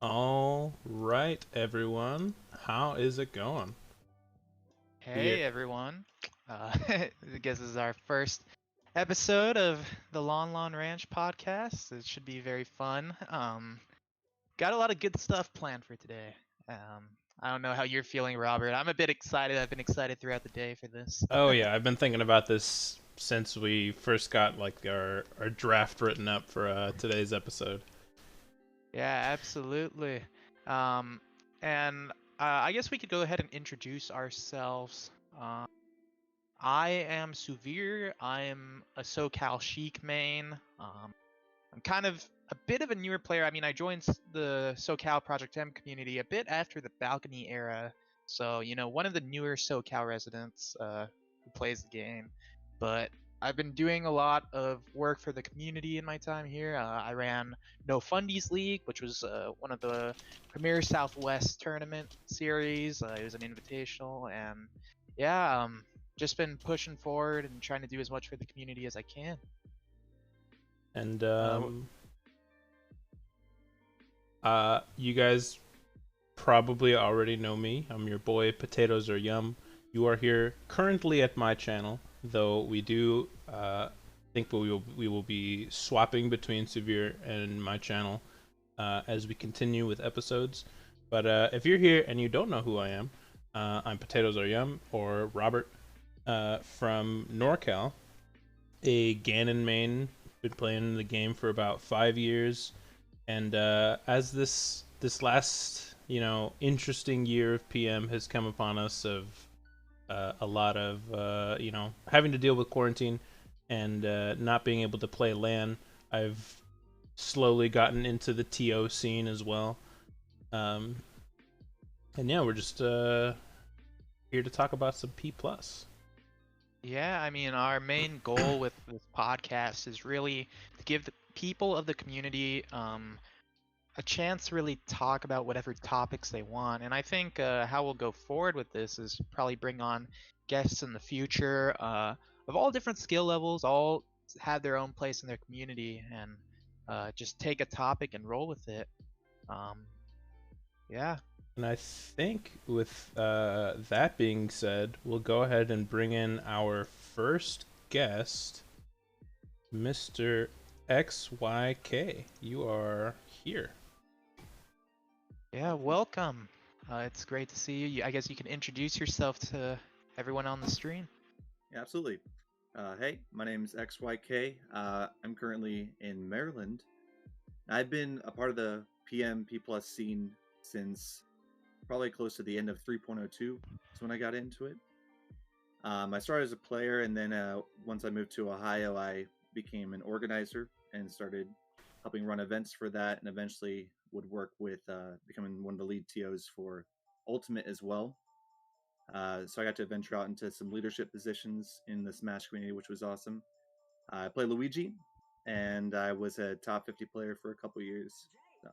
All right, everyone. How is it going? We Hey everyone. I guess this is our first episode of the Lon Lon Ranch Podcast. It should be very fun. Got a lot of good stuff planned for today. Um, I don't know how you're feeling, Robert. I'm a bit excited. I've been excited throughout the day for this. Oh yeah, I've been thinking about this since we first got like our draft written up for today's episode. Yeah, absolutely. Um, and I guess we could go ahead and introduce ourselves. Uh, I am Suvir. I am a SoCal Chic main. I'm kind of a bit of a newer player. I mean, I joined the SoCal Project M community a bit after the balcony era. So, one of the newer SoCal residents who plays the game. But I've been doing a lot of work for the community in my time here. I ran No Fundies League, which was one of the premier Southwest tournament series. It was an invitational. And yeah, just been pushing forward and trying to do as much for the community as I can. And Uh, you guys probably already know me. I'm your boy Potatoes Are Yum. You are here currently at my channel, though we do think we will be swapping between Severe and my channel as we continue with episodes. But if you're here and you don't know who I am, I'm Potatoes Are Yum, or Robert from NorCal, a Ganon main. Been playing the game for about 5 years, and as this last interesting year of PM has come upon us, of a lot of having to deal with quarantine and not being able to play LAN, I've slowly gotten into the TO scene as well. Um, and yeah, we're just here to talk about some P plus. Yeah, I mean, our main goal with this podcast is really to give the people of the community a chance to really talk about whatever topics they want. And I think how we'll go forward with this is probably bring on guests in the future of all different skill levels, all have their own place in their community, and just take a topic and roll with it. Um, yeah. And I think with that being said, we'll go ahead and bring in our first guest, Mr. XYK. You are here. Yeah, welcome. It's great to see you. I guess you can introduce yourself to everyone on the stream. Yeah, absolutely. Hey, my name's XYK. I'm currently in Maryland. I've been a part of the PM P plus scene since probably close to the end of 3.02. Is when I got into it. I started as a player, and then once I moved to Ohio, I became an organizer and started helping run events for that, and eventually would work with becoming one of the lead TOs for Ultimate as well. So I got to venture out into some leadership positions in the Smash community, which was awesome. I play Luigi, and I was a top 50 player for a couple years. So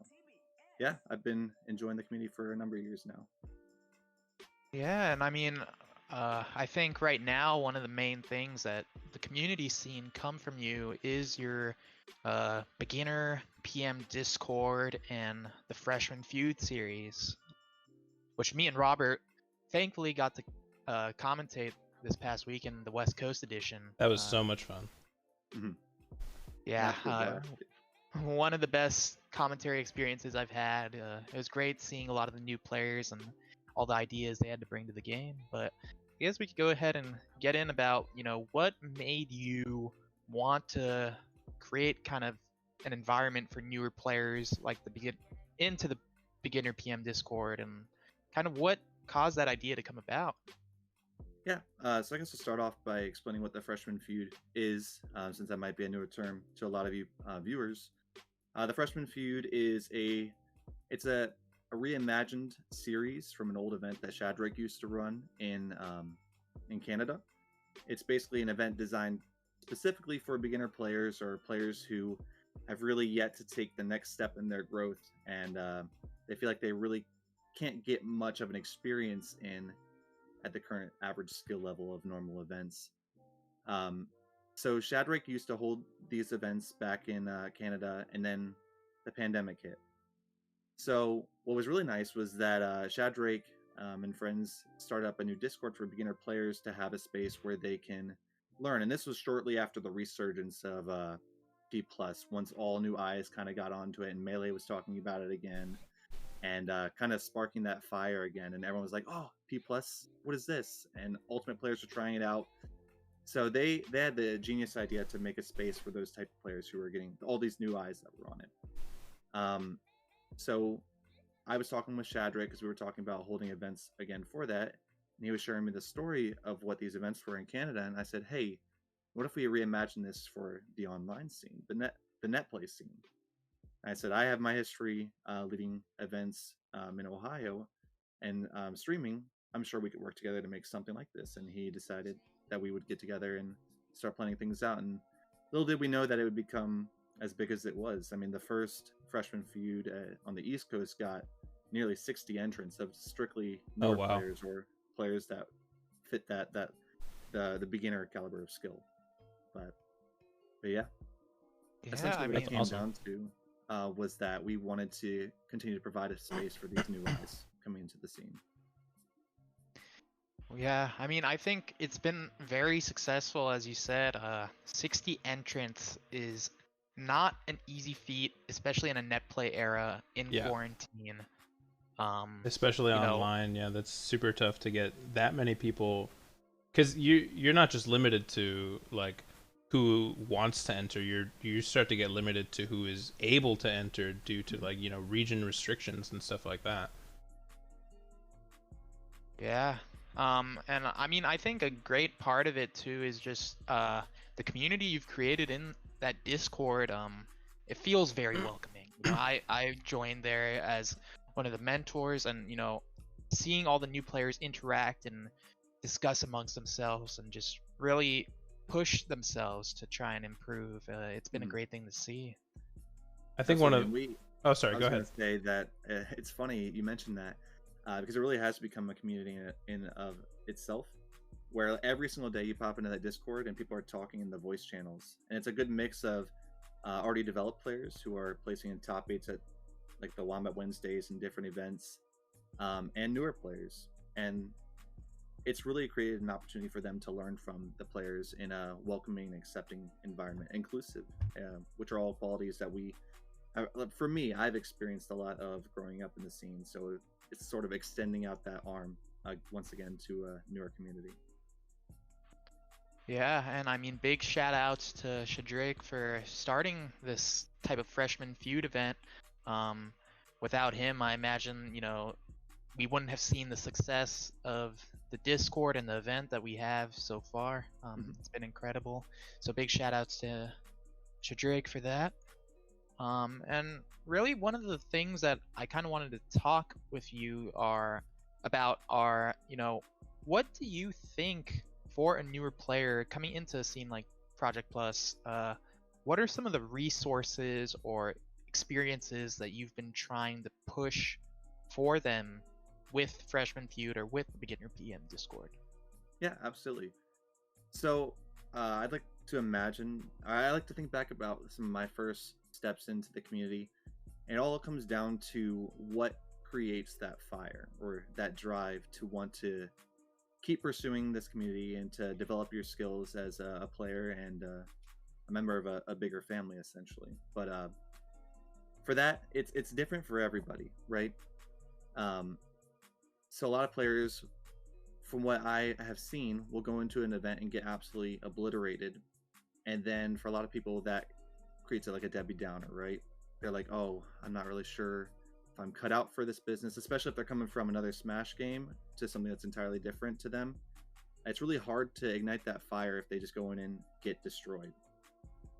yeah, I've been enjoying the community for a number of years now. Yeah, and I mean, I think right now one of the main things that the community scene come from you is your beginner PM Discord and the freshman Feud series, which me and Robert thankfully got to commentate this past week in the West Coast edition. That was so much fun. Mm-hmm. Yeah, Absolute blast. one of the best commentary experiences I've had. It was great seeing a lot of the new players and all the ideas they had to bring to the game. But I guess we could go ahead and get in about, what made you want to create kind of an environment for newer players like into the beginner PM Discord, and kind of what caused that idea to come about. Yeah, so I guess I'll start off by explaining what the freshman feud is, since that might be a newer term to a lot of you viewers. The freshman feud is it's a reimagined series from an old event that Shadrake used to run in Canada. It's basically an event designed specifically for beginner players or players who have really yet to take the next step in their growth, and they feel like they really can't get much of an experience in at the current average skill level of normal events. Um, so Shadrake used to hold these events back in Canada, and then the pandemic hit. So what was really nice was that Shadrake and friends started up a new Discord for beginner players to have a space where they can learn. And this was shortly after the resurgence of P Plus, once all new eyes kind of got onto it, and Melee was talking about it again, and kind of sparking that fire again. And everyone was like, "Oh, P Plus, what is this?" And Ultimate players were trying it out. So they had the genius idea to make a space for those type of players who were getting all these new eyes that were on it. So I was talking with Shadrake because we were talking about holding events again for that, and he was sharing me the story of what these events were in Canada. And I said, "Hey, what if we reimagine this for the online scene, the net play scene?" And I said, "I have my history leading events in Ohio and streaming. I'm sure we could work together to make something like this." And he decided that we would get together and start planning things out. And little did we know that it would become as big as it was. I mean, the first freshman feud on the East Coast got nearly 60 entrants of strictly newer players or players that fit the beginner caliber of skill. But yeah, essentially what it came down to was that we wanted to continue to provide a space for these new eyes coming into the scene. Yeah, I mean, I think it's been very successful, as you said. 60 entrants is not an easy feat, especially in a net play era in quarantine. Especially online, that's super tough to get that many people, because you're not just limited to like who wants to enter. You start to get limited to who is able to enter due to like region restrictions and stuff like that. Yeah. And I mean, I think a great part of it too is just the community you've created in that Discord. It feels very welcoming. I joined there as one of the mentors, and seeing all the new players interact and discuss amongst themselves and just really push themselves to try and improve. It's been a great thing to see. I think one of oh, sorry, go ahead. I was going to say that it's funny you mentioned that. Because it really has become a community in of itself, where every single day you pop into that Discord and people are talking in the voice channels, and it's a good mix of already developed players who are placing in top 8s at like the Wombat Wednesdays and different events, and newer players, and it's really created an opportunity for them to learn from the players in a welcoming and accepting environment, inclusive, which are all qualities that we, for me, I've experienced a lot of growing up in the scene. So it's sort of extending out that arm once again to a newer community. Yeah, and I mean, big shout outs to Shadrake for starting this type of freshman feud event. Without him, I imagine, we wouldn't have seen the success of the Discord and the event that we have so far. It's been incredible. So big shout outs to Shadrake for that. And really, one of the things that I kind of wanted to talk with you about are, what do you think for a newer player coming into a scene like Project Plus? What are some of the resources or experiences that you've been trying to push for them with Freshman Feud or with the Beginner PM Discord? Yeah, absolutely. So I'd like to think back about some of my first steps into the community, and it all comes down to what creates that fire or that drive to want to keep pursuing this community and to develop your skills as a player and a member of a bigger family, essentially. But for that, it's different for everybody, right? So a lot of players, from what I have seen, will go into an event and get absolutely obliterated, and then for a lot of people that creates like a Debbie Downer, right? They're like, "Oh, I'm not really sure if I'm cut out for this business," especially if they're coming from another Smash game to something that's entirely different to them. It's really hard to ignite that fire if they just go in and get destroyed.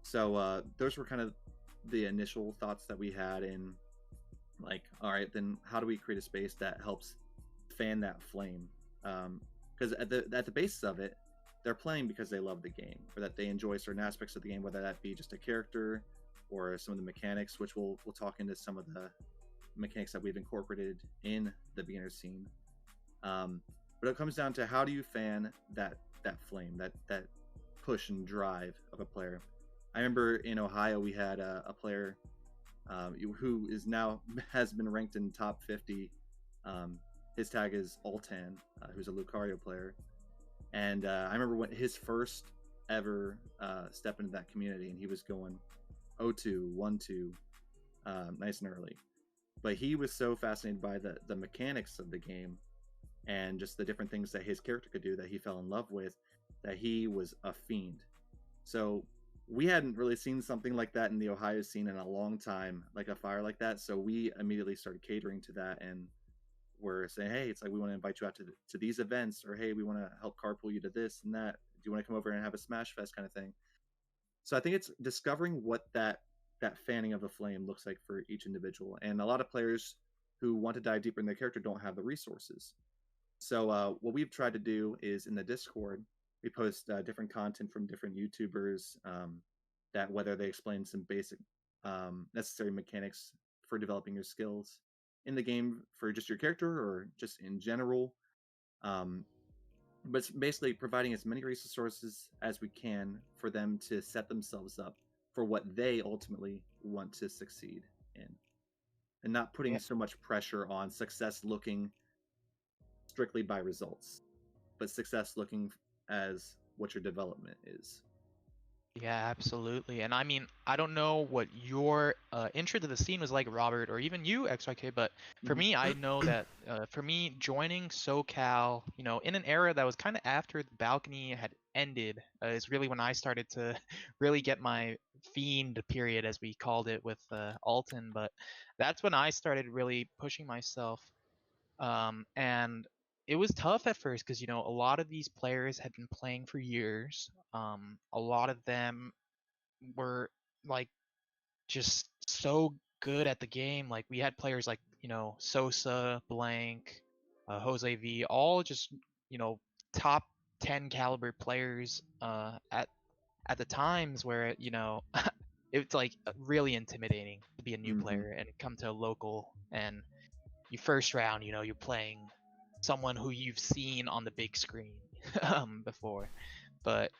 So those were kind of the initial thoughts that we had in like, all right, then how do we create a space that helps fan that flame? Because at the basis of it, they're playing because they love the game or that they enjoy certain aspects of the game, whether that be just a character or some of the mechanics, which we'll talk into some of the mechanics that we've incorporated in the beginner scene. But it comes down to how do you fan that flame, that push and drive of a player. I remember in Ohio we had a player who is now has been ranked in top 50. His tag is Altan, who's a Lucario player, and I remember when his first ever step into that community, and he was going 0-2, 1-2, nice and early. But he was so fascinated by the mechanics of the game and just the different things that his character could do that he fell in love with, that he was a fiend. So we hadn't really seen something like that in the Ohio scene in a long time, like a fire like that. So we immediately started catering to that, and we're saying, hey, it's like we want to invite you out to these events, or hey, we want to help carpool you to this and that. Do you want to come over and have a Smash Fest kind of thing? So I think it's discovering what that fanning of the flame looks like for each individual. And a lot of players who want to dive deeper in their character don't have the resources. So what we've tried to do is in the Discord, we post different content from different YouTubers that whether they explain some basic necessary mechanics for developing your skills in the game for just your character or just in general. But it's basically providing as many resources as we can for them to set themselves up for what they ultimately want to succeed in, and not putting so much pressure on success looking strictly by results, but success looking as what your development is. Yeah, absolutely. And I mean, I don't know what your intro to the scene was like, Robert, or even you, XYK, but for me, I know that for me, joining SoCal, you know, in an era that was kind of after the balcony had ended, is really when I started to really get my fiend period, as we called it, with Alton. But that's when I started really pushing myself. And it was tough at first because, you know, a lot of these players had been playing for years. A lot of them were like just so good at the game. Like we had players like, you know, Sosa, Blank, Jose V, all just, you know, top 10 caliber players at the times where, you know, it's like really intimidating to be a new player and come to a local, and you first round, you know, you're playing someone who you've seen on the big screen before. But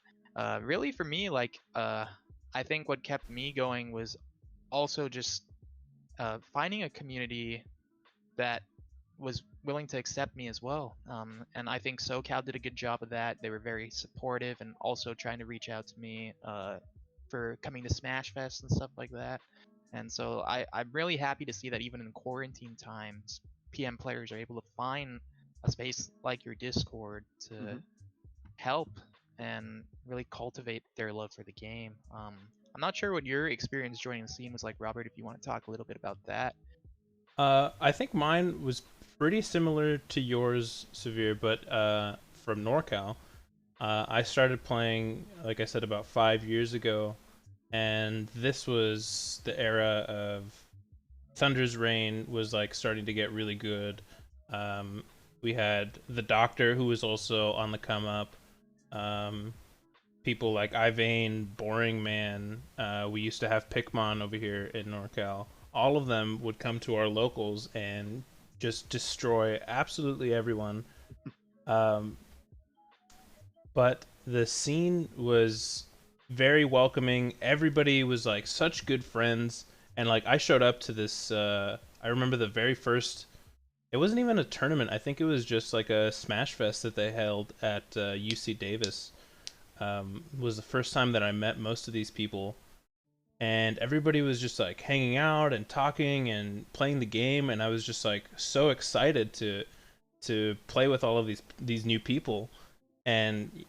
really for me, like I think what kept me going was also just finding a community that was willing to accept me as well. And I think SoCal did a good job of that. They were very supportive and also trying to reach out to me for coming to Smash Fest and stuff like that. And so I'm really happy to see that even in quarantine times, PM players are able to find a space like your Discord to help and really cultivate their love for the game. I'm not sure what your experience joining the scene was like, Robert, if you want to talk a little bit about that. I think mine was pretty similar to yours, Severe, but from NorCal. I started playing, like I said, about 5 years ago, and this was the era of Thunder's Reign was like starting to get really good. We had the Doctor, who was also on the come up. People like Ivayne, Boring Man. We used to have Pikmon over here in NorCal. All of them would come to our locals and just destroy absolutely everyone. But the scene was very welcoming. Everybody was like such good friends, and like I showed up to this. I remember the very first. It wasn't even a tournament. I think it was just like a Smash Fest that they held at UC Davis. Was the first time that I met most of these people, and everybody was just like hanging out and talking and playing the game, and I was just like so excited to play with all of these new people. And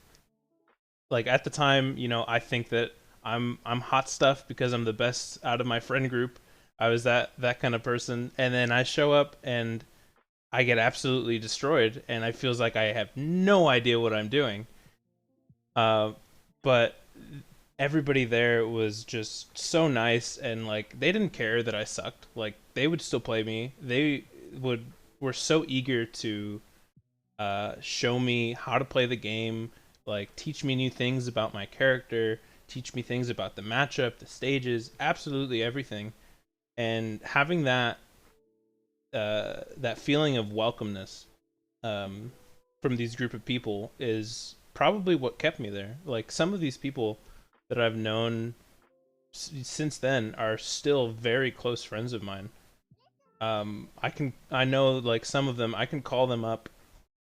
like at the time, you know, I think that I'm hot stuff because I'm the best out of my friend group. I was that kind of person, and then I show up and I get absolutely destroyed, and I feels like I have no idea what I'm doing. But everybody there was just so nice, and like they didn't care that I sucked. Like they would still play me. They were so eager to show me how to play the game, like teach me new things about my character, teach me things about the matchup, the stages, absolutely everything. And having that that feeling of welcomeness from these group of people is probably what kept me there. Like some of these people that I've known since then are still very close friends of mine. I know like some of them, I can call them up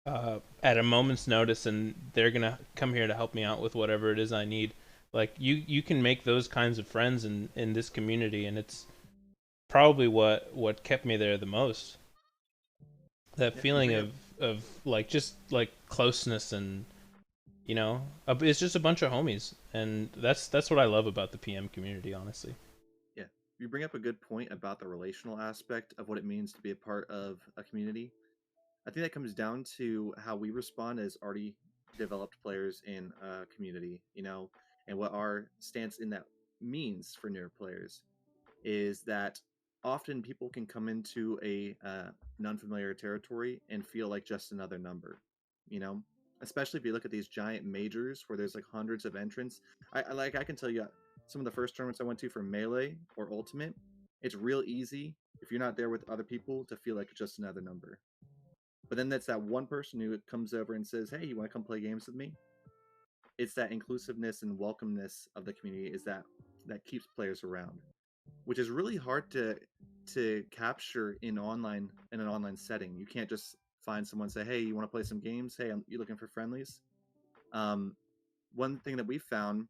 at a moment's notice, and they're gonna come here to help me out with whatever it is I need. Like you can make those kinds of friends in this community, and it's probably what kept me there the most. That Yeah, feeling of like just like closeness, and it's just a bunch of homies, and that's what I love about the PM community, honestly. yeah, you bring up a good point about the relational aspect of what it means to be a part of a community. I think that comes down to how we respond as already developed players in a community, and what our stance in that means for newer players is that often people can come into a non-familiar territory and feel like just another number, you know, especially if you look at these giant majors where there's like hundreds of entrants. I can tell you some of the first tournaments I went to for Melee or Ultimate, it's real easy if you're not there with other people to feel like just another number. But then that's that one person who comes over and says, "Hey, you want to come play games with me?" It's that inclusiveness and welcomeness of the community is that keeps players around, which is really hard to capture in an online setting. You can't just find someone and say, "Hey, you want to play some games? Hey, you looking for friendlies?" Um, One thing that we found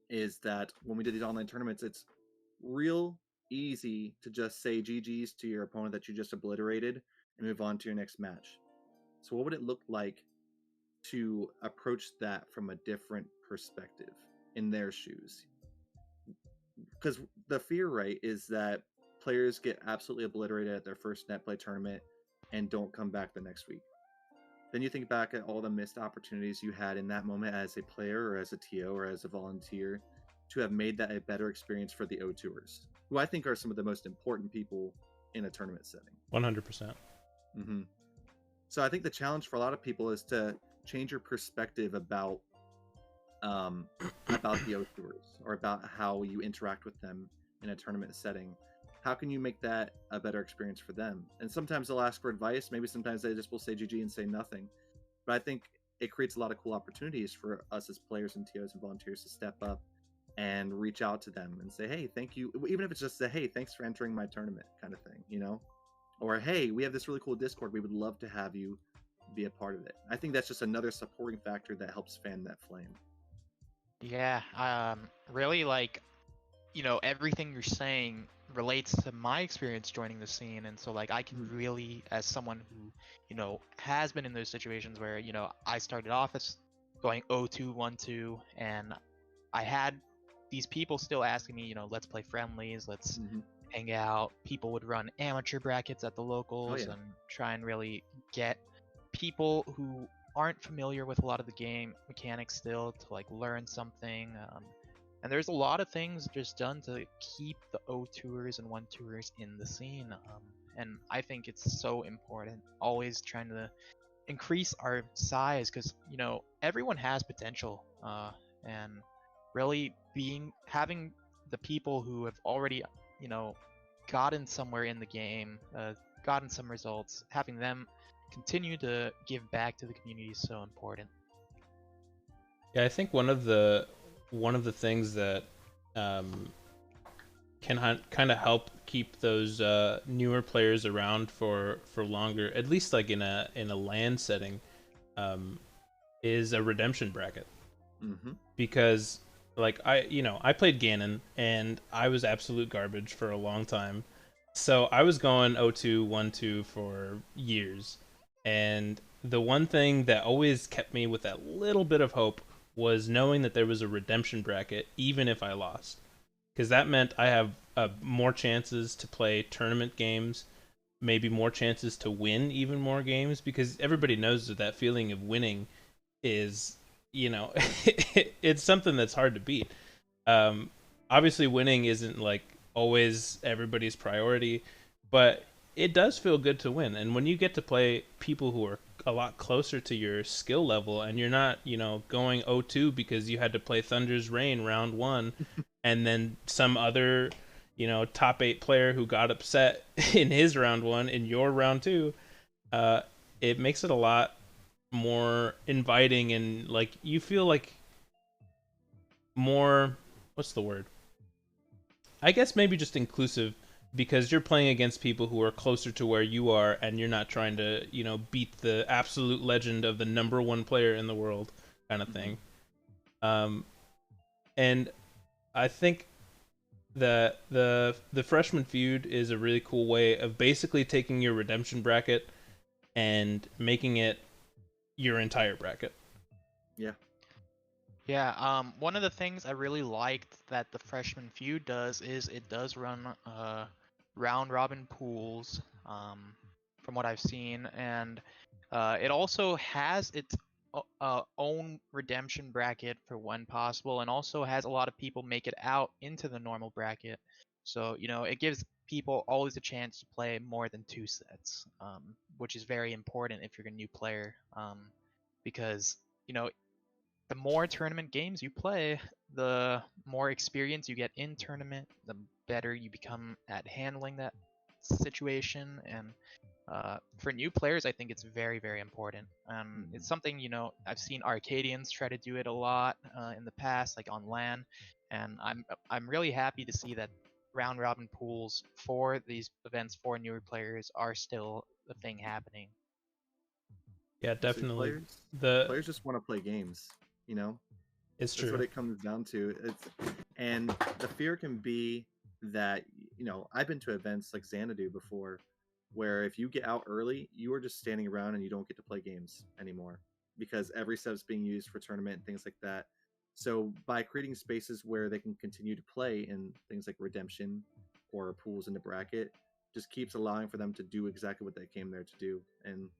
is that when we did these online tournaments, it's real easy to just say GG's to your opponent that you just obliterated and move on to your next match. So what would it look like to approach that from a different perspective in their shoes? Because the fear, right, is that players get absolutely obliterated at their first net play tournament and don't come back the next week. Then you think back at all the missed opportunities you had in that moment as a player or as a TO or as a volunteer to have made that a better experience for the O2ers, who I think are some of the most important people in a tournament setting. 100%. Mm-hmm. So I think the challenge for a lot of people is to change your perspective about the O2ers or about how you interact with them in a tournament setting. How can you make that a better experience for them? And sometimes they'll ask for advice. Maybe sometimes they just will say GG and say nothing. But I think it creates a lot of cool opportunities for us as players and TOs and volunteers to step up and reach out to them and say, "Hey, thank you." Even if it's just say, "Hey, thanks for entering my tournament," kind of thing, Or, "Hey, we have this really cool Discord. We would love to have you be a part of it." I think that's just another supporting factor that helps fan that flame. Yeah, really like, everything you're saying relates to my experience joining the scene, and so like I can really, as someone who, has been in those situations where, I started off as going 0-2, 1-2, and I had these people still asking me, let's play friendlies, let's hang out. People would run amateur brackets at the locals and try and really get people who aren't familiar with a lot of the game mechanics still to like learn something. And there's a lot of things just done to keep the O2ers and 1-2ers in the scene. And I think it's so important, always trying to increase our size, because everyone has potential, and really having the people who have already gotten somewhere in the game, gotten some results, having them continue to give back to the community is so important. Yeah, I think one of the things that can kind of help keep those newer players around for longer, at least like in a LAN setting, is a redemption bracket. Because like I played Ganon and I was absolute garbage for a long time, so I was going 0-2, 1-2 for years, and the one thing that always kept me with that little bit of hope was knowing that there was a redemption bracket, even if I lost, because that meant I have more chances to play tournament games, maybe more chances to win even more games, because everybody knows that feeling of winning is, it's something that's hard to beat. Obviously, winning isn't like always everybody's priority, but it does feel good to win. And when you get to play people who are a lot closer to your skill level, and you're not, going 0-2 because you had to play Thunder's Reign round 1, and then some other, top 8 player who got upset in his round 1 in your round 2, it makes it a lot more inviting, and like you feel like more, what's the word? I guess maybe just inclusive, because you're playing against people who are closer to where you are, and you're not trying to, beat the absolute legend of the number one player in the world kind of thing. And I think that the freshman feud is a really cool way of basically taking your redemption bracket and making it your entire bracket. Yeah. Yeah, one of the things I really liked that the freshman feud does is it does run round robin pools, from what I've seen, and it also has its own redemption bracket for when possible, and also has a lot of people make it out into the normal bracket. So, it gives people always a chance to play more than 2 sets, which is very important if you're a new player, because, the more tournament games you play, the more experience you get in tournament, the better you become at handling that situation. And for new players, I think it's very, very important. It's something, I've seen Arcadians try to do it a lot in the past, like on LAN, and I'm really happy to see that round robin pools for these events for newer players are still a thing happening. Yeah, So definitely. players just want to play games, you know. It's That's true. what it comes down to. And the fear can be that, I've been to events like Xanadu before, where if you get out early, you are just standing around and you don't get to play games anymore because every set's being used for tournament and things like that. So by creating spaces where they can continue to play in things like redemption or pools in the bracket, just keeps allowing for them to do exactly what they came there to do. And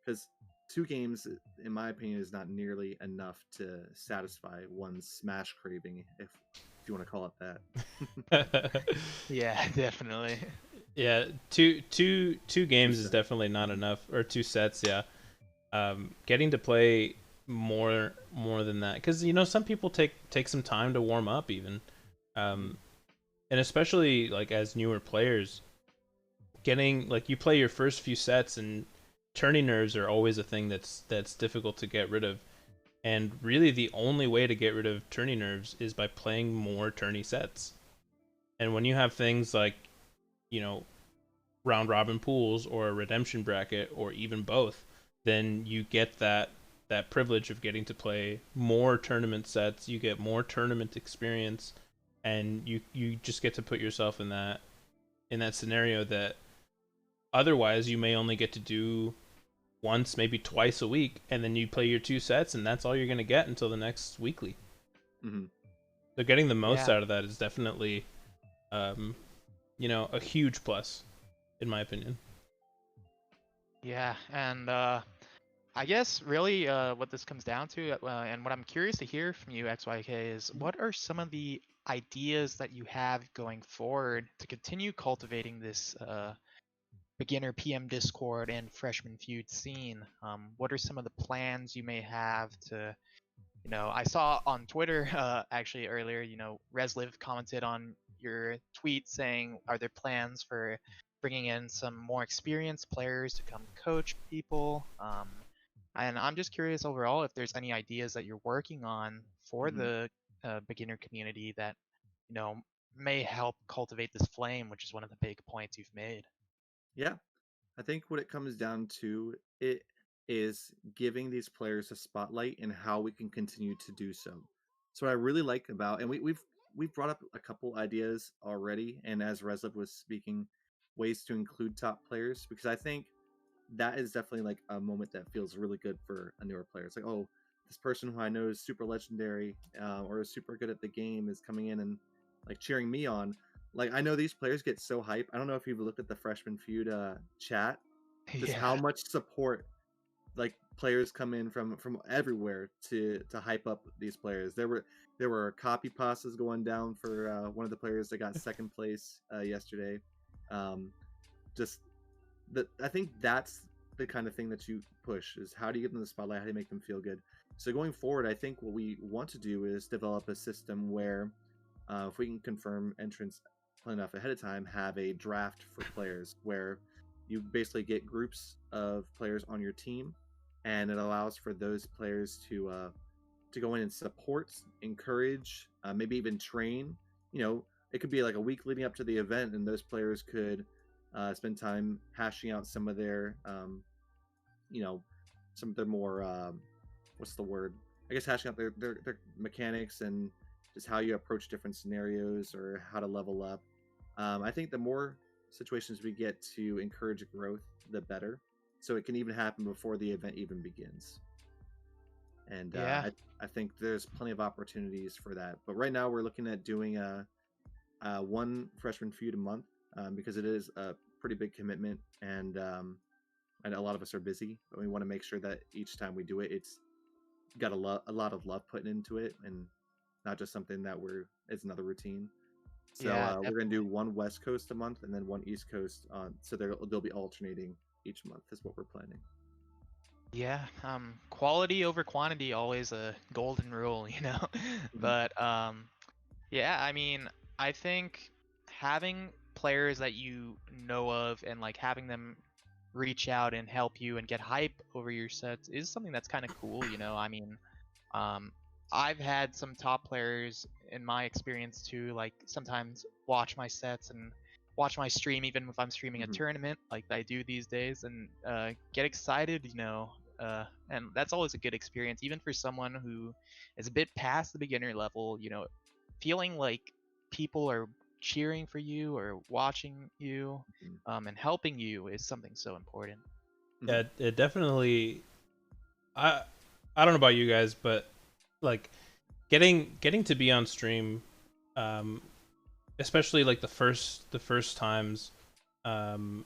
because 2 games, in my opinion, is not nearly enough to satisfy one's Smash craving, if you want to call it that. Yeah, definitely. Yeah, two games is sets. definitely not enough, or 2 sets. Yeah, getting to play more than that, because some people take some time to warm up even, and especially like as newer players, getting like you play your first few sets, and tourney nerves are always a thing that's difficult to get rid of. And really, the only way to get rid of tourney nerves is by playing more tourney sets. And when you have things like, you know, round robin pools or a redemption bracket or even both, then you get that privilege of getting to play more tournament sets. You get more tournament experience, and you just get to put yourself in that scenario that otherwise you may only get to do once, maybe twice a week, and then you play your 2 sets, and that's all you're going to get until the next weekly. Mm-hmm. So getting the most Yeah. out of that is definitely, a huge plus, in my opinion. Yeah, and I guess really what this comes down to, and what I'm curious to hear from you, XYK, is what are some of the ideas that you have going forward to continue cultivating this beginner PM Discord and freshman feud scene? What are some of the plans you may have to, I saw on Twitter actually earlier, Resliv commented on your tweet saying, are there plans for bringing in some more experienced players to come coach people? And I'm just curious overall if there's any ideas that you're working on for the beginner community that, you know, may help cultivate this flame, which is one of the big points you've made. Yeah, I think what it comes down to it is giving these players a spotlight and how we can continue to do so. So what I really like about, and we've brought up a couple ideas already, and as Resliv was speaking, ways to include top players, because I think that is definitely like a moment that feels really good for a newer player. It's like, oh, this person who I know is super legendary or is super good at the game is coming in and like cheering me on. Like I know these players get so hype. I don't know if you've looked at the freshman feud chat, just how Yeah. much support like players come in from everywhere to hype up these players. There were copy pastas going down for one of the players that got second place yesterday. Um, just I think that's the kind of thing that you push is how do you get them the spotlight, how do you make them feel good. So going forward, I think what we want to do is develop a system where if we can confirm entrance enough ahead of time, have a draft for players where you basically get groups of players on your team, and it allows for those players to go in and support, encourage, maybe even train. You know, it could be like a week leading up to the event, and those players could spend time hashing out some of their, you know, some of their more, what's the word? I guess hashing out their mechanics and just how you approach different scenarios or how to level up. I think the more situations we get to encourage growth, the better. So it can even happen before the event even begins. And Yeah. I think there's plenty of opportunities for that. But right now we're looking at doing one freshman feud a month, because it is a pretty big commitment, and a lot of us are busy. But we want to make sure that each time we do it, it's got a lot of love put into it, and not just something that it's another routine. So Yeah, we're gonna definitely. do one West Coast a month and then one East Coast on. So they'll be alternating each month is what we're planning. Yeah, quality over quantity, always a golden rule, you know. Mhm. But yeah, I mean, I think having players that you know of and like having them reach out and help you and get hype over your sets is something that's kind of cool, you know. I mean, um, I've had some top players in my experience too, like sometimes watch my sets and watch my stream, even if I'm streaming a Mhm. tournament like I do these days, and get excited, you know. And that's always a good experience, even for someone who is a bit past the beginner level, you know, feeling like people are cheering for you or watching you Mhm. and helping you is something so important. Mhm. Yeah, it definitely. I I don't know about you guys, but like getting to be on stream, um, especially like the first times, um,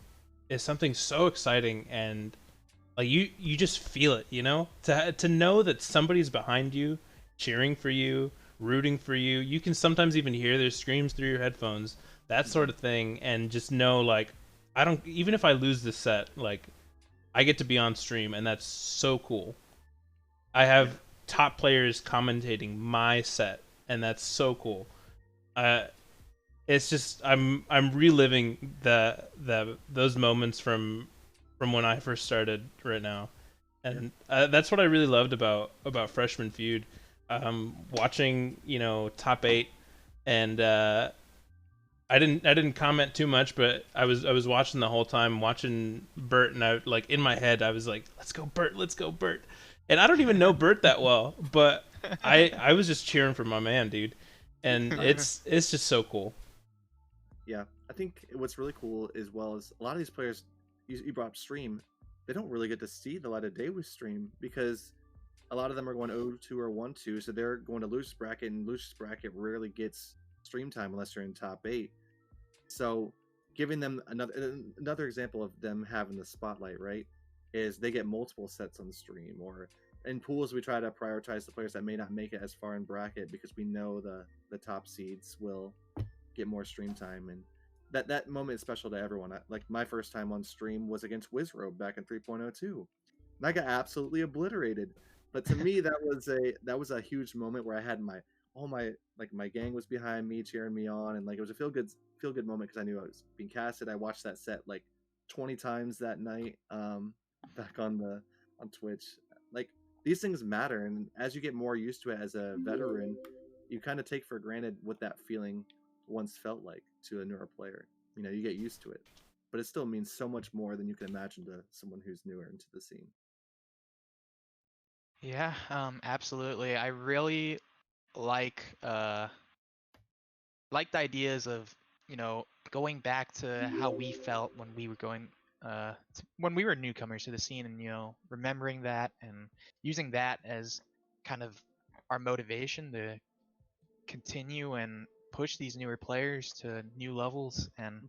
is something so exciting, and like you just feel it, you know, to know that somebody's behind you, cheering for you, rooting for you. You can sometimes even hear their screams through your headphones, that sort Mhm. of thing, and just know like I don't even if I lose this set, like I get to be on stream, and that's so cool. I Yeah. have top players commentating my set, and that's so cool. Uh, it's just I'm reliving the those moments from when I first started right now, Yeah. and that's what I really loved about Freshman Feud. Watching top eight, and I didn't comment too much, but I was watching the whole time, watching Bert, and I like in my head I was like, let's go Bert, let's go Bert, and I don't even know Bert that well, but I was just cheering for my man, dude, and it's just so cool. Yeah. I think what's really cool as well is a lot of these players you brought up stream, they don't really get to see the light of day with stream because a lot of them are going 0-2 or 1-2, so they're going to loose bracket, and loose bracket rarely gets stream time unless they're in top eight. So giving them another example of them having the spotlight, right, is they get multiple sets on stream. Or in pools, we try to prioritize the players that may not make it as far in bracket because we know the top seeds will get more stream time, and that moment is special to everyone. Like my first time on stream was against Wizrobe back in 3.02, and I got absolutely obliterated. But to me, that was a huge moment where I had all my like my gang was behind me cheering me on, and like it was a feel good moment because I knew I was being casted. I watched that set like 20 times that night, back on Twitch. Like these things matter, and as you get more used to it as a veteran, you kind of take for granted what that feeling once felt like to a newer player. You get used to it, but it still means so much more than you can imagine to someone who's newer into the scene. Yeah, absolutely. I really like the ideas of, you know, going back to how we felt when we were when we were newcomers to the scene, and you know, remembering that and using that as kind of our motivation to continue and push these newer players to new levels. And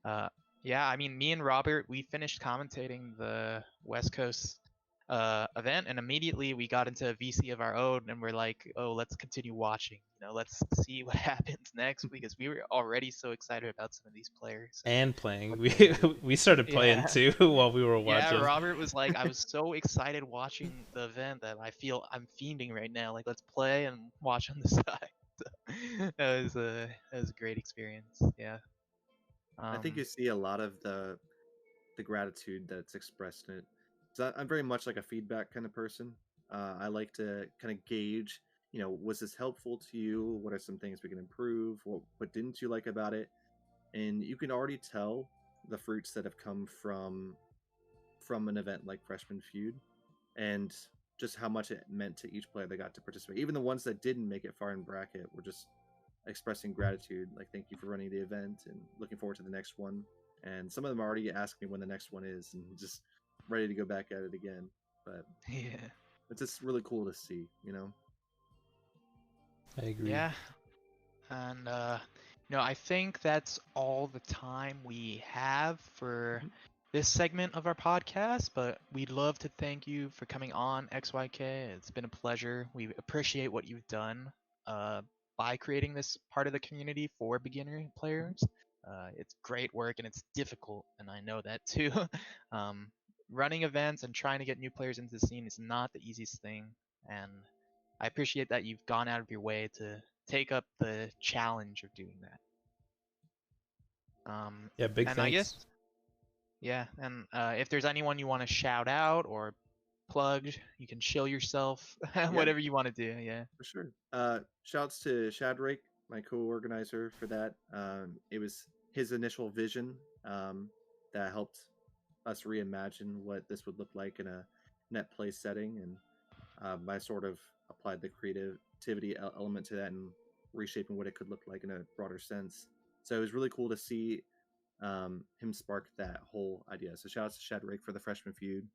uh, yeah, I mean, me and Robert, we finished commentating the West Coast event, and immediately we got into a VC of our own, and we're like, oh, let's continue watching. You know, let's see what happens next, because we were already so excited about some of these players and And playing, what we they were. we started playing Yeah. too while we were Yeah, watching. Robert was like, I was so excited watching the event that I feel I'm fiending right now. Like, let's play and watch on the side. That was a great experience. Yeah. I think Um, you see a lot of the gratitude that's expressed in it. So I'm very much like a feedback kind of person. I like to kind of gauge. was this helpful to you? What are some things we can improve? What didn't you like about it? And you can already tell the fruits that have come from an event like Freshman Feud, and just how much it meant to each player that got to participate. Even the ones that didn't make it far in bracket were just expressing gratitude, like thank you for running the event and looking forward to the next one. And some of them already ask me when the next one is, and just ready to go back at it again. But Yeah. it's just really cool to see. I agree. Yeah. And I think that's all the time we have for this segment of our podcast, but we'd love to thank you for coming on, XYK. It's been a pleasure. We appreciate what you've done by creating this part of the community for beginner players. It's great work and it's difficult, and I know that too. um, Running events and trying to get new players into the scene is not the easiest thing, and I appreciate that you've gone out of your way to take up the challenge of doing that. Yeah, big And I thanks. guess, yeah, and if there's anyone you want to shout out or plug, you can shill yourself, Yeah, whatever you want to do. Yeah. for sure. Shouts to Shadrake, my co-organizer, for that. It was his initial vision that helped us reimagine what this would look like in a net play setting, and I sort of applied the creativity element to that and reshaping what it could look like in a broader sense. So it was really cool to see him spark that whole idea. So shout out to Shadrake for the Freshman Feud.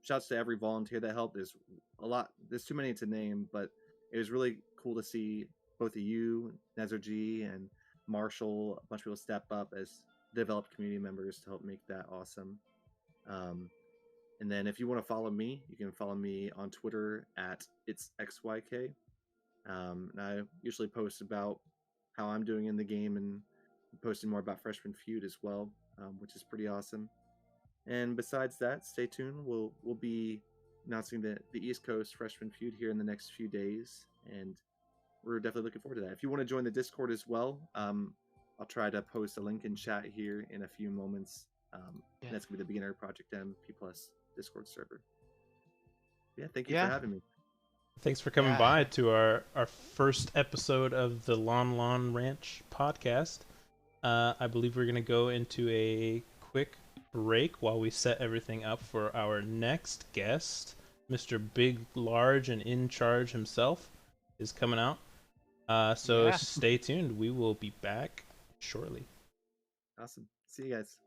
Shouts to every volunteer that helped. There's a lot. There's too many to name, but it was really cool to see both of you, Nezzer G, and Marshall, a bunch of people step up as developed community members to help make that awesome. Um, and then if you want to follow me, you can follow me on Twitter at itsxyk. And I usually post about how I'm doing in the game and posting more about Freshman Feud as well, which is pretty awesome. And besides that, stay tuned. We'll be announcing the East Coast Freshman Feud here in the next few days, and we're definitely looking forward to that. If you want to join the Discord as well, I'll try to post a link in chat here in a few moments. Yeah. That's gonna be the Beginner Project M P Plus Discord server. Yeah, thank you for Yeah. having me. Thanks for coming Yeah. by to our first episode of the Lon Lon Ranch Podcast. I believe we're going to go into a quick break while we set everything up for our next guest. Mr. Big, Large, and in charge himself is coming out. So Yeah. stay tuned. We will be back shortly. Awesome. See you guys.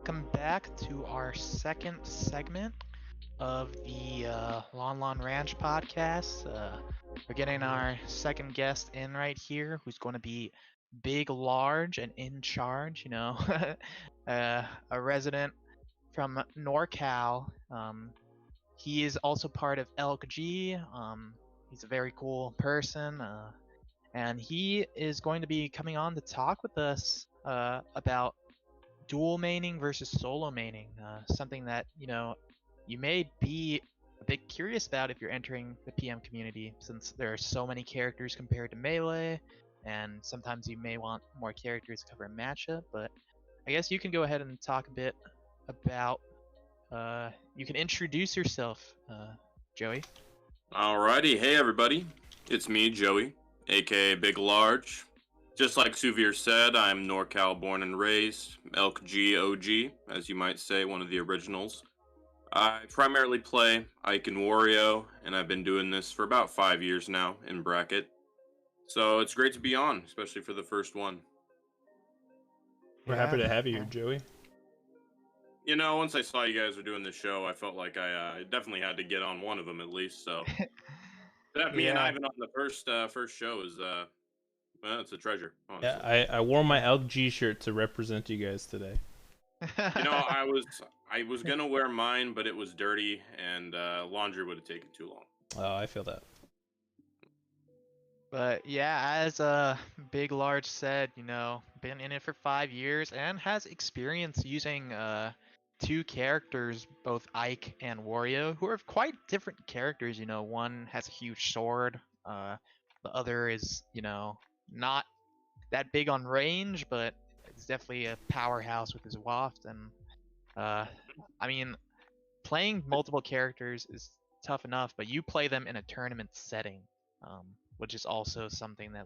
welcome back to our second segment of the Lon Lon Ranch Podcast. We're getting our second guest in right here, who's going to be big, large, and in charge. A resident from NorCal. He is also part of Elk G. He's a very cool person, and he is going to be coming on to talk with us about dual maining versus solo maining. Something that you may be a bit curious about if you're entering the PM community, since there are so many characters compared to melee, and sometimes you may want more characters to cover a matchup. But I guess you can go ahead and talk a bit about. You can introduce yourself, Joey. Alrighty, hey everybody, it's me, Joey, aka Big Large. Just like Suvir said, I'm NorCal born and raised, Elk G OG, as you might say, one of the originals. I primarily play Ike and Wario, and I've been doing this for about 5 years now in bracket. So it's great to be on, especially for the first one. We're happy to have you here, Joey. You know, once I saw you guys were doing this show, I felt like I definitely had to get on one of them at least. So that me and Ivan on the first show is well, it's a treasure. Honestly. Yeah, I wore my LG shirt to represent you guys today. You know, I was gonna wear mine, but it was dirty, and laundry would have taken too long. Oh, I feel that. But yeah, as Big Large said, been in it for 5 years and has experience using two characters, both Ike and Wario, who are quite different characters. One has a huge sword, the other is, not that big on range, but it's definitely a powerhouse with his waft. And I mean, playing multiple characters is tough enough, but you play them in a tournament setting, which is also something that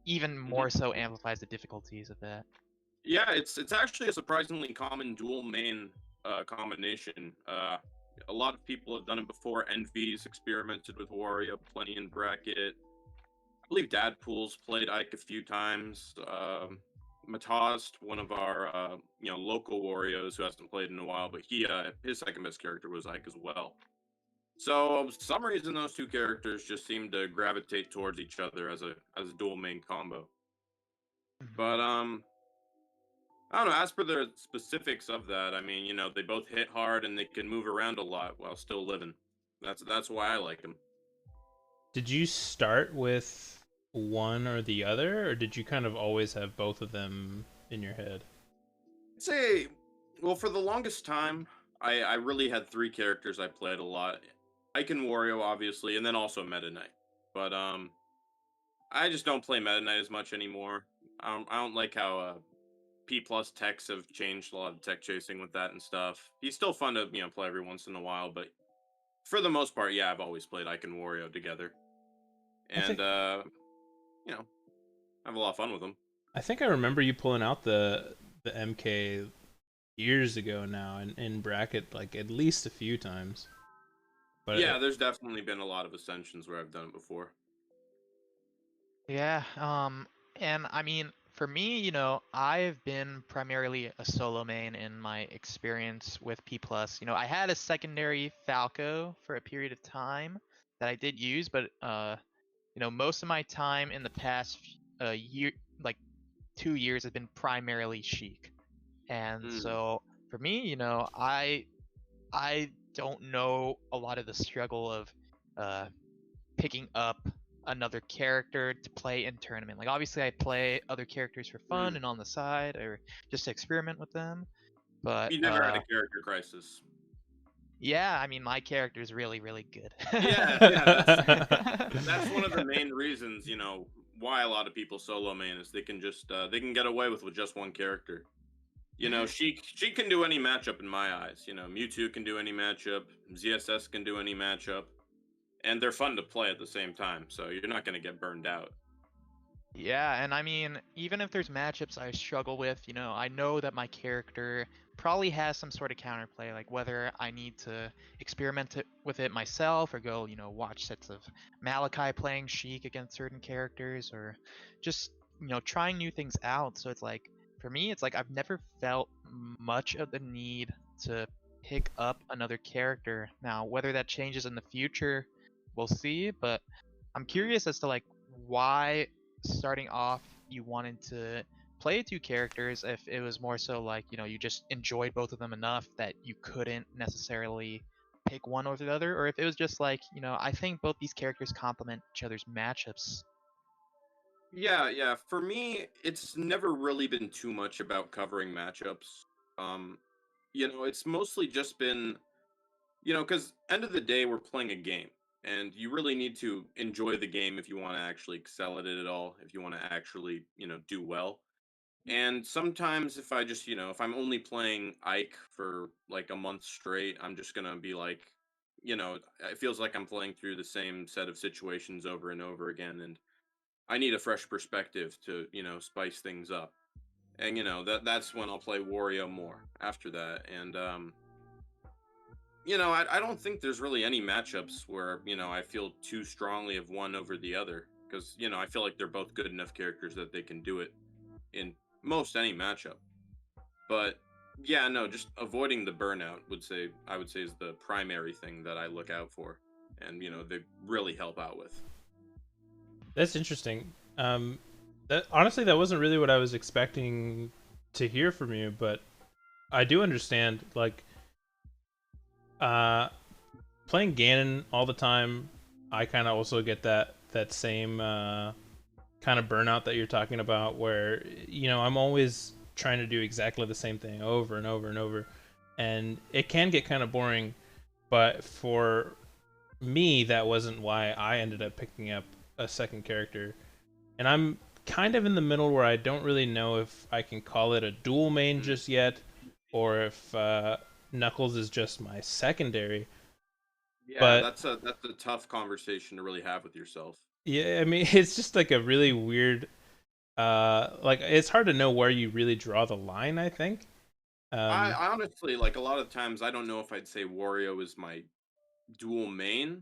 even more so amplifies the difficulties of that. Yeah, it's actually a surprisingly common dual main combination. A lot of people have done it before. Envy's experimented with Wario plenty in bracket. I believe Dadpool's played Ike a few times. Mataz, one of our local Warios who hasn't played in a while, but his second best character was Ike as well. So for some reason those two characters just seem to gravitate towards each other as a dual main combo. But I don't know, as for the specifics of that, I mean, they both hit hard and they can move around a lot while still living. That's why I like them. Did you start with one or the other, or did you kind of always have both of them in your head? I'd say, well, for the longest time, I really had three characters I played a lot. Ike and Wario, obviously, and then also Meta Knight. But I just don't play Meta Knight as much anymore. I don't like how P plus techs have changed a lot of tech chasing with that and stuff. He's still fun to play every once in a while, but for the most part, yeah, I've always played Ike and Wario together, and I have a lot of fun with them. I think I remember you pulling out the MK years ago now in bracket, at least a few times. But yeah, there's definitely been a lot of ascensions where I've done it before. Yeah, and I mean, for me, I've been primarily a solo main in my experience with P+. I had a secondary Falco for a period of time that I did use, but most of my time in the past year, 2 years, has been primarily Sheik. And so for me, I don't know a lot of the struggle of picking up another character to play in tournament. Obviously I play other characters for fun and on the side, or just to experiment with them, but you never had a character crisis. Yeah, I mean, my character is really, really good. That's one of the main reasons, why a lot of people solo main is they can just they can get away with just one character. She can do any matchup in my eyes. Mewtwo can do any matchup, ZSS can do any matchup, and they're fun to play at the same time, so you're not going to get burned out. Yeah, and I mean, even if there's matchups I struggle with, I know that my character probably has some sort of counterplay, whether I need to experiment with it myself or go, watch sets of Malachi playing Sheik against certain characters, or just, trying new things out. So it's for me, it's like I've never felt much of the need to pick up another character. Now, whether that changes in the future, we'll see. But I'm curious as to like why starting off you wanted to play two characters, if it was more so like, you know, you just enjoyed both of them enough that you couldn't necessarily pick one over the other, or if it was just like, you know, I think both these characters complement each other's matchups. Yeah. For me, it's never really been too much about covering matchups. Um, it's mostly just been, because end of the day, we're playing a game, and you really need to enjoy the game if you want to actually excel at it at all, if you want to actually, do well. And sometimes if I just, if I'm only playing Ike for like a month straight, I'm just gonna be like, it feels like I'm playing through the same set of situations over and over again, and I need a fresh perspective to, spice things up. And that's when I'll play Wario more after that. And I don't think there's really any matchups where, I feel too strongly of one over the other, because, I feel like they're both good enough characters that they can do it in most any matchup. But yeah, no, just avoiding the burnout I would say is the primary thing that I look out for, and they really help out with. That's interesting. That honestly, that wasn't really what I was expecting to hear from you, but I do understand. Like, playing Ganon all the time, I kind of also get that same kind of burnout that you're talking about, where I'm always trying to do exactly the same thing over and over and over, and it can get kind of boring. But for me, that wasn't why I ended up picking up a second character, and I'm kind of in the middle where I don't really know if I can call it a dual main just yet, or if Knuckles is just my secondary. Yeah, But that's a tough conversation to really have with yourself. yeah, I mean, it's just like a really weird, like it's hard to know where you really draw the line, I think. I honestly, like, a lot of times I don't know if I'd say Wario is my dual main.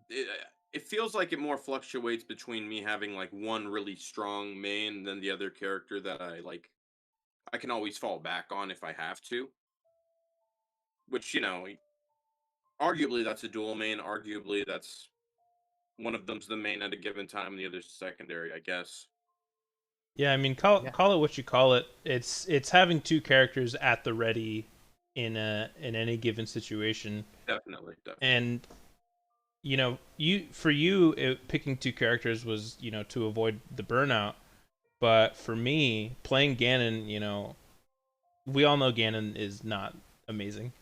It feels like it more fluctuates between me having like one really strong main than the other character that I can always fall back on if I have to. Which, arguably that's a dual main, arguably that's one of them's the main at a given time and the other's secondary, I guess. Yeah, I mean, Yeah. call it what you call it. It's having two characters at the ready in any given situation. Definitely. And picking two characters was to avoid the burnout. But for me, playing Ganon, we all know Ganon is not amazing.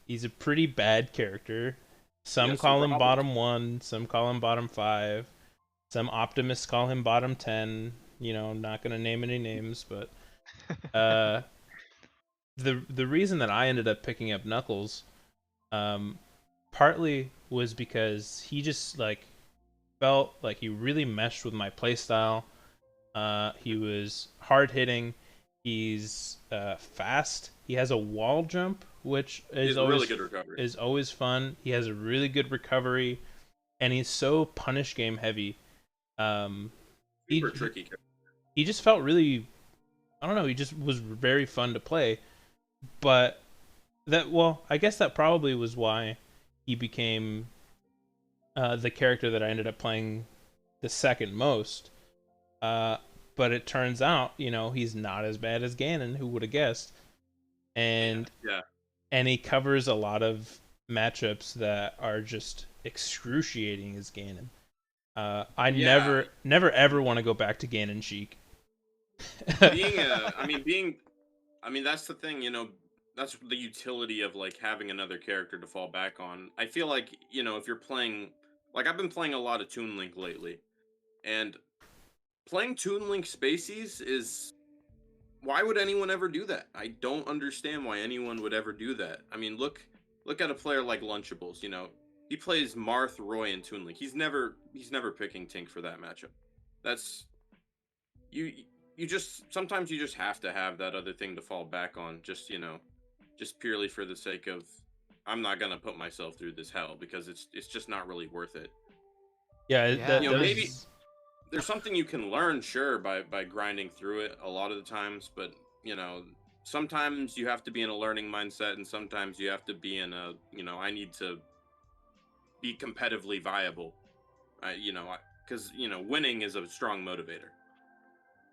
He's a pretty bad character. Some call him bottom 1, some call him bottom 5. Some optimists call him bottom 10. Not gonna name any names, but the reason that I ended up picking up Knuckles, partly was because he just like felt like he really meshed with my playstyle. He was hard hitting. He's fast. He has a wall jump, which is always really good recovery. Is always fun. He has a really good recovery, and he's so punish game heavy. Super tricky. He just felt really, I don't know. He just was very fun to play. But I guess that probably was why he became the character that I ended up playing the second most. But it turns out, he's not as bad as Ganon. Who would have guessed? And yeah. And he covers a lot of matchups that are just excruciating as Ganon. I never ever want to go back to Ganon Sheik. That's the thing, that's the utility of like having another character to fall back on. I feel like, if you're playing, like, I've been playing a lot of Toon Link lately, and playing Toon Link Spacies is, why would anyone ever do that? I don't understand why anyone would ever do that. I mean, look at a player like Lunchables, he plays Marth, Roy, and Toon Link. He's never picking Tink for that matchup. That's sometimes you just have to have that other thing to fall back on, just purely for the sake of, I'm not gonna put myself through this hell, because it's just not really worth it. Yeah, there's something you can learn, sure, by grinding through it a lot of the times, but sometimes you have to be in a learning mindset, and sometimes you have to be in a, I need to be competitively viable. Because winning is a strong motivator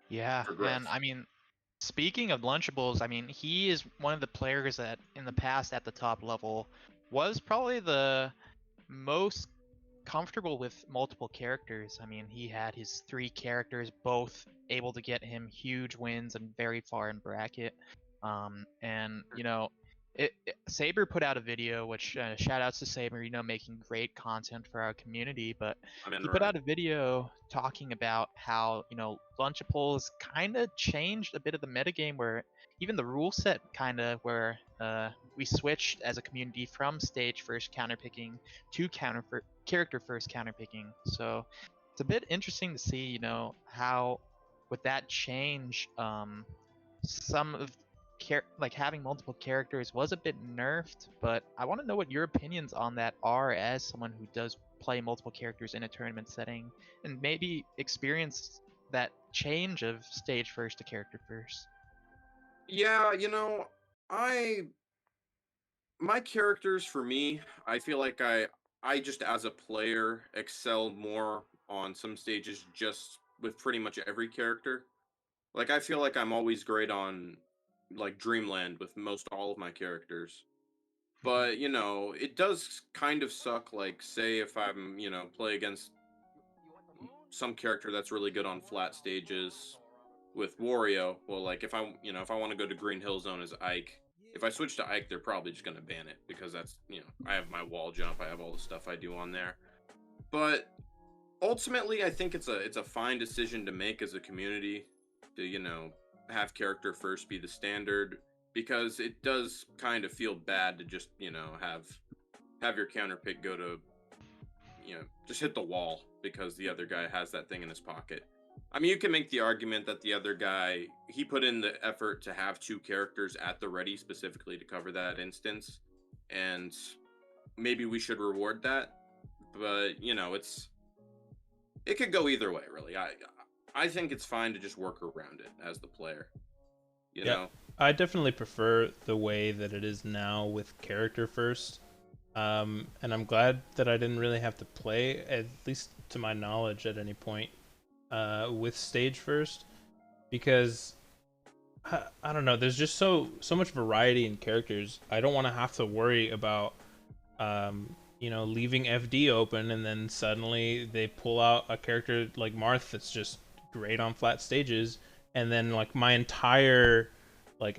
Yeah, for growth. and I mean, speaking of Lunchables, I mean, he is one of the players that in the past at the top level was probably the most comfortable with multiple characters. I mean, he had his 3 characters, both able to get him huge wins and very far in bracket. And Saber put out a video, which shout outs to Saber, making great content for our community. But I'm in he the put right. out a video talking about how Lunchables kind of changed a bit of the metagame, where even the rule set kind of where we switched as a community from stage first counterpicking to character first counterpicking. So it's a bit interesting to see, how with that change, some of like having multiple characters was a bit nerfed. But I want to know what your opinions on that are, as someone who does play multiple characters in a tournament setting and maybe experience that change of stage first to character first. Yeah, I my characters, for me, I feel like I just, as a player, excel more on some stages just with pretty much every character. Like, I feel like I'm always great on, like, Dreamland with most all of my characters. But, it does kind of suck, like, say if I'm, play against some character that's really good on flat stages with Wario. Well, like, if I want to go to Green Hill Zone as Ike, if I switch to Ike, they're probably just going to ban it because that's, I have my wall jump, I have all the stuff I do on there. But ultimately, I think it's a fine decision to make as a community to, have character first be the standard, because it does kind of feel bad to just, have your counter pick go to, just hit the wall because the other guy has that thing in his pocket. I mean, you can make the argument that the other guy, he put in the effort to have 2 characters at the ready specifically to cover that instance, and maybe we should reward that. But, it could go either way, really. I think it's fine to just work around it as the player. You know? I definitely prefer the way that it is now with character first. And I'm glad that I didn't really have to play, at least to my knowledge, at any point with stage first, because I don't know. There's just so much variety in characters. I don't want to have to worry about leaving FD open and then suddenly they pull out a character like Marth that's just great on flat stages, and then like my entire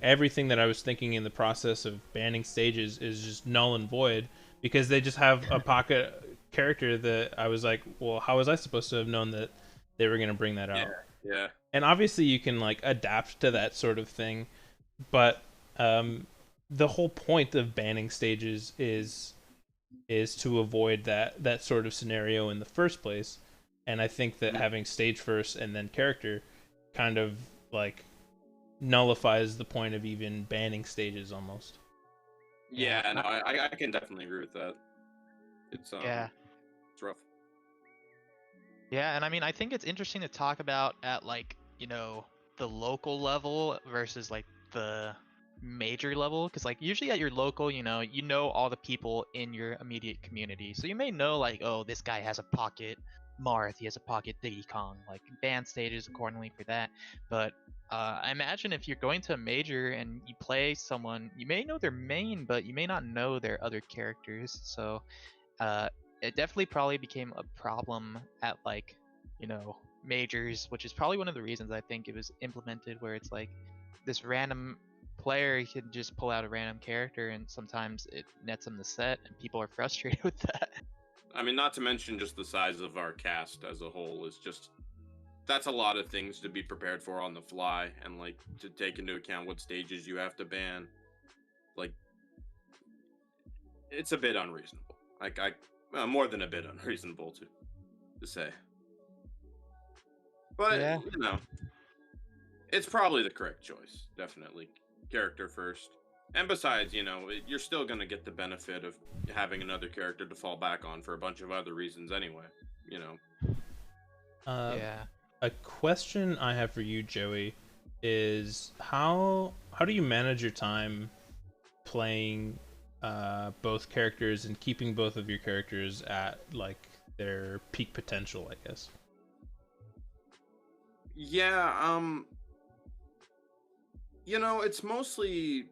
everything that I was thinking in the process of banning stages is just null and void because they just have a pocket character that I was like, well, how was I supposed to have known that they were going to bring that out? Yeah. And obviously you can adapt to that sort of thing, but the whole point of banning stages is to avoid that sort of scenario in the first place. And I think that having stage first and then character kind of nullifies the point of even banning stages almost. Yeah, no, I can definitely agree with that. It's it's rough. Yeah, and I mean, I think it's interesting to talk about at the local level versus the major level, because usually at your local, you know all the people in your immediate community, so you may know oh, this guy has a pocket Marth, he has a pocket Diddy Kong, ban stages accordingly for that. But I imagine if you're going to a major and you play someone, you may know their main, but you may not know their other characters. So it definitely probably became a problem at majors, which is probably one of the reasons I think it was implemented, where it's this random player can just pull out a random character and sometimes it nets them the set and people are frustrated with that. I mean, not to mention just the size of our cast as a whole is just, that's a lot of things to be prepared for on the fly, and to take into account what stages you have to ban. It's a bit unreasonable. More than a bit unreasonable to say. But Yeah. it's probably the correct choice. Definitely character first. And besides, you're still going to get the benefit of having another character to fall back on for a bunch of other reasons anyway, Yeah. A question I have for you, Joey, is how do you manage your time playing both characters and keeping both of your characters at like their peak potential, I guess? Yeah, it's mostly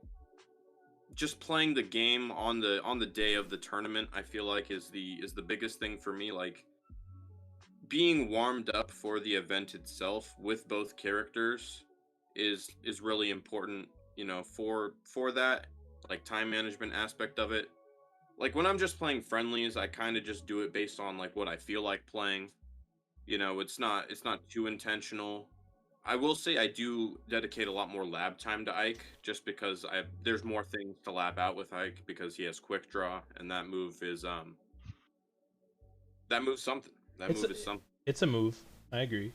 just playing the game on the day of the tournament. I feel like is the biggest thing for me. Like being warmed up for the event itself with both characters is really important. For that like time management aspect of it. Like when I'm just playing friendlies, I kind of just do it based on like what I feel like playing. It's not too intentional. I will say I do dedicate a lot more lab time to Ike just because there's more things to lab out with Ike because he has quick draw and that move's something. That It's move is something. it's a move. I agree.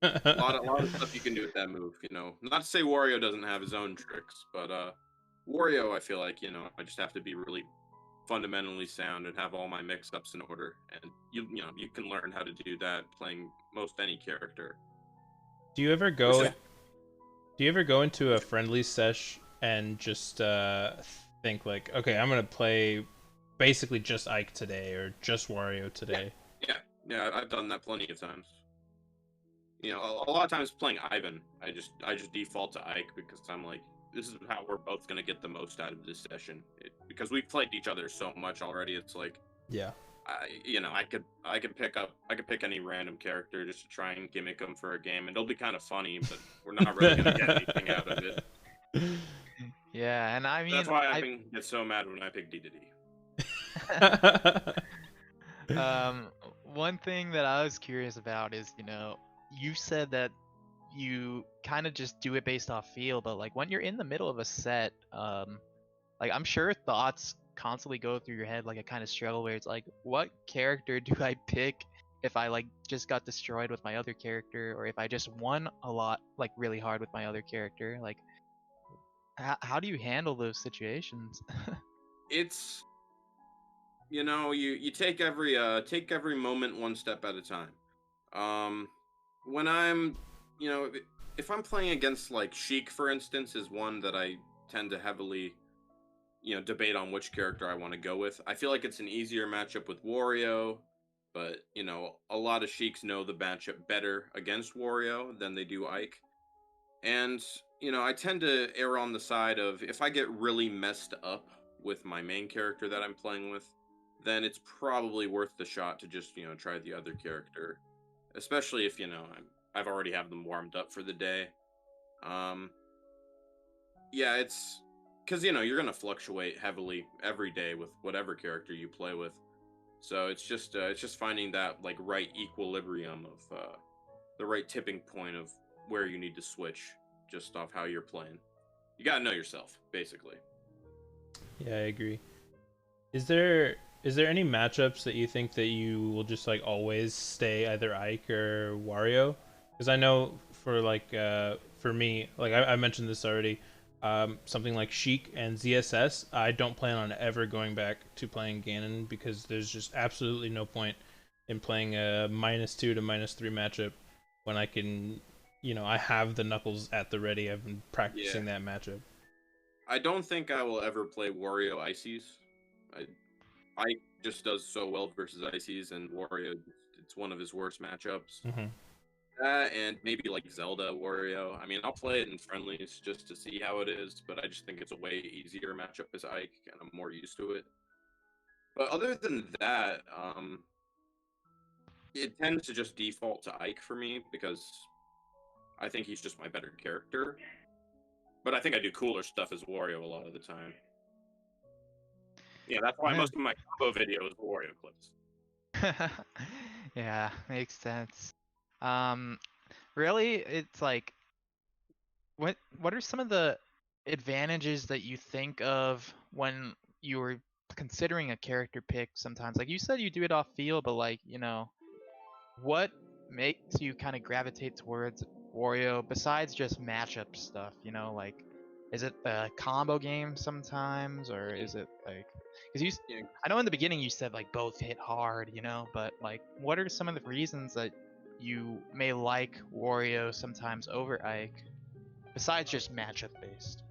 A lot of stuff you can do with that move. Not to say Wario doesn't have his own tricks, but Wario I feel like, I just have to be really fundamentally sound and have all my mix-ups in order. And you can learn how to do that playing most any character. Do you ever Which go is do you ever go into a friendly sesh and just think like, okay, I'm gonna play basically just Ike today or just Wario today? yeah, I've done that plenty of times. A lot of times playing Ivan, I just default to Ike because I'm like, this is how we're both gonna get the most out of this session. Because we've played each other so much already. It's like, Yeah. I could pick any random character just to try and gimmick them for a game, and it'll be kind of funny, but we're not really gonna get anything out of it. Yeah, and I mean, That's why I get so mad when I pick DDD. one thing that I was curious about is, you said that you kind of just do it based off feel, but like when you're in the middle of a set, like I'm sure thoughts constantly go through your head, like a kind of struggle where it's like, what character do I pick if I like just got destroyed with my other character, or if I just won a lot like really hard with my other character? Like, how do you handle those situations? It's you take every moment one step at a time. When I'm if I'm playing against like Sheik, for instance, is one that I tend to heavily debate on which character I want to go with. I feel like it's an easier matchup with Wario, but a lot of Sheiks know the matchup better against Wario than they do Ike. And I tend to err on the side of if I get really messed up with my main character that I'm playing with, then it's probably worth the shot to just try the other character, especially if I've already have them warmed up for the day. Yeah, it's because you're gonna fluctuate heavily every day with whatever character you play with. So it's just finding that like right equilibrium of the right tipping point of where you need to switch just off how you're playing. You gotta know yourself, basically. Yeah, I agree. Is there any matchups that you think that you will just like always stay either Ike or Wario? Because I know for like for me, like I mentioned this already, something like Sheik and ZSS, I don't plan on ever going back to playing Ganon because there's just absolutely no point in playing a -2 to -3 matchup when I can, I have the Knuckles at the ready. I've been practicing that matchup. I don't think I will ever play Wario Ices. I just does so well versus Ices, and Wario, it's one of his worst matchups. Mm-hmm. That and maybe like Zelda Wario. I mean, I'll play it in friendlies just to see how it is, but I just think it's a way easier matchup as Ike, and I'm more used to it. But other than that, it tends to just default to Ike for me because I think he's just my better character. But I think I do cooler stuff as Wario a lot of the time. Yeah, that's why most of my combo videos are Wario clips. Yeah, makes sense. Really, it's like, what are some of the advantages that you think of when you were considering a character pick sometimes? Like you said you do it off feel, but like, what makes you kind of gravitate towards Wario besides just matchup stuff, like is it a combo game sometimes, or is it like, because I know in the beginning you said like both hit hard, but like what are some of the reasons that you may like Wario sometimes over Ike, besides just matchup based?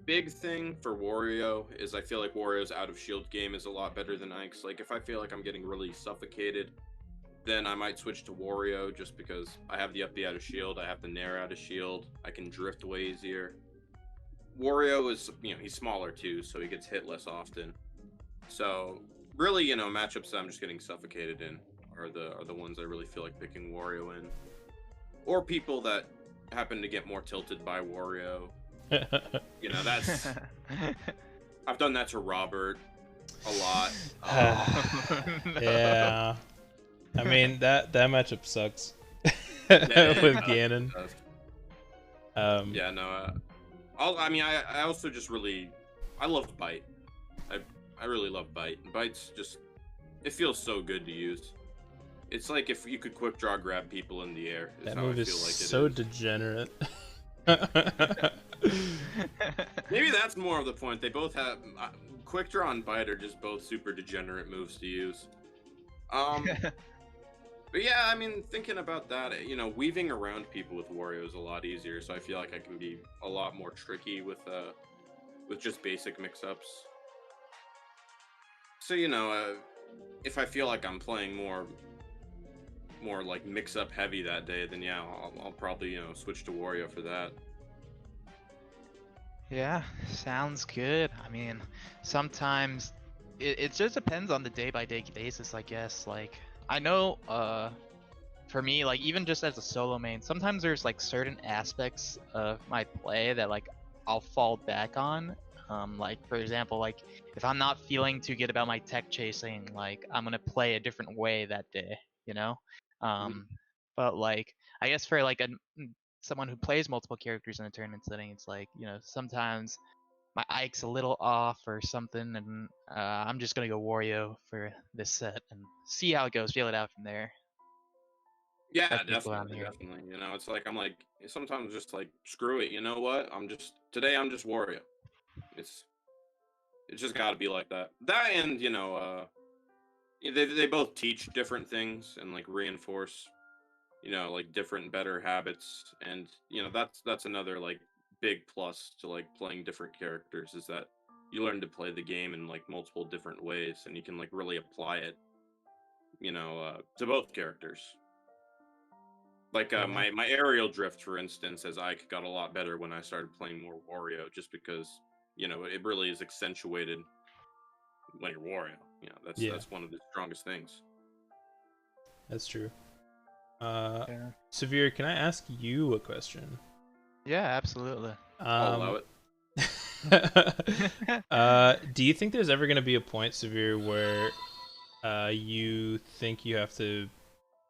Big thing for Wario is I feel like Wario's out of shield game is a lot better than Ike's. Like if I feel like I'm getting really suffocated, then I might switch to Wario just because I have the up B out of shield, I have the nair out of shield, I can drift way easier. Wario is, he's smaller too, so he gets hit less often. So really, matchups that I'm just getting suffocated in are the ones I really feel like picking Wario in. Or people that happen to get more tilted by Wario. That's I've done that to Robert a lot. No. Yeah. I mean that matchup sucks Yeah, with Ganon. Yeah, no. I also just I love Bite. I really love Bite. Bite's just, it feels so good to use. It's like if you could quick draw grab people in the air. That how move I is feel like so it is. degenerate. Maybe that's more of the point. They both have quick draw and Bite are just both super degenerate moves to use. But yeah, I mean, thinking about that, weaving around people with Wario is a lot easier. So I feel like I can be a lot more tricky with just basic mix-ups. So if I feel like I'm playing more like mix-up heavy that day, then yeah, I'll probably switch to Wario for that. Yeah, sounds good. I mean, sometimes it just depends on the day-by-day basis, I guess. Like, I know, for me, like, even just as a solo main, sometimes there's, like, certain aspects of my play that, like, I'll fall back on. Like, for example, like, if I'm not feeling too good about my tech chasing, like, I'm gonna play a different way that day, you know? But, like, I guess for, like, someone who plays multiple characters in a tournament setting, it's like, sometimes my Ike's a little off or something, and I'm just gonna go Wario for this set and see how it goes, feel it out from there. Yeah, That's basically what I'm definitely, hearing. definitely. It's like I'm like sometimes just like screw it. You know what? Today I'm just Wario. It's just got to be like that. That and they both teach different things and like reinforce like different better habits, and that's another like big plus to like playing different characters is that you learn to play the game in like multiple different ways, and you can like really apply it to both characters. Like Yeah. my aerial drift, for instance, as I got a lot better when I started playing more Wario, just because it really is accentuated when you're Wario. That's one of the strongest things. That's true. Yeah. Severe, can I ask you a question? Yeah, absolutely. I'll allow it. Do you think there's ever going to be a point, Severe, where you think you have to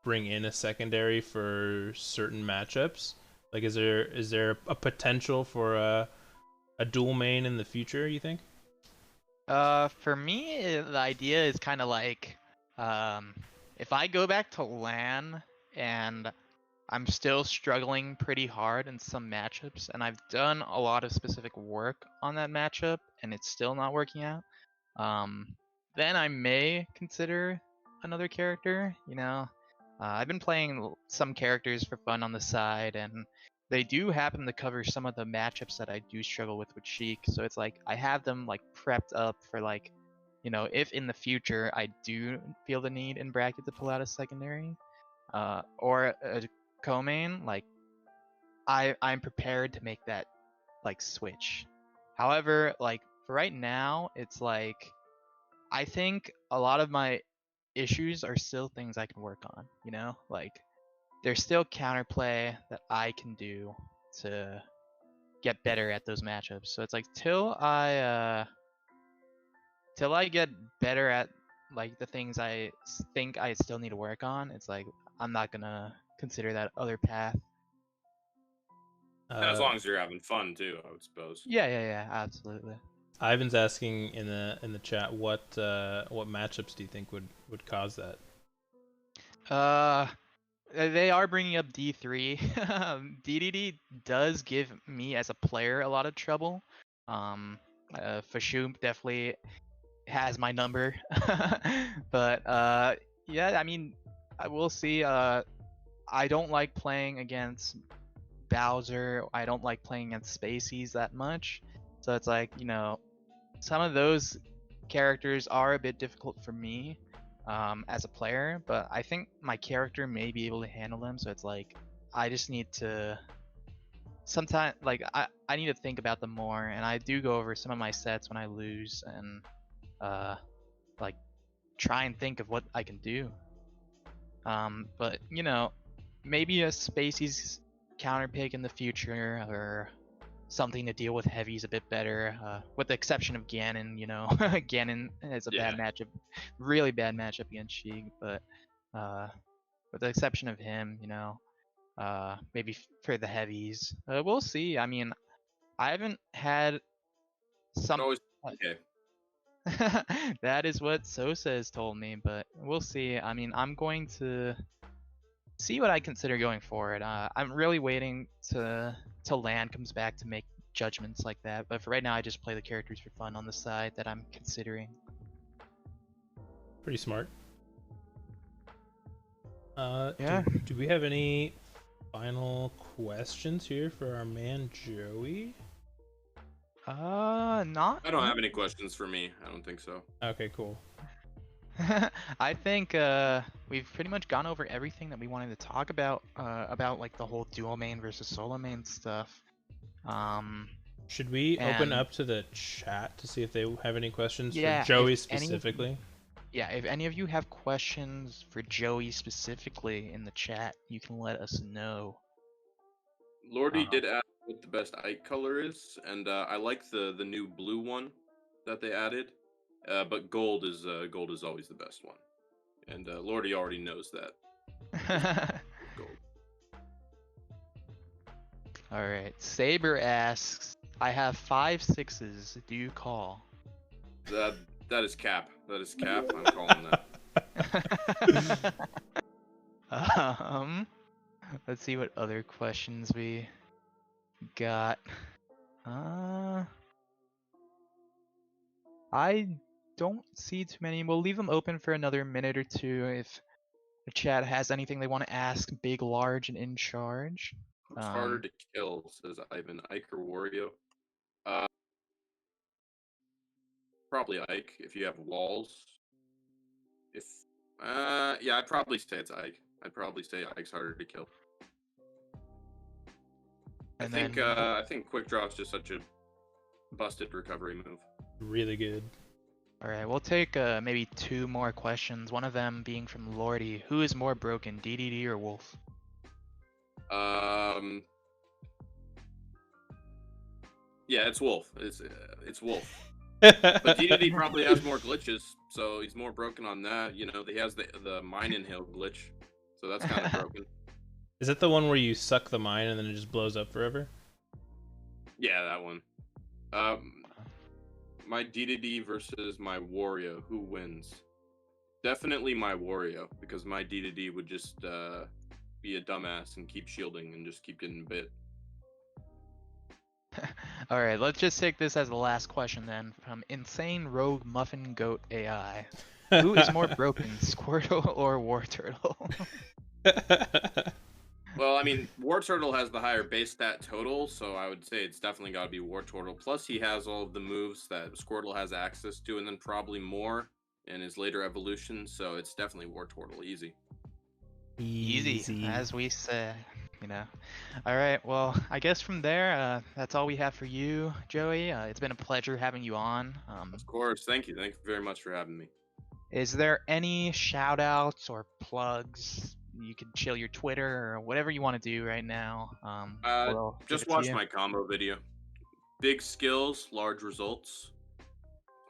bring in a secondary for certain matchups? Like, is there a potential for a dual main in the future, you think? For me, the idea is kind of like, if I go back to LAN and I'm still struggling pretty hard in some matchups, and I've done a lot of specific work on that matchup, and it's still not working out, then I may consider another character. I've been playing some characters for fun on the side, and they do happen to cover some of the matchups that I do struggle with Sheik. So it's like I have them like prepped up for like, if in the future I do feel the need in bracket to pull out a secondary, or a co-main, like I'm prepared to make that like switch. However, like for right now, it's like I think a lot of my issues are still things I can work on, like there's still counterplay that I can do to get better at those matchups. So it's like till I get better at like the things I think I still need to work on, it's like I'm not gonna consider that other path. as long as you're having fun too, I would suppose. Yeah, absolutely. Ivan's asking in the chat what matchups do you think would cause that? They are bringing up D3. DDD does give me as a player a lot of trouble. Fashoom definitely has my number. But yeah, I mean, I will see. I don't like playing against Bowser. I don't like playing against Spaceys that much. So it's like, you know, some of those characters are a bit difficult for me as a player, but I think my character may be able to handle them. So it's like, I just need to sometimes, like, I need to think about them more, and I do go over some of my sets when I lose and like try and think of what I can do. But you know, maybe a Spacey's counter pick in the future, or something to deal with heavies a bit better, with the exception of Ganon. You know, Ganon is a bad matchup, really bad matchup against Sheik, but with the exception of him, you know, maybe for the heavies, we'll see. I mean, I haven't had some. Always okay. That is what Sosa has told me, but we'll see. I mean, I'm going to see what I consider going forward. I'm really waiting till Land comes back to make judgments like that. But for right now, I just play the characters for fun on the side that I'm considering. Pretty smart. Yeah. Do we have any final questions here for our man Joey? Not. I don't have any questions for me. I don't think so. Okay, cool. I think we've pretty much gone over everything that we wanted to talk about like the whole dual main versus solo main stuff. Should we open and- up to the chat to see if they have any questions Yeah, for Joey if any of you- specifically? Yeah, if any of you have questions for Joey specifically in the chat, you can let us know. Lordy did ask what the best Ike color is, and I like the new blue one that they added. But gold is always the best one, and Lordy already knows that. Gold. All right. Saber asks, "I have 5 6s. Do you call?" That is cap. That is cap. I'm calling that. Let's see what other questions we got. I don't see too many. We'll leave them open for another minute or two if the chat has anything they want to ask Big, Large, and In Charge. Who's harder to kill? Says Ivan. Ike or Wario? Probably Ike if you have walls. Yeah, I'd probably say it's Ike. I'd probably say Ike's harder to kill. And I think Quick Draw's just such a busted recovery move. Really good. All right, we'll take maybe 2 more questions. One of them being from Lordy. Who is more broken, DDD or Wolf? Yeah, it's Wolf. It's Wolf. But DDD probably has more glitches, so he's more broken on that. You know, he has the mine inhale glitch, so that's kind of broken. Is that the one where you suck the mine and then it just blows up forever? Yeah, that one. My DDD versus my Wario, who wins? Definitely my Wario, because my DDD would just be a dumbass and keep shielding and just keep getting bit. All right, let's just take this as the last question then from Insane Rogue Muffin Goat AI. Who is more broken, Squirtle or War Turtle? Well, I mean, War Turtle has the higher base stat total, so I would say it's definitely got to be War Turtle. Plus, he has all of the moves that Squirtle has access to, and then probably more in his later evolution, so it's definitely War Turtle. Easy. Easy, as we said, you know. All right, well, I guess from there, that's all we have for you, Joey. It's been a pleasure having you on. Of course. Thank you. Thank you very much for having me. Is there any shout outs or plugs? You can chill your Twitter or whatever you want to do right now. Just watch my combo video. Big skills, large results.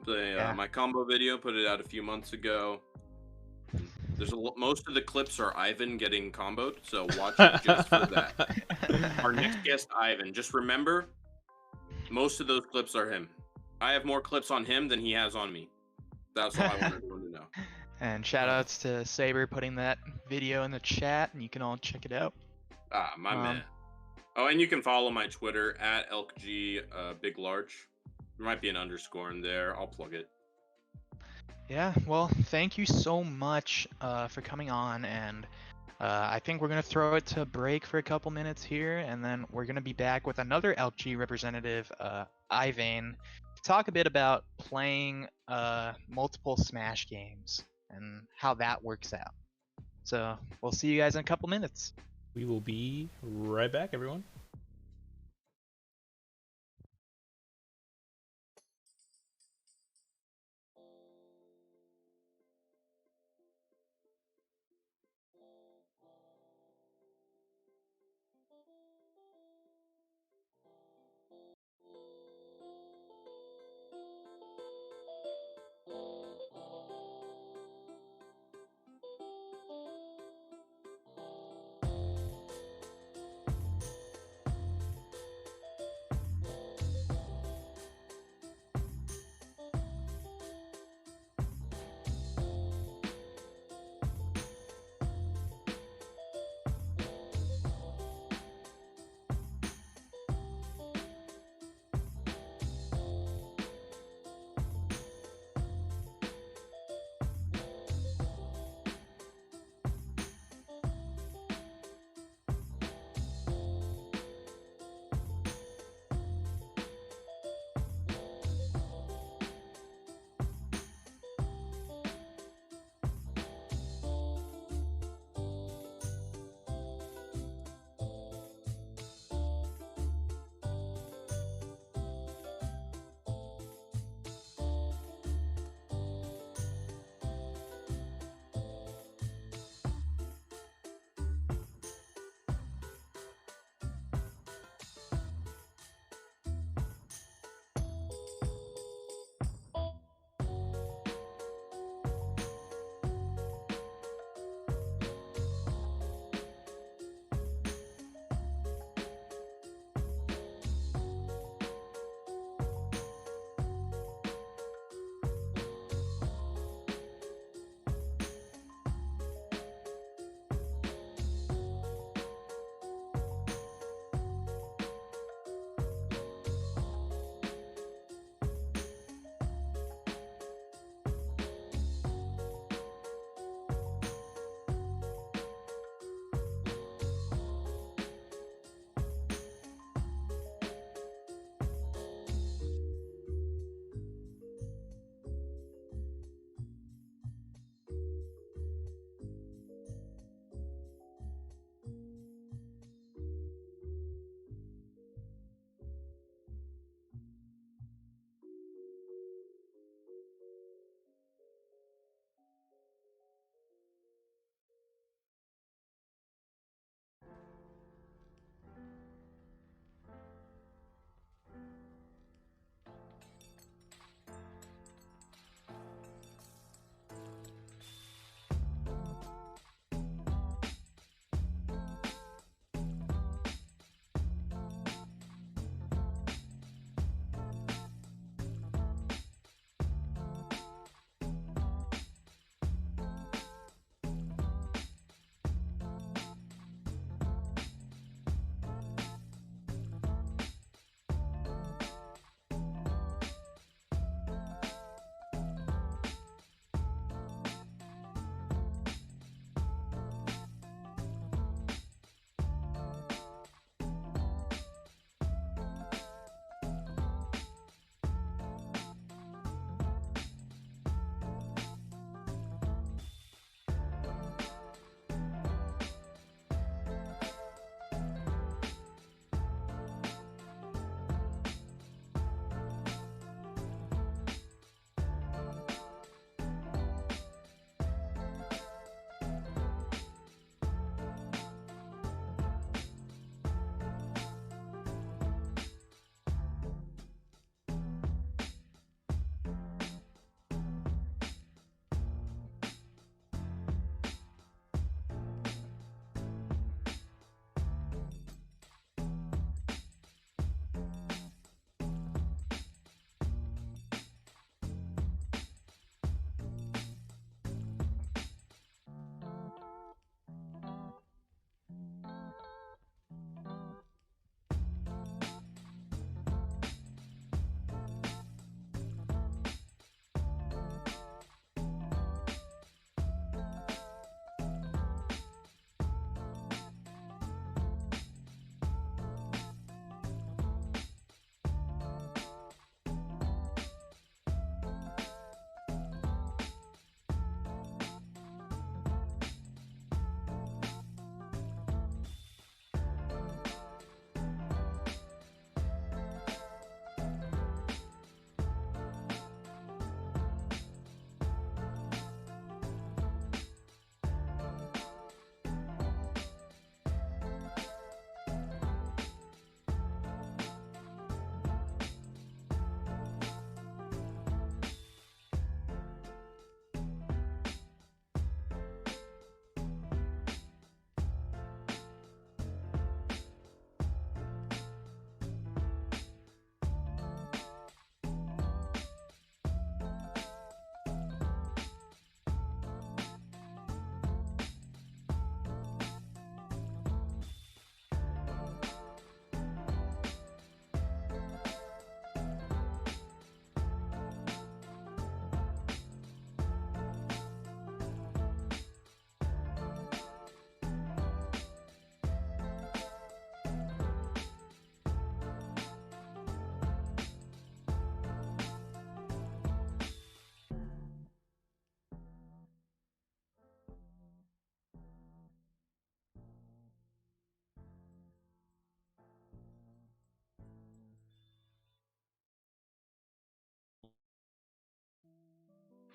My combo video, put it out a few months ago. Most of the clips are Ivan getting comboed, so watch it just for that. Our next guest, Ivan. Just remember, most of those clips are him. I have more clips on him than he has on me. That's all I want everyone to know. And shout outs to Saber putting that video in the chat, and you can all check it out. My man. Oh, and you can follow my Twitter at ElkG Big Large. There might be an underscore in there. I'll plug it. Yeah, well, thank you so much for coming on, and I think we're going to throw it to break for a couple minutes here, and then we're going to be back with another LG representative, Ivayne, to talk a bit about playing multiple Smash games and how that works out. So we'll see you guys in a couple minutes. We will be right back, everyone.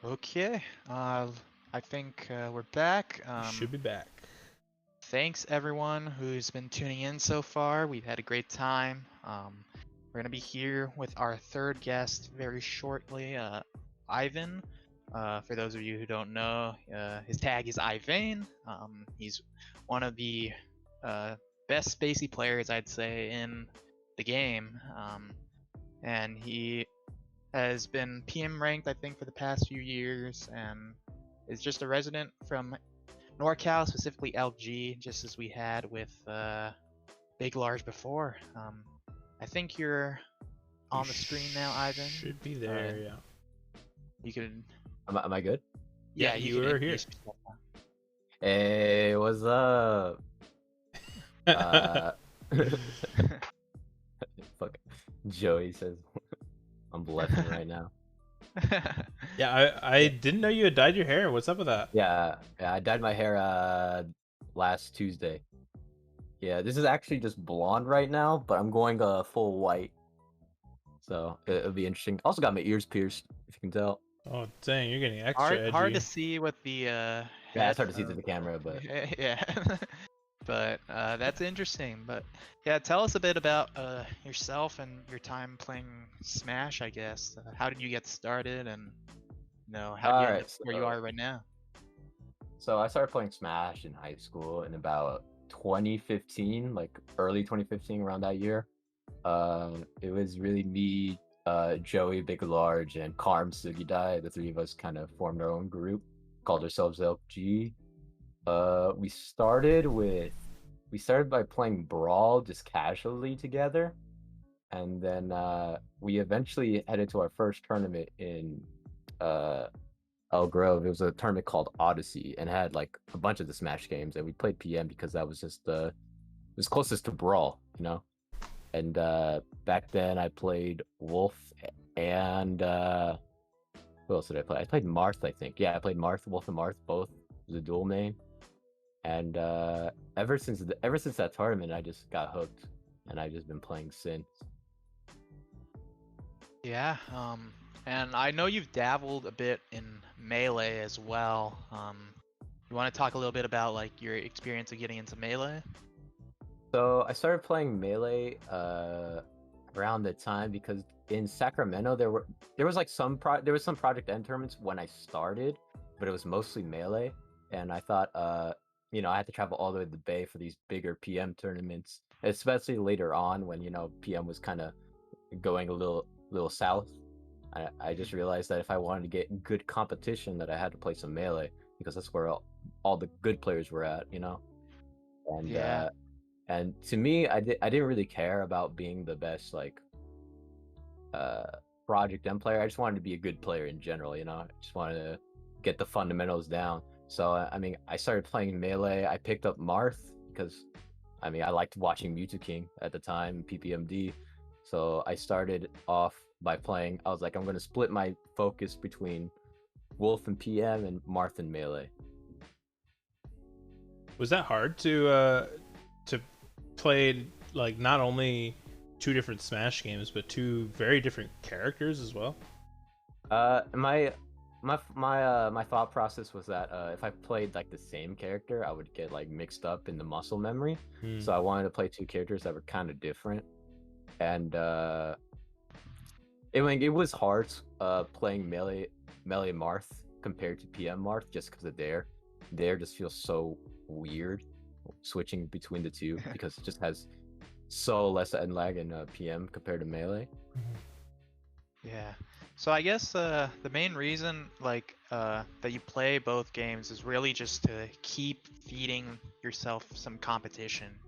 Okay. I think we're back. Should be back. Thanks everyone who's been tuning in so far. We've had a great time. We're gonna be here with our third guest very shortly, Ivan. For those of you who don't know, his tag is Ivayne. He's one of the best spacey players, I'd say, in the game. And he has been PM ranked, I think, for the past few years, and is just a resident from NorCal, specifically LG, just as we had with Big Large before. I think you're on the screen now, Ivan. Should be there, yeah. You can. Am I good? Yeah, you can are here. introduce yourself now. Hey, what's up? Fuck. Joey says I'm blushing right now. Yeah, I didn't know you had dyed your hair. What's up with that? Yeah, I dyed my hair last Tuesday. Yeah, this is actually just blonde right now, but I'm going full white. So it'll be interesting. Also got my ears pierced, if you can tell. Oh dang, you're getting extra Hard edgy. to see with the Yeah, it's hard to see through the camera, but yeah. But that's interesting. But yeah, tell us a bit about yourself and your time playing Smash, I guess. How did you get started, and how did you end up where you are right now? So I started playing Smash in high school in about 2015, like early 2015, around that year. It was really me, Joey, Big Large, and Karm Sugidai. The three of us kind of formed our own group, called ourselves LG. We started by playing Brawl just casually together, and then we eventually headed to our first tournament in Elk Grove. It was a tournament called Odyssey, and had like a bunch of the Smash games, and we played PM because that was just it was closest to Brawl, you know. And back then I played Wolf and who else did I play? I played Marth, I think. Yeah, I played Marth, Wolf and Marth, both was a dual main. And ever since that tournament, I just got hooked, and I've just been playing since. Yeah, and I know you've dabbled a bit in Melee as well. You want to talk a little bit about like your experience of getting into Melee? So I started playing Melee around the time because in Sacramento there was some Project N tournaments when I started, but it was mostly Melee, and I thought I had to travel all the way to the Bay for these bigger PM tournaments, especially later on when PM was kind of going a little south. I just realized that if I wanted to get good competition, that I had to play some Melee because that's where all the good players were at, And Yeah. And to me, I didn't really care about being the best Project M player. I just wanted to be a good player in general, I just wanted to get the fundamentals down. So I started playing Melee. I picked up Marth because I liked watching Mewtwo King at the time, PPMD. So I started off by playing. I was like, I'm going to split my focus between Wolf and PM and Marth and Melee. Was that hard to play like not only two different Smash games but two very different characters as well? My thought process was that if I played like the same character, I would get like mixed up in the muscle memory. So I wanted to play two characters that were kind of different, and it was hard playing Melee Marth compared to PM Marth just because of Dare just feels so weird switching between the two because it just has so less end lag in PM compared to Melee. Yeah. So I guess the main reason that you play both games is really just to keep feeding yourself some competition,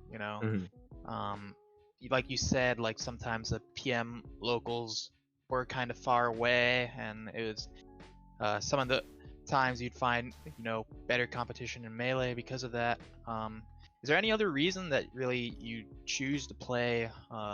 Like you said, like sometimes the PM locals were kind of far away, and it was some of the times you'd find better competition in Melee because of that. Is there any other reason that really you choose to play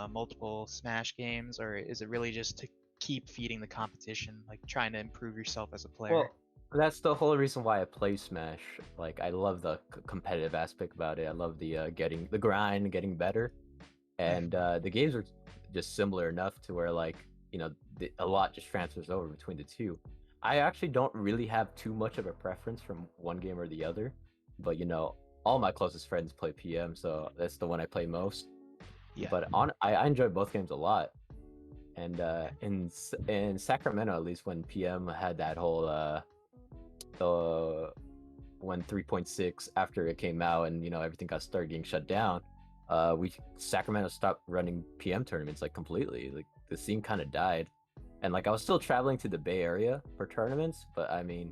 multiple Smash games, or is it really just to keep feeding the competition, like trying to improve yourself as a player? Well, that's the whole reason why I play Smash. Like, I love the competitive aspect about it. I love the getting the grind, getting better, and the games are just similar enough to where a lot just transfers over between the two. I actually don't really have too much of a preference from one game or the other, but all my closest friends play PM, so that's the one I play most. Yeah. But I enjoy both games a lot. And in Sacramento, at least, when PM had that whole when 3.6 after it came out and everything started getting shut down, Sacramento stopped running PM tournaments like completely. Like the scene kind of died, and like I was still traveling to the Bay Area for tournaments, but I mean,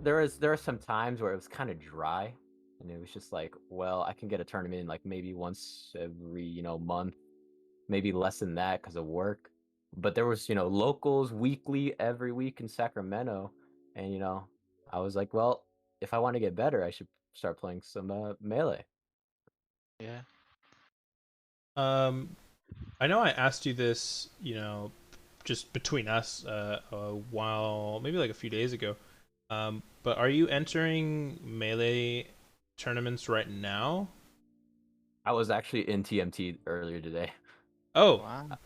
there are some times where it was kind of dry, and it was just like, well, I can get a tournament like maybe once every month, maybe less than that because of work. But there was locals weekly every week in Sacramento, and I was like, well, if I want to get better, I should start playing some Melee. Yeah. I know I asked you this, just between us, a while, maybe like a few days ago. But are you entering Melee tournaments right now? I was actually in TMT earlier today. Oh, Wow.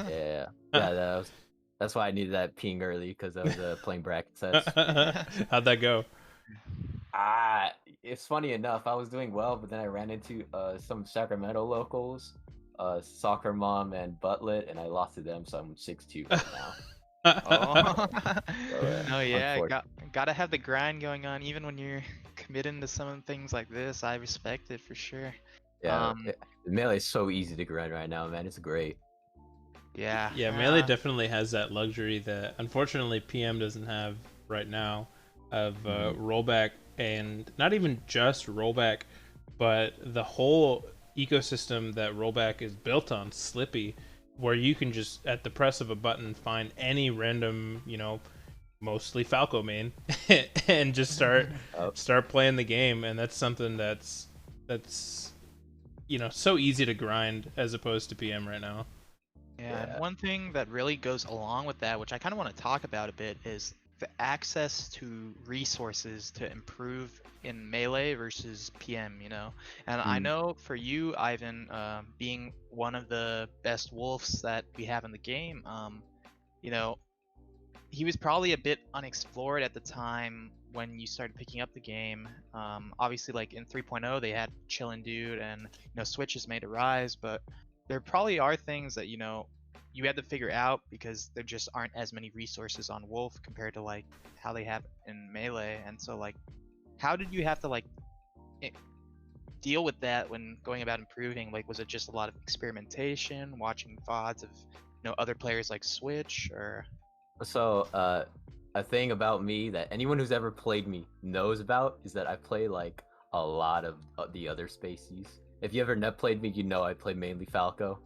Yeah, that's why I needed that ping early, because I was playing bracket sets. How'd that go? It's funny enough, I was doing well, but then I ran into some Sacramento locals, Soccer Mom and Butlet, and I lost to them, so I'm 6-2 right now. Oh. So, No, yeah, unfortunate. gotta have the grind going on, even when you're committing to some things like this. I respect it for sure. Yeah, Melee is so easy to grind right now, man. It's great. Yeah. Yeah, Melee definitely has that luxury that unfortunately PM doesn't have right now, of rollback, and not even just rollback, but the whole ecosystem that rollback is built on, Slippy, where you can just at the press of a button find any random, mostly Falco main and just start playing the game, and that's something that's so easy to grind as opposed to PM right now. Yeah, and one thing that really goes along with that, which I kind of want to talk about a bit, is the access to resources to improve in Melee versus PM, And I know for you, Ivan, being one of the best wolves that we have in the game, he was probably a bit unexplored at the time when you started picking up the game. Obviously, like in 3.0, they had Chillin' Dude and switches made a rise, but there probably are things that you had to figure out because there just aren't as many resources on Wolf compared to like how they have in Melee. And so like, how did you have to like deal with that when going about improving? Like, was it just a lot of experimentation, watching VODs of other players like Switch, or? So, a thing about me that anyone who's ever played me knows about is that I play like a lot of the other species. If you ever net played me, I play mainly Falco.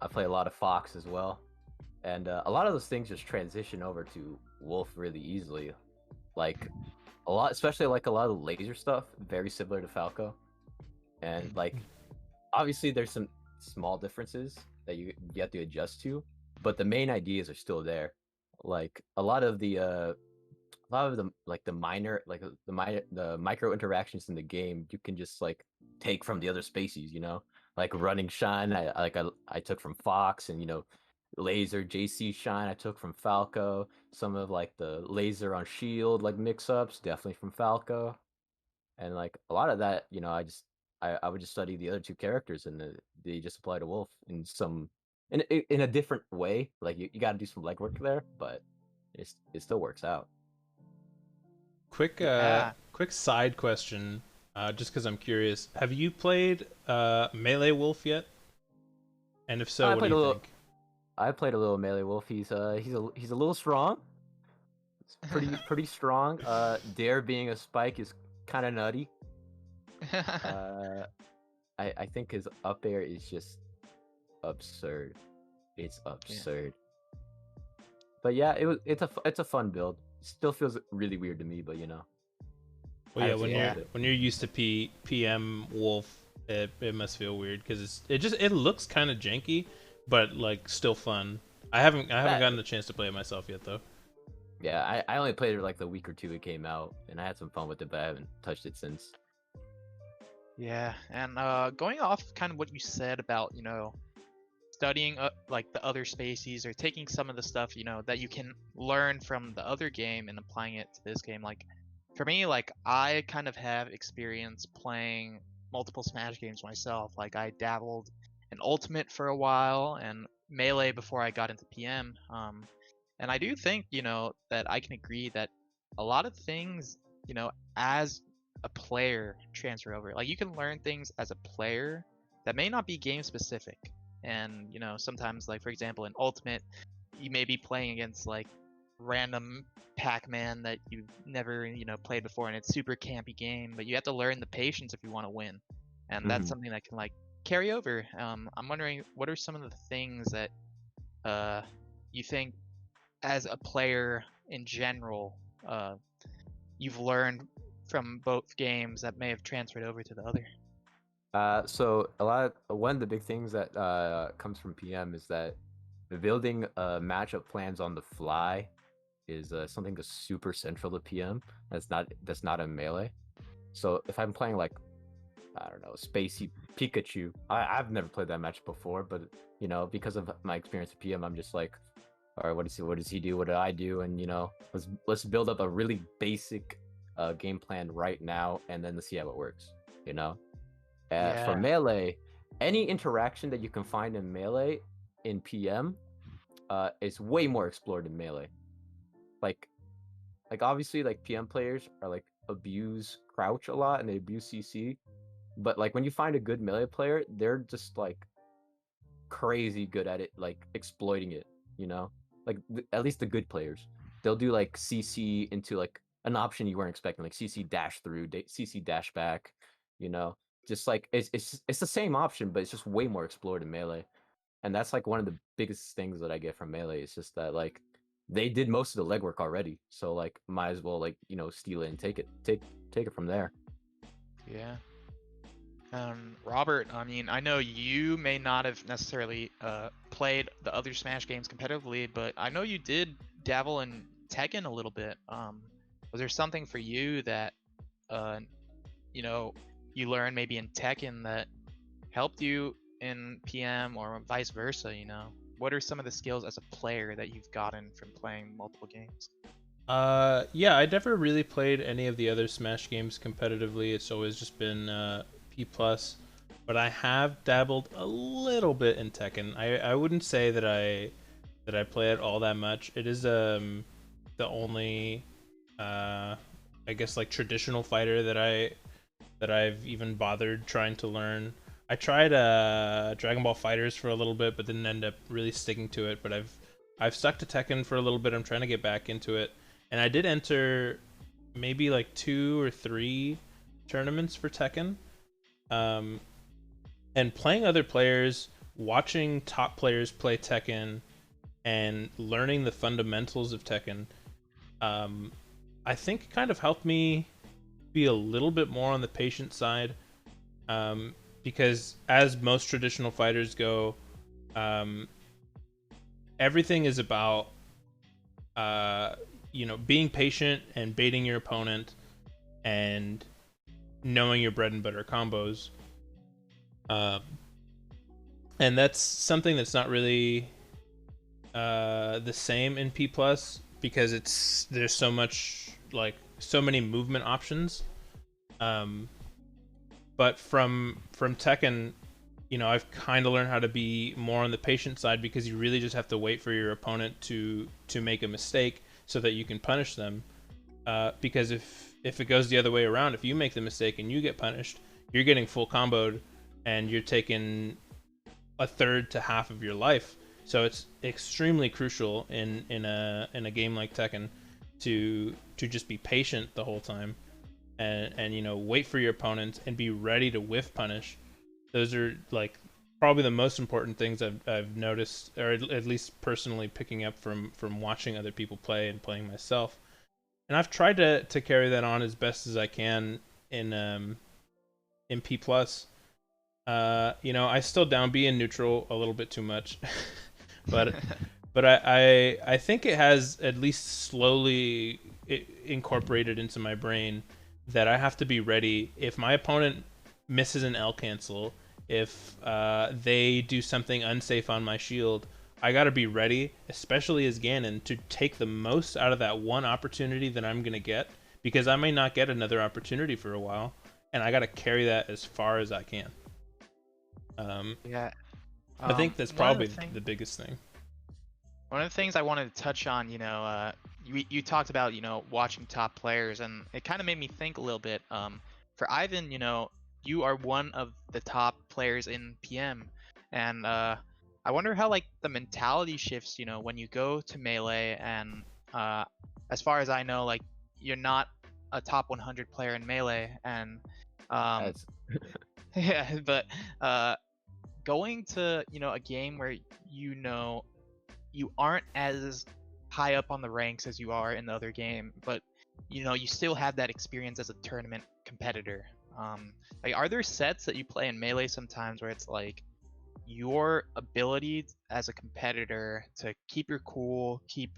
I play a lot of Fox as well, and a lot of those things just transition over to Wolf really easily. Like especially like a lot of laser stuff, very similar to Falco, and like obviously there's some small differences that you have to adjust to, but the main ideas are still there. Like a lot of the like the minor, like the micro interactions in the game, you can just like take from the other species, like running shine. I took from Fox, and laser JC shine I took from Falco. Some of like the laser on shield like mix ups definitely from Falco, and like a lot of that, I would just study the other two characters, and they just apply to Wolf in some in a different way. Like you got to do some legwork there, but it still works out. Quick side question, just because I'm curious. Have you played Melee Wolf yet? And if so, what do you think? I played a little Melee Wolf. He's a little strong. It's pretty strong. Dare being a spike is kind of nutty. I think his up air is just absurd. It's absurd. Yeah. But yeah, it's a fun build. Still feels really weird to me, but Well, yeah, when you're used to PM Wolf, it must feel weird because it looks kind of janky, but like still fun. I haven't gotten the chance to play it myself yet though. Yeah, I only played it like the week or two it came out, and I had some fun with it, but I haven't touched it since. Yeah, and going off kind of what you said about studying like the other species, or taking some of the stuff, you know, that you can learn from the other game and applying it to this game. Like for me, like I kind of have experience playing multiple Smash games myself. Like I dabbled in Ultimate for a while and Melee before I got into PM. And I do think, you know, that I can agree that a lot of things, you know, as a player transfer over. Like you can learn things as a player that may not be game specific. And, you know, sometimes, like for example, in Ultimate, you may be playing against like random Pac-Man that you've never, you know, played before, and it's super campy game, but you have to learn the patience if you want to win. And that's something that can like carry over. I'm wondering, what are some of the things that you think as a player in general you've learned from both games that may have transferred over to the other? So one of the big things that comes from PM is that building matchup plans on the fly is something that's super central to PM. That's not a Melee. So if I'm playing like, I don't know, Spacey Pikachu, I've never played that match before, but you know, because of my experience with PM, I'm just like, all right, what does he do? What do I do? And you know, let's build up a really basic game plan right now, and then let's see how it works. You know. For Melee, any interaction that you can find in Melee in PM is way more explored in Melee. Like obviously, like PM players are like abuse crouch a lot and they abuse CC, but like when you find a good Melee player, they're just like crazy good at it, like exploiting it. You know, like at least the good players, they'll do like CC into like an option you weren't expecting, like CC dash through, CC dash back. You know. Just like it's the same option, but it's just way more explored in Melee, and that's like one of the biggest things that I get from Melee. It's just that like they did most of the legwork already, so like might as well like, you know, steal it and take it from there. Yeah. Robert, I mean, I know you may not have necessarily played the other Smash games competitively, but I know you did dabble in Tekken a little bit. Was there something for you that you know, you learned maybe in Tekken that helped you in PM, or vice versa? You know, what are some of the skills as a player that you've gotten from playing multiple games? Yeah, I never really played any of the other Smash games competitively. It's always just been P+, but I have dabbled a little bit in Tekken. I wouldn't say that I play it all that much. It is the only I guess like traditional fighter that I've even bothered trying to learn. I tried Dragon Ball Fighters for a little bit, but didn't end up really sticking to it. But I've stuck to Tekken for a little bit. I'm trying to get back into it, and I did enter maybe like 2 or 3 tournaments for Tekken. And playing other players, watching top players play Tekken, and learning the fundamentals of Tekken, I think kind of helped me be a little bit more on the patient side, because as most traditional fighters go, everything is about you know, being patient and baiting your opponent and knowing your bread and butter combos, and that's something that's not really the same in P+, because there's so much, like so many movement options. But from Tekken, you know, I've kind of learned how to be more on the patient side, because you really just have to wait for your opponent to make a mistake so that you can punish them. Because if it goes the other way around, if you make the mistake and you get punished, you're getting full comboed and you're taking a third to half of your life. So it's extremely crucial in a game like Tekken to just be patient the whole time, and you know, wait for your opponent and be ready to whiff punish. Those are like probably the most important things I've noticed, or at least personally picking up from watching other people play and playing myself. And I've tried to carry that on as best as I can in P+. You know, I still down B in neutral a little bit too much, but I think it has at least slowly incorporated into my brain that I have to be ready if my opponent misses an L cancel if they do something unsafe on my shield, I gotta be ready, especially as Ganon, to take the most out of that one opportunity that I'm gonna get, because I may not get another opportunity for a while, and I gotta carry that as far as I can. Yeah. I think that's One of probably the thing- the biggest thing. One of the things I wanted to touch on, you talked about, watching top players, and it kind of made me think a little bit. For Ivan, you are one of the top players in PM, and I wonder how like the mentality shifts, when you go to Melee, and as far as I know, like you're not a top 100 player in Melee, and That's yeah, but going to a game where you aren't as high up on the ranks as you are in the other game, but you still have that experience as a tournament competitor. Like, are there sets that you play in Melee sometimes where it's like your ability as a competitor to keep your cool, keep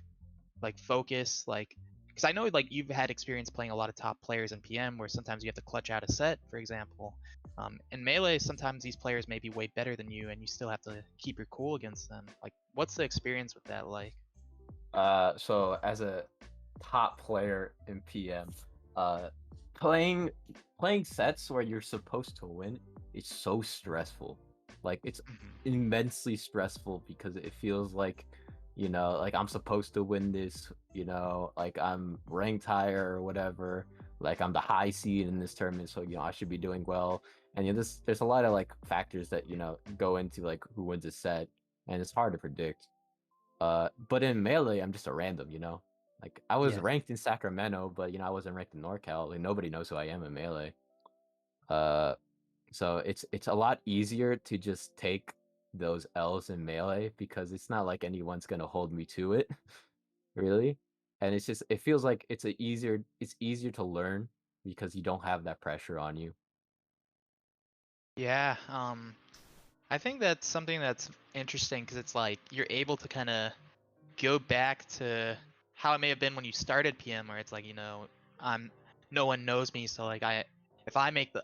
like focus, like because I know like you've had experience playing a lot of top players in PM where sometimes you have to clutch out a set, for example. In Melee, sometimes these players may be way better than you, and you still have to keep your cool against them. Like, what's the experience with that like? so as a top player in PM, playing sets where you're supposed to win is so stressful. Like it's immensely stressful because it feels like, like I'm supposed to win this, like I'm ranked higher or whatever. Like I'm the high seed in this tournament, so I should be doing well. And there's a lot of like factors that go into like who wins a set, and it's hard to predict. But in Melee, I'm just a random, Like I was Yeah. ranked in Sacramento, but I wasn't ranked in NorCal. Like nobody knows who I am in Melee. Uh, so it's a lot easier to just take those L's in Melee because it's not like anyone's gonna hold me to it, really. And it feels like it's easier to learn because you don't have that pressure on you. Yeah, I think that's something that's interesting because it's like you're able to kind of go back to how it may have been when you started PM, where it's like, I'm no one knows me, so like if I make the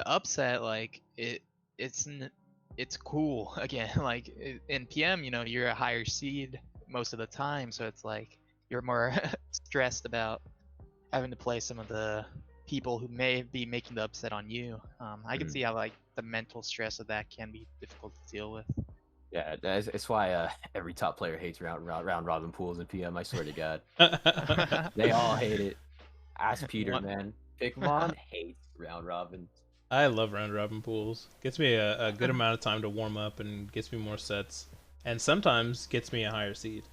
upset, like it's cool again. Like in PM, you're a higher seed most of the time, so it's like you're more stressed about having to play some of the people who may be making the upset on you. I can see how like the mental stress of that can be difficult to deal with. Yeah, it's why every top player hates round robin pools in PM. I swear to God, they all hate it. Ask Peter, What? man. Pokemon hates round robin. I love round robin pools. Gets me a good amount of time to warm up and gets me more sets, and sometimes gets me a higher seed.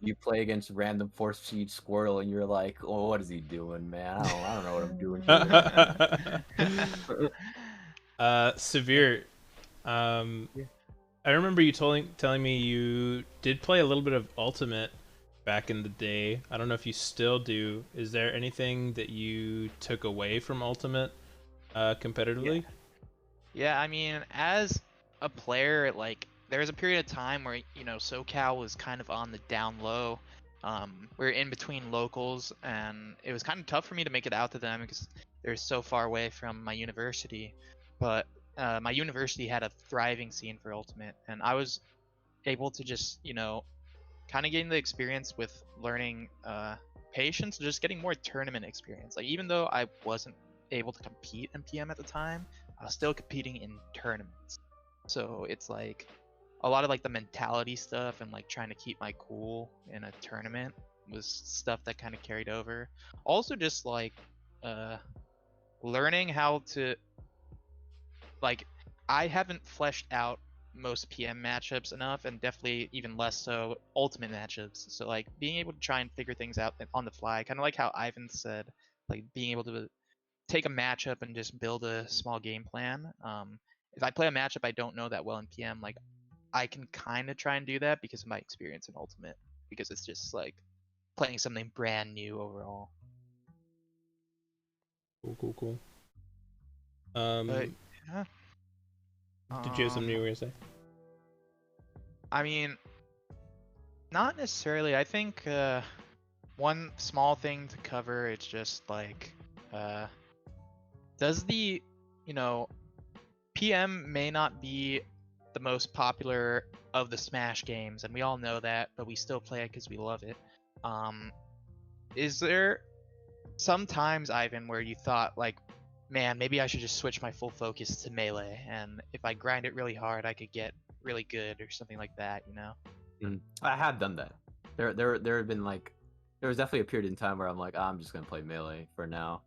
You play against random 4th seed Squirtle, and you're like, "Oh, what is he doing, man? I don't know what I'm doing here." Severe. I remember you telling me you did play a little bit of Ultimate back in the day. I don't know if you still do. Is there anything that you took away from Ultimate competitively? Yeah, I mean, as a player, like there was a period of time where SoCal was kind of on the down low. We were in between locals, and it was kind of tough for me to make it out to them because they're so far away from my university. But my university had a thriving scene for Ultimate, and I was able to just kind of gain the experience with learning patience, just getting more tournament experience. Like even though I wasn't able to compete in PM at the time, I was still competing in tournaments. So it's like a lot of like the mentality stuff and like trying to keep my cool in a tournament was stuff that kind of carried over. Also just like learning how to like I haven't fleshed out most PM matchups enough, and definitely even less so ultimate matchups. So like being able to try and figure things out on the fly, kind of like how Ivan said, like being able to take a matchup and just build a small game plan. If I play a matchup I don't know that well in PM, like I can kind of try and do that because of my experience in Ultimate, because it's just like playing something brand new overall. Cool. But yeah. Did you have something you were gonna say? I mean, not necessarily. I think one small thing to cover, it's just like does the PM may not be the most popular of the Smash games, and we all know that, but we still play it because we love it. Is there sometimes, Ivan, where you thought like, man, maybe I should just switch my full focus to Melee, and if I grind it really hard, I could get really good or something like that, you know? I have done that. There have been like, there was definitely a period in time where I'm like, I'm just gonna play Melee for now.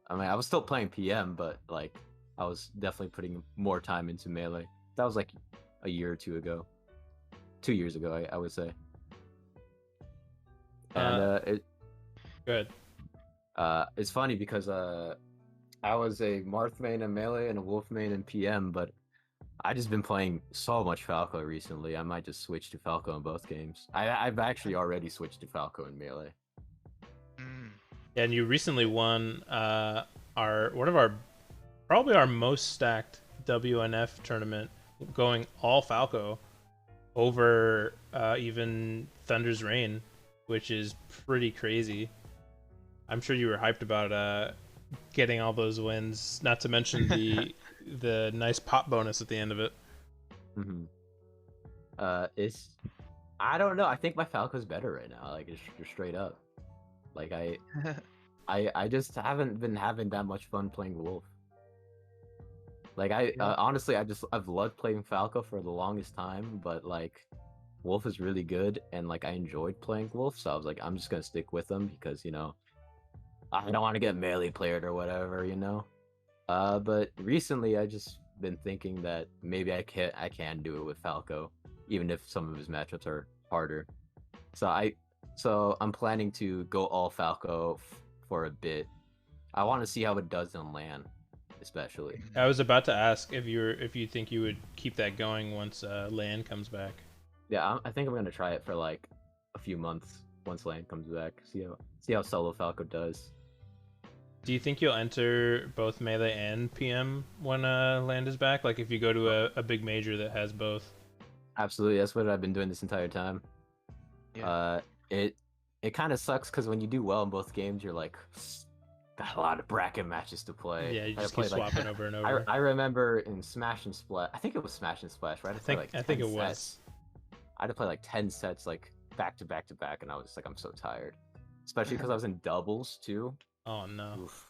I mean, I was still playing PM, but like, I was definitely putting more time into Melee. That was like a year or two ago. 2 years ago, I would say. And Good. it's funny because I was a Marth main in Melee and a Wolf main in PM, but I just been playing so much Falco recently. I might just switch to Falco in both games. I've actually already switched to Falco in Melee. Yeah, and you recently won probably our most stacked WNF tournament, going all Falco over even Thunder's Reign, which is pretty crazy. I'm sure you were hyped about getting all those wins, not to mention the nice pop bonus at the end of it. I don't know. I think my Falco's better right now. Like, just straight up. Like, I just haven't been having that much fun playing Wolf. Like, honestly, I've loved playing Falco for the longest time, but like, Wolf is really good, and like, I enjoyed playing Wolf, so I was like, I'm just gonna stick with him because, you know, I don't want to get Melee played or whatever, you know. But recently I just been thinking that maybe I can do it with Falco, even if some of his matchups are harder. So I'm planning to go all Falco for a bit. I want to see how it does on LAN, especially. I was about to ask if you think you would keep that going once LAN comes back. Yeah, I think I'm gonna try it for like a few months once LAN comes back. See how solo Falco does. Do you think you'll enter both Melee and PM when LAN is back? Like if you go to a big major that has both? Absolutely, that's what I've been doing this entire time. Yeah. It kind of sucks because when you do well in both games, you're like, got a lot of bracket matches to play. Yeah, you just keep swapping over and over. I remember in Smash and Splash, I think it was Smash and Splash, right? I think it was. I had to play like 10 sets, like back to back to back, and I was just like, I'm so tired. Especially because I was in doubles too. Oh no. Oof.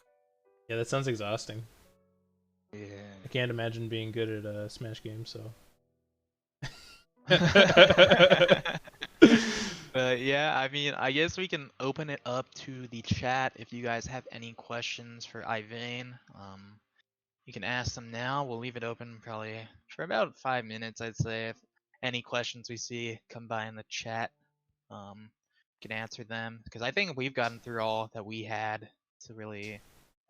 Yeah, that sounds exhausting. Yeah. I can't imagine being good at Smash games, so. But yeah, I mean, I guess we can open it up to the chat if you guys have any questions for Ivayne. You can ask them now. We'll leave it open probably for about 5 minutes, I'd say. If any questions we see come by in the chat, can answer them, because I think we've gotten through all that we had to really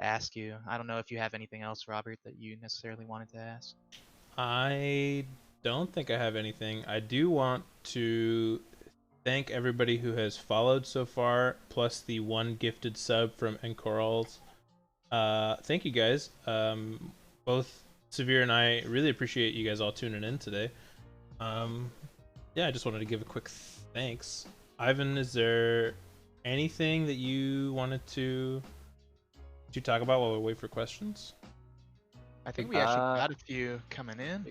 ask you. I don't know if you have anything else, Robert, that you necessarily wanted to ask. I don't think I have anything. I do want to thank everybody who has followed so far, plus the one gifted sub from Encorals. Thank you guys. Both Severe and I really appreciate you guys all tuning in today. Yeah, I just wanted to give a quick thanks. Ivan, is there anything that you wanted to talk about while we wait for questions? I think we actually got a few coming in.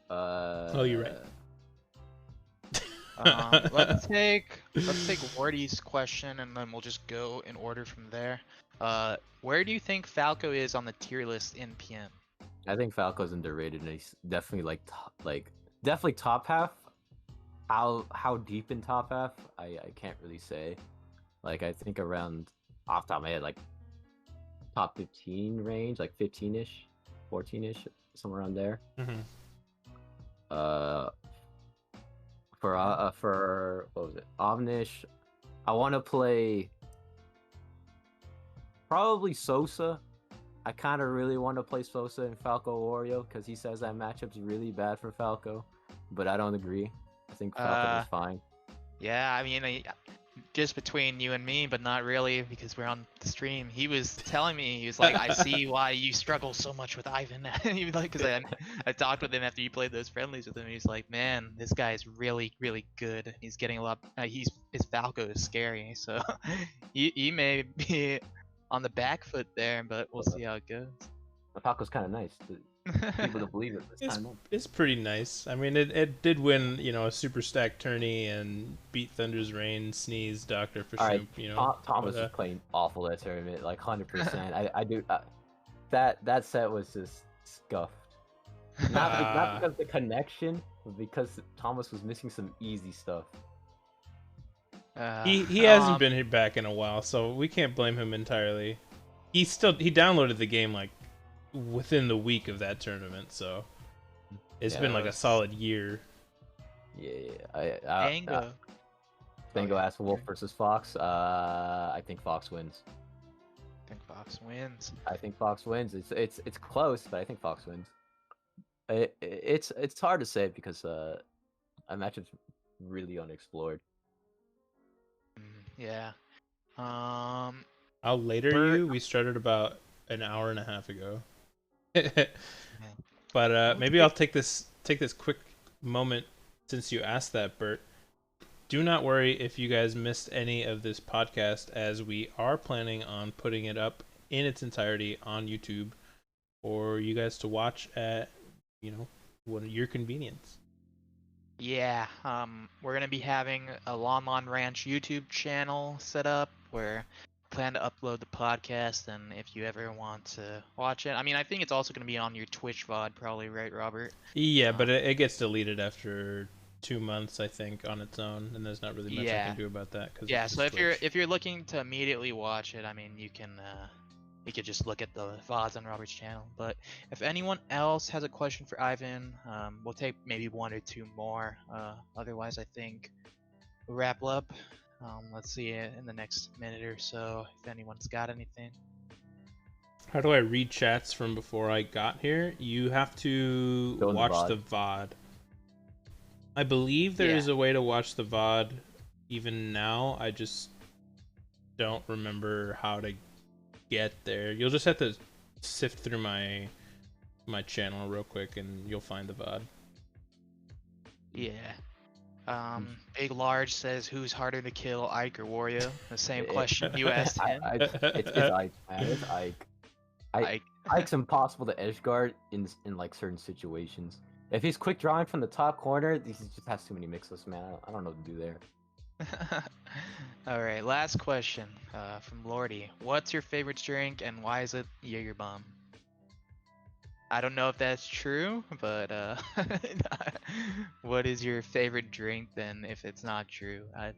Oh, you're right. Let's take Wardy's question, and then we'll just go in order from there. Where do you think Falco is on the tier list in PM? I think Falco's underrated, and he's definitely definitely top half. How deep in top half? I can't really say. Like, I think around, off the top of my head, like top 15 range, like 15-ish, 14-ish, somewhere around there. For what was it? Omnish, I want to play probably Sosa. I kind of really want to play Sosa in Falco Wario because he says that matchup's really bad for Falco, but I don't agree. I think Falco is fine. Yeah, I mean, just between you and me, but not really, because we're on the stream. He was telling me, he was like, I see why you struggle so much with Ivan. He was like, because I talked with him after you played those friendlies with him. He's like, man, this guy is really, really good. He's getting a lot. His Falco is scary. So he may be on the back foot there, but we'll see how it goes. Falco's kind of nice. people to believe it this It's time. it's pretty nice. I mean, it did win, a super stack tourney and beat Thunder's Reign, Sneeze, Doctor for All right, Shrimp. Thomas but, was playing awful that tournament, like 100%. I do that set was just scuffed. Not because of the connection, but because Thomas was missing some easy stuff. he hasn't been hit back in a while, so we can't blame him entirely. He downloaded the game like within the week of that tournament, so it's been like a solid year. Yeah. Dango. Dango asked Wolf versus Fox. I think Fox wins. I think Fox wins. I think Fox wins. It's close, but I think Fox wins. It's hard to say because that matchup's really unexplored. Yeah. How late are Bert- you? We started about an hour and a half ago. But maybe I'll take this quick moment since you asked that, Bert. Do not worry if you guys missed any of this podcast, as we are planning on putting it up in its entirety on YouTube for you guys to watch at, your convenience. Yeah, we're gonna be having a Lon Lon Ranch YouTube channel set up where we plan to upload the podcast, and if you ever want to watch it, I mean, I think it's also gonna be on your Twitch VOD, probably, right, Robert? Yeah, but it gets deleted after 2 months, I think, on its own, and there's not really much I can do about that. Yeah, so if you're looking to immediately watch it, I mean, you could just look at the VODs on Robert's channel. But if anyone else has a question for Ivan, we'll take maybe one or two more. Otherwise, I think we'll wrap up. Let's see in the next minute or so if anyone's got anything. How do I read chats from before I got here? You have to watch the VOD. I believe there is a way to watch the VOD even now. I just don't remember how to get there. You'll just have to sift through my channel real quick and you'll find the VOD. Yeah. Big Large says, who's harder to kill, Ike or Wario? The same question you asked him. It's Ike, man. It's Ike. Ike's impossible to edge guard in like certain situations. If he's quick drawing from the top corner, he just has too many mixes, man. I don't know what to do there. Alright, last question from Lordy. What's your favorite drink and why is it Jaeger Bomb? I don't know if that's true, but what is your favorite drink then if it's not true? I'm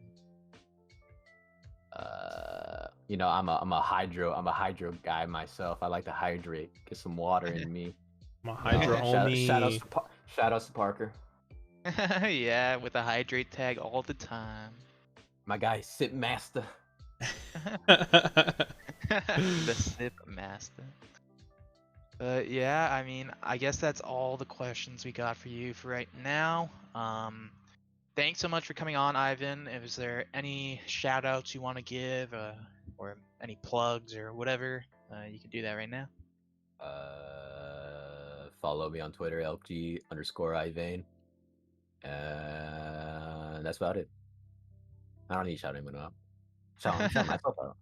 a hydro guy myself. I like to hydrate, get some water in me. I'm a hydro only. Shoutouts to Parker. Yeah, with a hydrate tag all the time. My guy, Sip Master. The Sip Master. Yeah, I mean, I guess that's all the questions we got for you for right now. Thanks so much for coming on, Ivan. Is there any shout outs you want to give or any plugs or whatever? You can do that right now. Follow me on Twitter, LG_Ivayne. And that's about it. I don't need to shout anyone out. Shout myself out.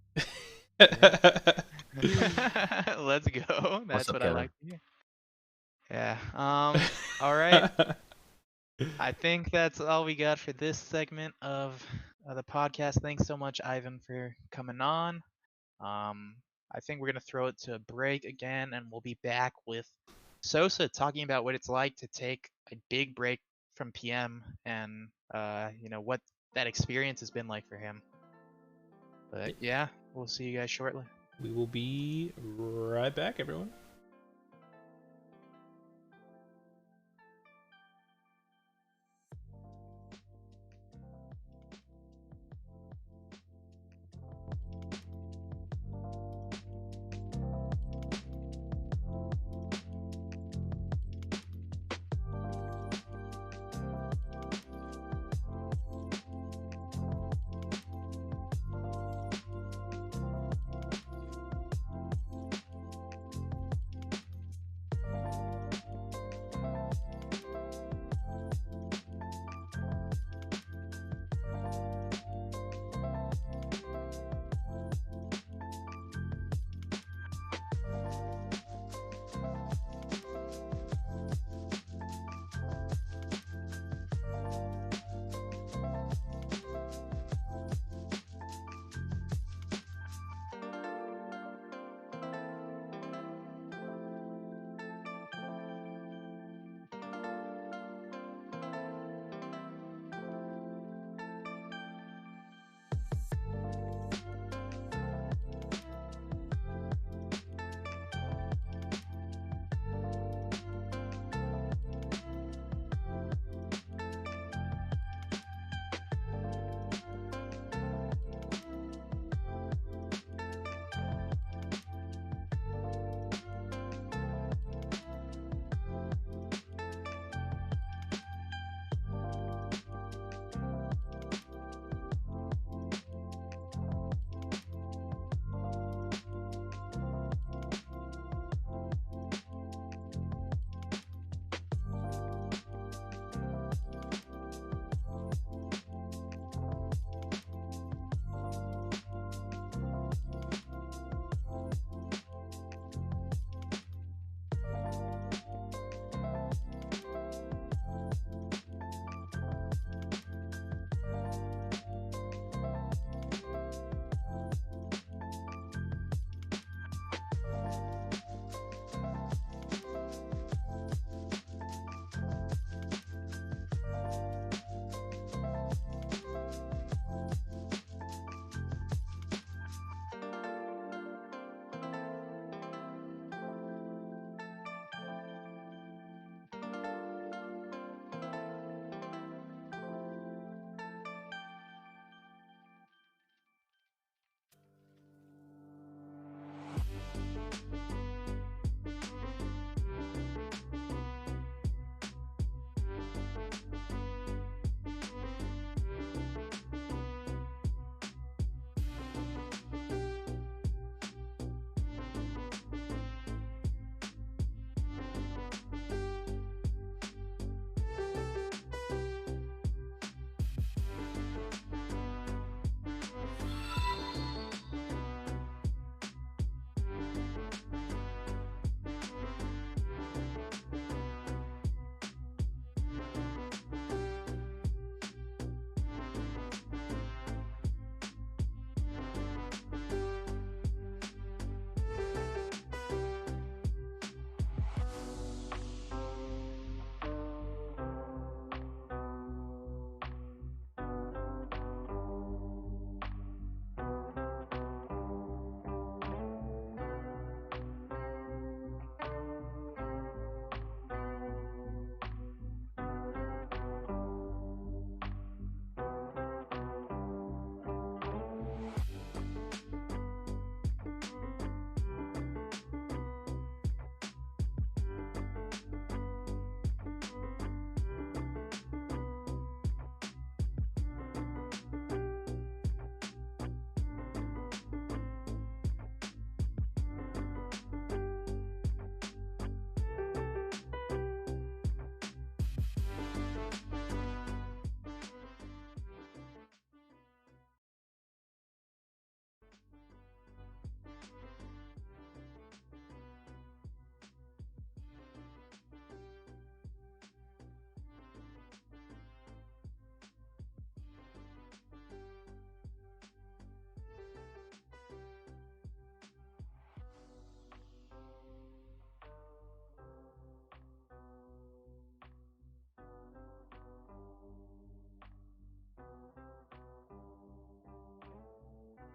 Let's go. That's up, what Kevin? I like to hear. Yeah. All right. I think that's all we got for this segment of the podcast. Thanks so much, Ivan, for coming on. I think we're gonna throw it to a break again, and we'll be back with Sosa talking about what it's like to take a big break from PM and what that experience has been like for him. But yeah, we'll see you guys shortly. We will be right back, everyone.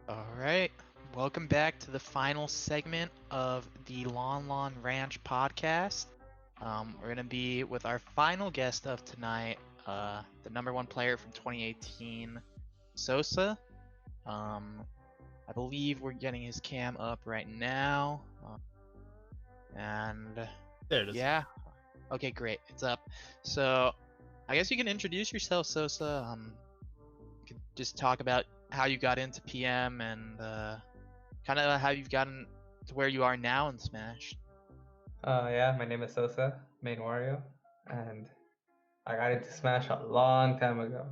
All right. Welcome back to the final segment of the Lon Lon Ranch Podcast. We're going to be with our final guest of tonight, the number one player from 2018, Sosa. I believe we're getting his cam up right now. And There it is. yeah. Okay, great. It's up. So I guess you can introduce yourself, Sosa. You could just talk about how you got into PM and kind of how you've gotten to where you are now in Smash. Yeah, my name is Sosa, main Wario, and I got into Smash a long time ago.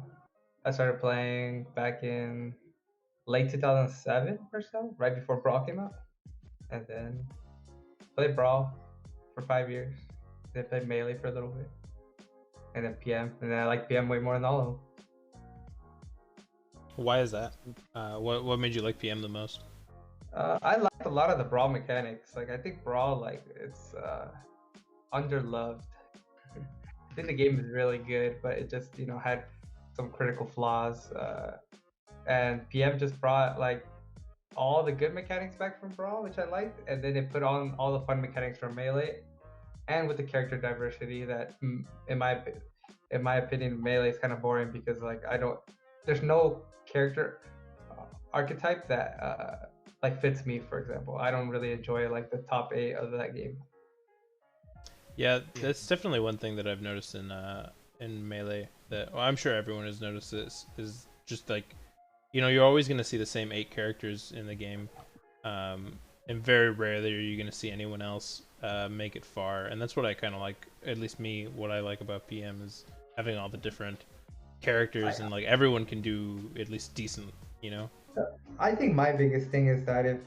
I started playing back in late 2007 or so, right before Brawl came out, and then played Brawl for 5 years. Then played Melee for a little bit, and then PM, and then I like PM way more than all of them. Why is that? What made you like PM the most? I liked a lot of the Brawl mechanics. Like I think Brawl, like it's underloved. I think the game is really good, but it just had some critical flaws. And PM just brought like all the good mechanics back from Brawl, which I liked, and then it put on all the fun mechanics from Melee, and with the character diversity that, in my opinion, Melee is kind of boring because like there's no character archetype that like fits me. For example, I don't really enjoy like the top 8 of that game. Yeah, that's definitely one thing that I've noticed in Melee that I'm sure everyone has noticed this is just like, you're always going to see the same 8 characters in the game, and very rarely are you going to see anyone else make it far, and that's what I kind of like, at least me, what I like about PM is having all the different characters and like everyone can do at least decent, I think my biggest thing is that if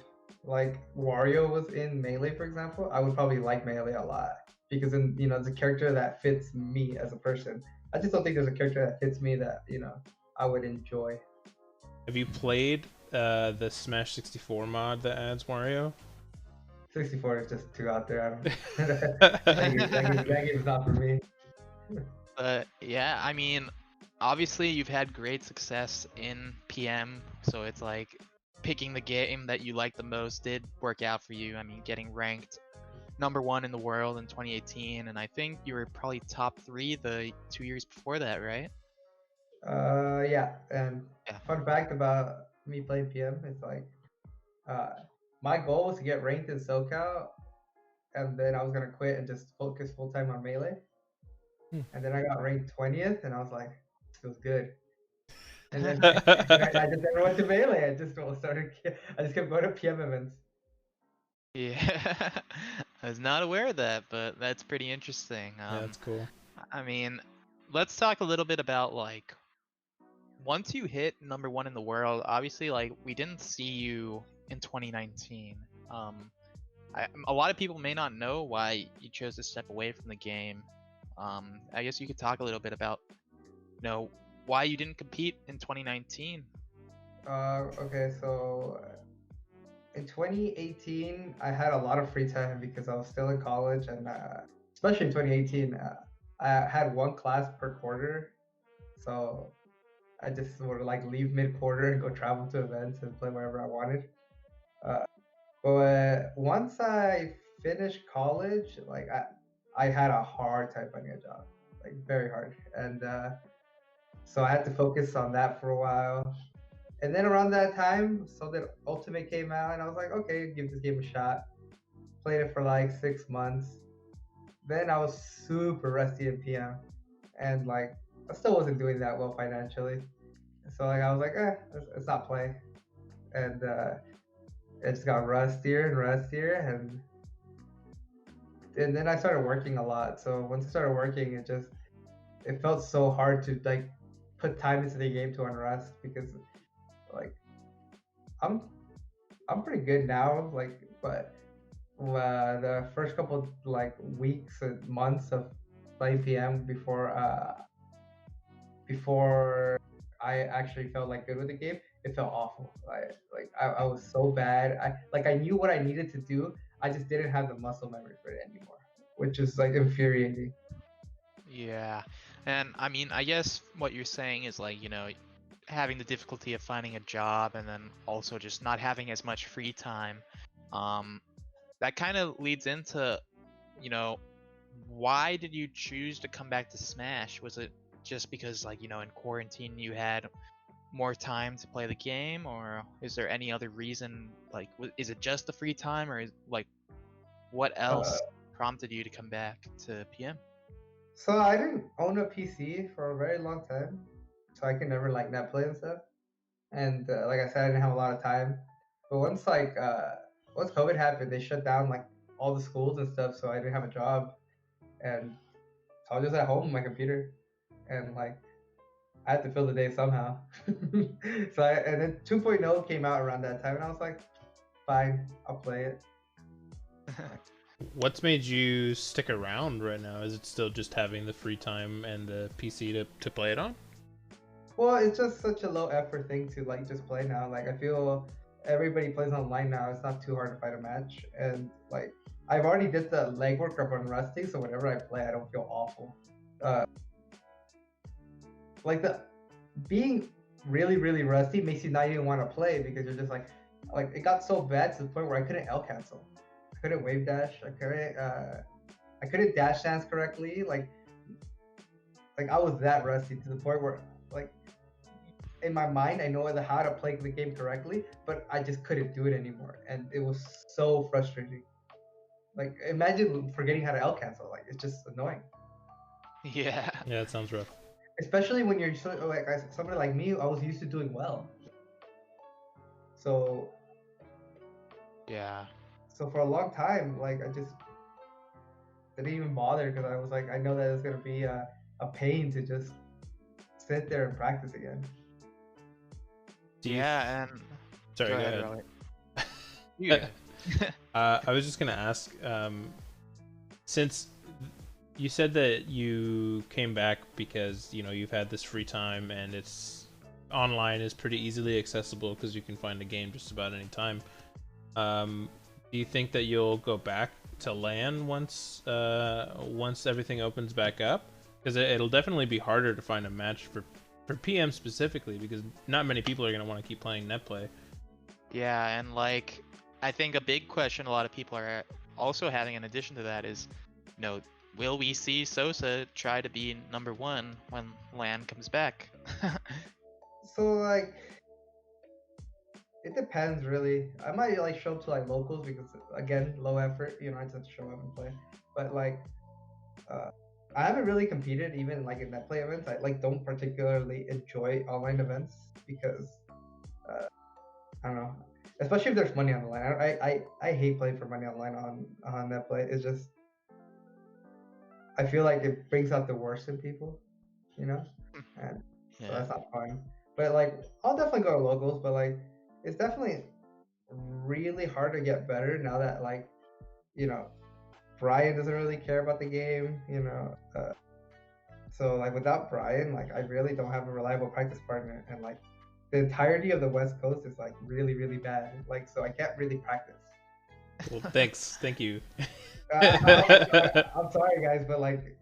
like Wario was in Melee, for example, I would probably like Melee a lot because it's a character that fits me as a person. I just don't think there's a character that fits me that I would enjoy. Have you played the Smash 64 mod that adds Wario? 64 is just too out there. I don't. that game's not for me. But yeah, I mean, obviously you've had great success in PM, so it's like picking the game that you like the most did work out for you. I mean, getting ranked number 1 in the world in 2018, and I think you were probably top 3 the 2 years before that, right? Yeah. And Yeah. fun fact about me playing PM is like, my goal was to get ranked in SoCal, and then I was gonna quit and just focus full time on Melee. And then I got ranked 20th, and I was like, this feels good. And then I just never went to Melee. I just kept going to PM events. Yeah, I was not aware of that, but that's pretty interesting. Yeah, that's cool. I mean, let's talk a little bit about like, once you hit number 1 in the world, obviously like we didn't see you in 2019. A lot of people may not know why you chose to step away from the game. I guess you could talk a little bit about, why you didn't compete in 2019. Okay, so in 2018, I had a lot of free time because I was still in college, and especially in 2018, I had 1 class per quarter, so I just would like leave mid-quarter and go travel to events and play wherever I wanted. But once I finished college, like I had a hard time finding a job, like very hard, and so I had to focus on that for a while. And then around that time, so that Ultimate came out, and I was like, okay, give this game a shot. Played it for like 6 months. Then I was super rusty in PM, and like I still wasn't doing that well financially. So like I was like, let's not play. And it just got rustier and rustier, and then I started working a lot. So once I started working, it felt so hard to like put time into the game to unrust, because like I'm pretty good now, like, but the first couple like weeks and months of playing PM before I actually felt like good with the game, it felt awful. I was so bad. I knew what I needed to do. I just didn't have the muscle memory for it anymore, which is like infuriating. Yeah, and I mean, I guess what you're saying is like, having the difficulty of finding a job and then also just not having as much free time, that kind of leads into, you know, why did you choose to come back to Smash? Was it just because, like, you know, in quarantine you had more time to play the game, or is there any other reason? Like, is it just the free time, or like, what else prompted you to come back to PM? So I didn't own a PC for a very long time, so I could never like net play and stuff. And like I said, I didn't have a lot of time. But once COVID happened, they shut down like all the schools and stuff, so I didn't have a job, and so I was just at home on my computer, and like I had to fill the day somehow. And then 2.0 came out around that time, and I was like, fine, I'll play it. What's made you stick around right now? Is it still just having the free time and the PC to play it on? Well, it's just such a low effort thing to like just play now. Like I feel everybody plays online now. It's not too hard to find a match, and like I've already did the legwork of unrusting, so whenever I play, I don't feel awful. Like the being really really rusty makes you not even want to play because you're just like it got so bad to the point where I couldn't L cancel, I couldn't wave dash, I couldn't dash dance correctly. Like I was that rusty to the point where like in my mind I know how to play the game correctly, but I just couldn't do it anymore, and it was so frustrating. Like imagine forgetting how to L cancel. Like it's just annoying. Yeah. Yeah, it sounds rough. Especially when you're somebody like me, I was used to doing well. So Yeah. so for a long time, like I just didn't even bother because I was like, I know that it's gonna be a pain to just sit there and practice again. Yeah, and Sorry, go go ahead, ahead. Robert. You go ahead. I was just gonna ask, since you said that you came back because you know you've had this free time and it's online is pretty easily accessible because you can find a game just about any time. Do you think that you'll go back to LAN once everything opens back up? Because it'll definitely be harder to find a match for PM specifically because not many people are gonna want to keep playing netplay. Yeah, and like I think a big question a lot of people are also having in addition to that is, you know, will we see Sosa try to be number one when LAN comes back? So like it depends really. I might like show up to like locals because again, low effort, you know, I just show up and play. But like I haven't really competed even like in netplay events. I like don't particularly enjoy online events because I don't know, especially if there's money on the line. I hate playing for money online on netplay. It's just I feel like it brings out the worst in people, you know, and so Yeah. that's not fun. But like I'll definitely go to locals, but like it's definitely really hard to get better now that like you know Brian doesn't really care about the game, you know. So like without Brian, like I really don't have a reliable practice partner, and like the entirety of the West Coast is like really really bad. Like so I can't really practice. Well, thank you. I'm sorry guys, but like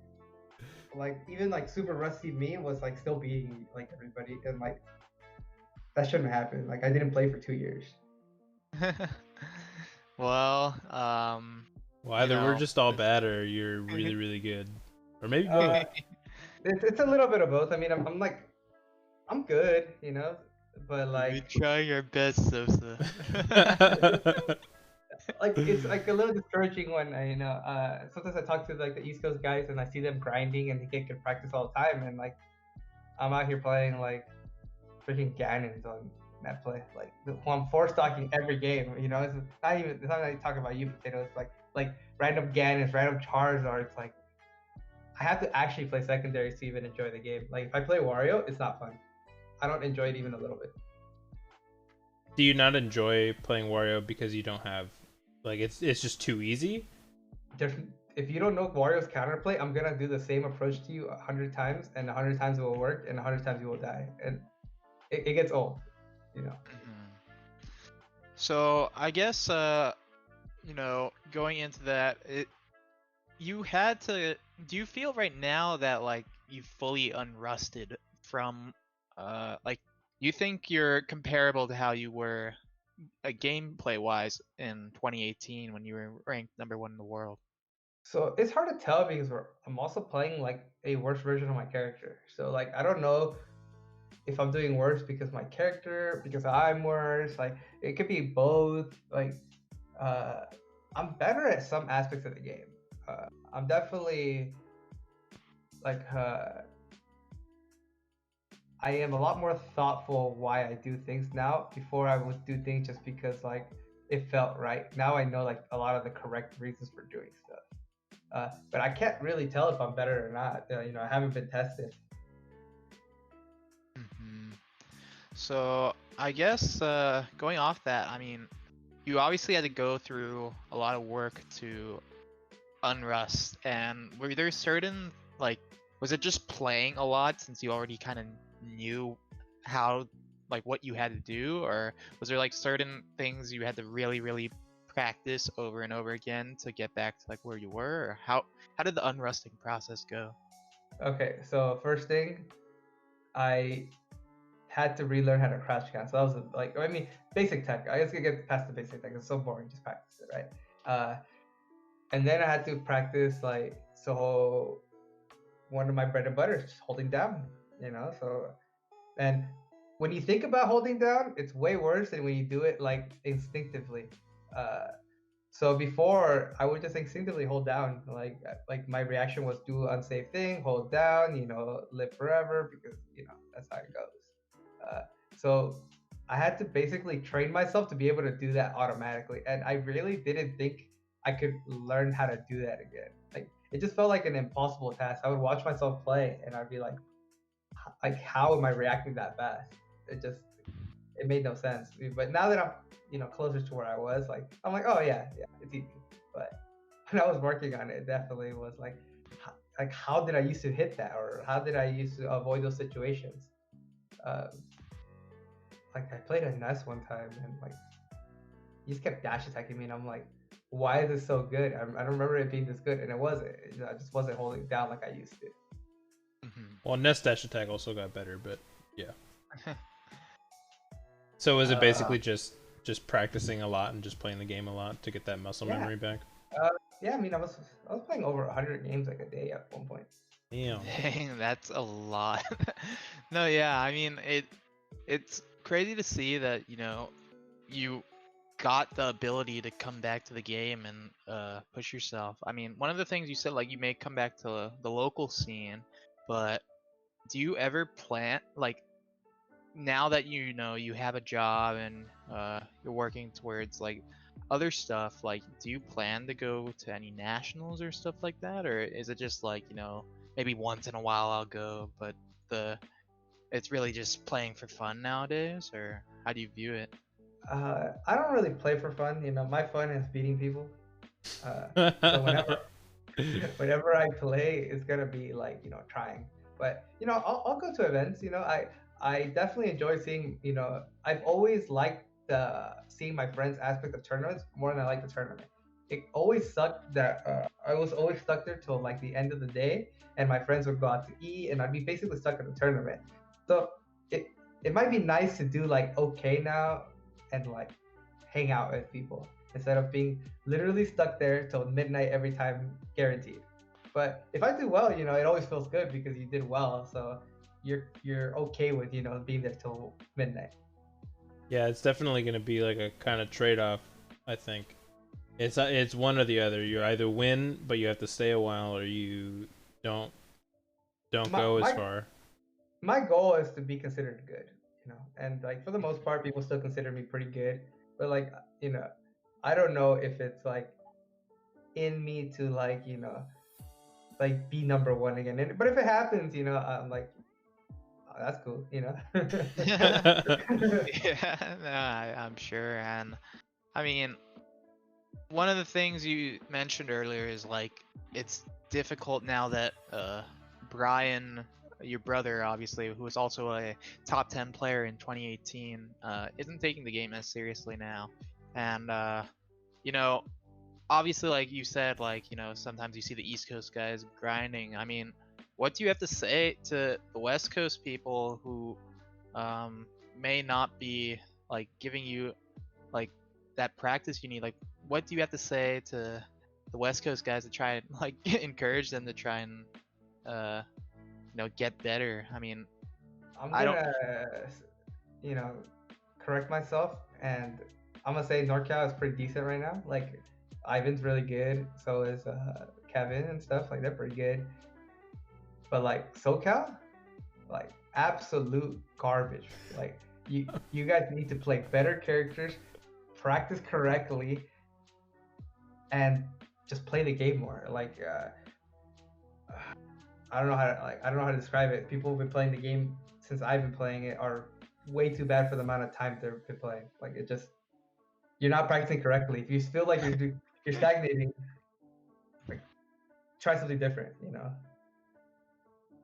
even like super rusty me was like still beating like everybody, and like that shouldn't happen. Like I didn't play for 2 years. Well, Well, either we're know, just all bad or you're really really good, or maybe both. It's a little bit of both. I mean, I'm like I'm good, you know, but we like try your best, Sosa. like it's like a little discouraging when I, you know, sometimes I talk to like the East Coast guys and I see them grinding and they get good practice all the time, and like I'm out here playing like freaking Ganons on net play, like who I'm four stocking every game. You know, it's not like talking about you, Potato. It's like random Ganons, random Charizards. Like I have to actually play secondaries to even enjoy the game. Like if I play Wario, it's not fun. I don't enjoy it even a little bit. Do you not enjoy playing Wario because you don't have like it's just too easy? If you don't know Wario's counterplay, I'm gonna do the same approach to you 100 times, and 100 times it will work, and 100 times you will die, and it gets old, you know. So I guess you know, going into that, you had to. Do you feel right now that like you fully unrusted from like you think you're comparable to how you were gameplay wise in 2018 when you were ranked #1 in the world? So it's hard to tell because I'm also playing like a worse version of my character. So like I don't know if I'm doing worse because my character, because I'm worse. Like it could be both. Like uh, I'm better at some aspects of the game. I'm definitely like I am a lot more thoughtful why I do things now. Before I would do things just because like it felt right. Now I know like a lot of the correct reasons for doing stuff. But I can't really tell if I'm better or not. I haven't been tested. Hmm. So I guess going off that, I mean, you obviously had to go through a lot of work to unrust, and were there certain like, was it just playing a lot since you already kind of knew how, like, what you had to do, or was there like certain things you had to really really practice over and over again to get back to like where you were, or how did the unrusting process go? Okay, so first thing, I had to relearn how to crouch cancel. That was like, I mean, basic tech. I guess I get past the basic tech. It's so boring. Just practice it, right? And then I had to practice like, so one of my bread and butter is just holding down, So, and when you think about holding down, it's way worse than when you do it like instinctively. Uh, so before I would just instinctively hold down, like my reaction was do unsafe thing, hold down, live forever because that's how it goes. Uh, so I had to basically train myself to be able to do that automatically, and I really didn't think I could learn how to do that again. Like it just felt like an impossible task. I would watch myself play, and I'd be like, how am I reacting that fast? It made no sense. But now that I'm closer to where I was, like I'm like, oh yeah, it's easy. But when I was working on it, it definitely was like how did I used to hit that, or how did I used to avoid those situations? Um, like I played a Ness one time, and like he just kept dash attacking me, and I'm like, why is this so good? I don't remember it being this good, and it wasn't. I just wasn't holding it down like I used to. Mm-hmm. Well, Nest Dash Attack also got better, but yeah. So is it basically just practicing a lot and just playing the game a lot to get that muscle memory back? Yeah, I mean, I was playing over 100 games like a day at one point. Damn. Dang, that's a lot. No, yeah, I mean it's crazy to see that, you got the ability to come back to the game and push yourself. I mean, one of the things you said, like, you may come back to the local scene, but do you ever plan, like, now that you know you have a job and you're working towards like other stuff, like, do you plan to go to any nationals or stuff like that, or is it just like, maybe once in a while I'll go, but it's really just playing for fun nowadays, or how do you view it? I don't really play for fun. My fun is beating people. So whenever I play, it's gonna be like trying. But I'll go to events. I definitely enjoy seeing. I've always liked the seeing my friends aspect of tournaments more than I like the tournament. It always sucked that I was always stuck there till like the end of the day, and my friends would go out to eat, and I'd be basically stuck in the tournament. So it might be nice to do like okay now and like hang out with people instead of being literally stuck there till midnight every time, guaranteed. But if I do well, it always feels good because you did well. So you're okay with being there till midnight. Yeah, it's definitely going to be like a kind of trade-off, I think. It's one or the other. You either win, but you have to stay a while, or you don't go as far. My goal is to be considered good, and like for the most part, people still consider me pretty good. But like, I don't know if it's like in me to like, like be #1 again. But if it happens, I'm like, oh, that's cool, Yeah, no, I'm sure. And I mean, one of the things you mentioned earlier is like it's difficult now that Brian, your brother, obviously, who was also a top 10 player in 2018, isn't taking the game as seriously now. And you know, obviously, like you said, like, sometimes you see the East Coast guys grinding. I mean, what do you have to say to the West Coast people who may not be like giving you like that practice you need. Like, what do you have to say to the West Coast guys to try and like encourage them to try and get better? I mean, I'm I don't. gonna, you know, correct myself, and I'm gonna say NorCal is pretty decent right now. Like, Ivan's really good, so is Kevin and stuff. Like, they're pretty good. But like SoCal, like absolute garbage. Like, you guys need to play better characters, practice correctly, and just play the game more. Like, I don't know how to describe it. People who've been playing the game since I've been playing it are way too bad for the amount of time they've been playing. Like, it just, you're not practicing correctly. If you feel like you're stagnating, like, try something different.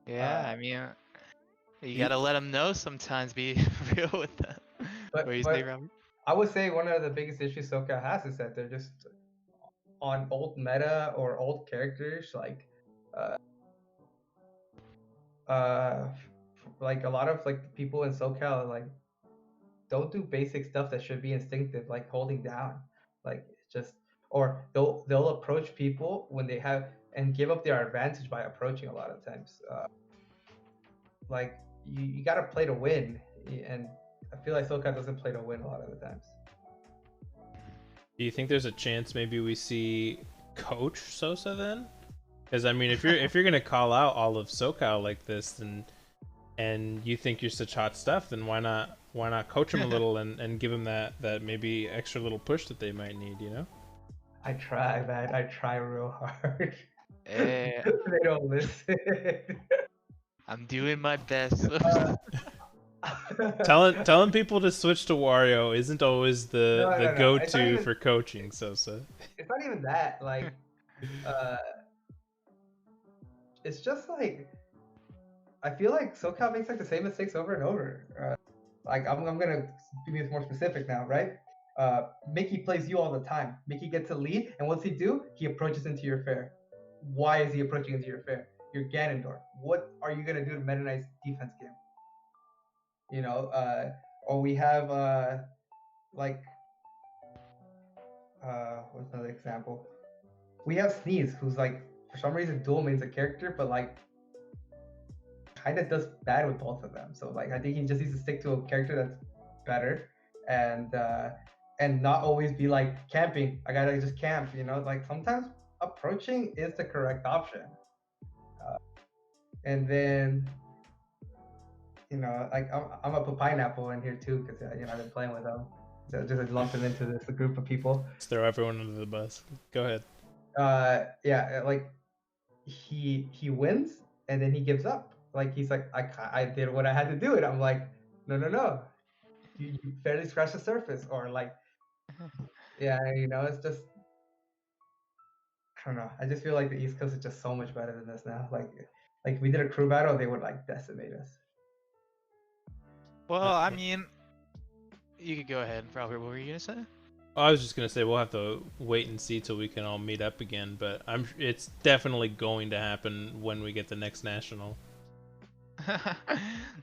Yeah, I mean, you you- gotta let them know sometimes. Be real with them. But, What do you but say, Robert? I would say one of the biggest issues SoCal has is that they're just on old meta or old characters. Like a lot of like people in SoCal like don't do basic stuff that should be instinctive, like holding down. Like, just, or they'll approach people when they have and give up their advantage by approaching a lot of times. Like, you got to play to win, and I feel like SoCal doesn't play to win a lot of the times. Do you think there's a chance maybe we see Coach Sosa then? Because I mean, if you're gonna call out all of SoCal like this, and you think you're such hot stuff, then why not coach him a little and give him that maybe extra little push that they might need, I try, man. I try real hard. Eh, They don't listen. I'm doing my best. Telling people to switch to Wario isn't always the No. It's not go-to even- for coaching Sosa. It's not even that. Like, it's just like, I feel like SoCal makes like the same mistakes over and over. Like, I'm gonna be more specific now, right? Mickey plays you all the time. Mickey gets a lead, and what's he do? He approaches into your fair. Why is he approaching into your fair? You're Ganondorf. What are you gonna do to Meta Knight's defense game? Or we have what's another example? We have Sneeze, who's like, for some reason, dual mains a character, but like kind of does bad with both of them. So like, I think he just needs to stick to a character that's better, and not always be like camping. I gotta just camp. Like, sometimes approaching is the correct option. And then, like, I'm gonna put Pineapple in here too, because I've been playing with him. So just lump him into this group of people. Let's throw everyone under the bus. Go ahead. Yeah, like, he wins and then he gives up. Like, he's like, I did what I had to do, and I'm like, no, you barely scratched the surface, or like, yeah, it's just, I don't know. I just feel like the East Coast is just so much better than this now. Like we did a crew battle, they would like decimate us. Well, I mean, you could go ahead, Robert. What were you gonna say? I was just gonna say we'll have to wait and see till we can all meet up again, but it's definitely going to happen when we get the next national.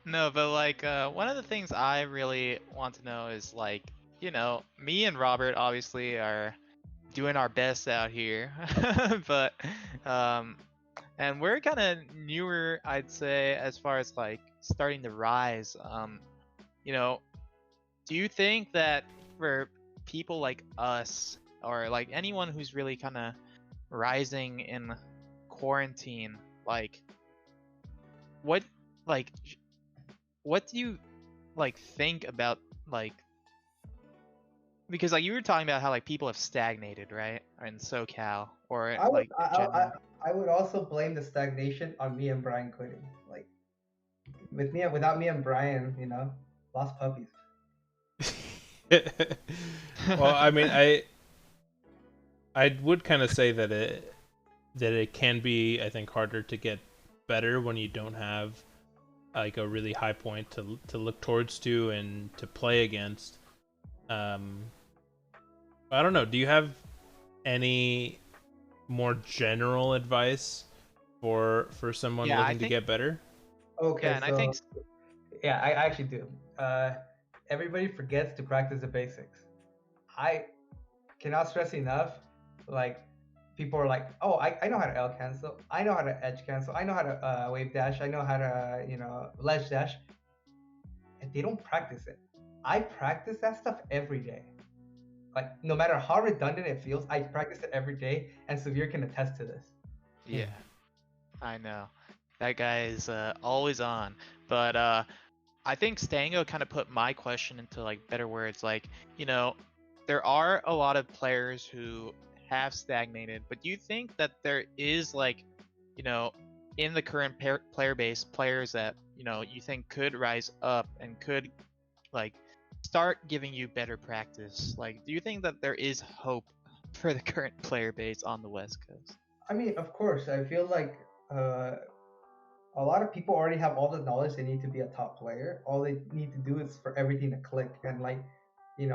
No, but like, one of the things I really want to know is like, me and Robert obviously are doing our best out here, but and we're kind of newer, I'd say, as far as like starting to rise. Do you think that for people like us, or like anyone who's really kind of rising in quarantine, like what do you like think about, like, because like you were talking about how like people have stagnated, right, in SoCal, or like I would also blame the stagnation on me and Brian quitting. Like, without me and Brian, lost puppies. Well, I mean, I would kind of say that it can be, I think, harder to get better when you don't have like a really high point to look towards to and to play against. I don't know. Do you have any more general advice for someone looking to get better? Okay, yeah, and I think yeah, I actually do. everybody forgets to practice the basics. I cannot stress enough, like, people are like, oh, I know how to L cancel, I know how to edge cancel, I know how to wave dash, I know how to, ledge dash, and they don't practice it. I practice that stuff every day. Like, no matter how redundant it feels, I practice it every day, and Severe can attest to this. Yeah, I know. That guy is always on. But I think Stango kind of put my question into like better words. Like, there are a lot of players who have stagnated, but do you think that there is like, in the current player base, players that, you think could rise up and could like start giving you better practice? Like, do you think that there is hope for the current player base on the West Coast? I mean, of course, I feel like a lot of people already have all the knowledge they need to be a top player. All they need to do is for everything to click. And like,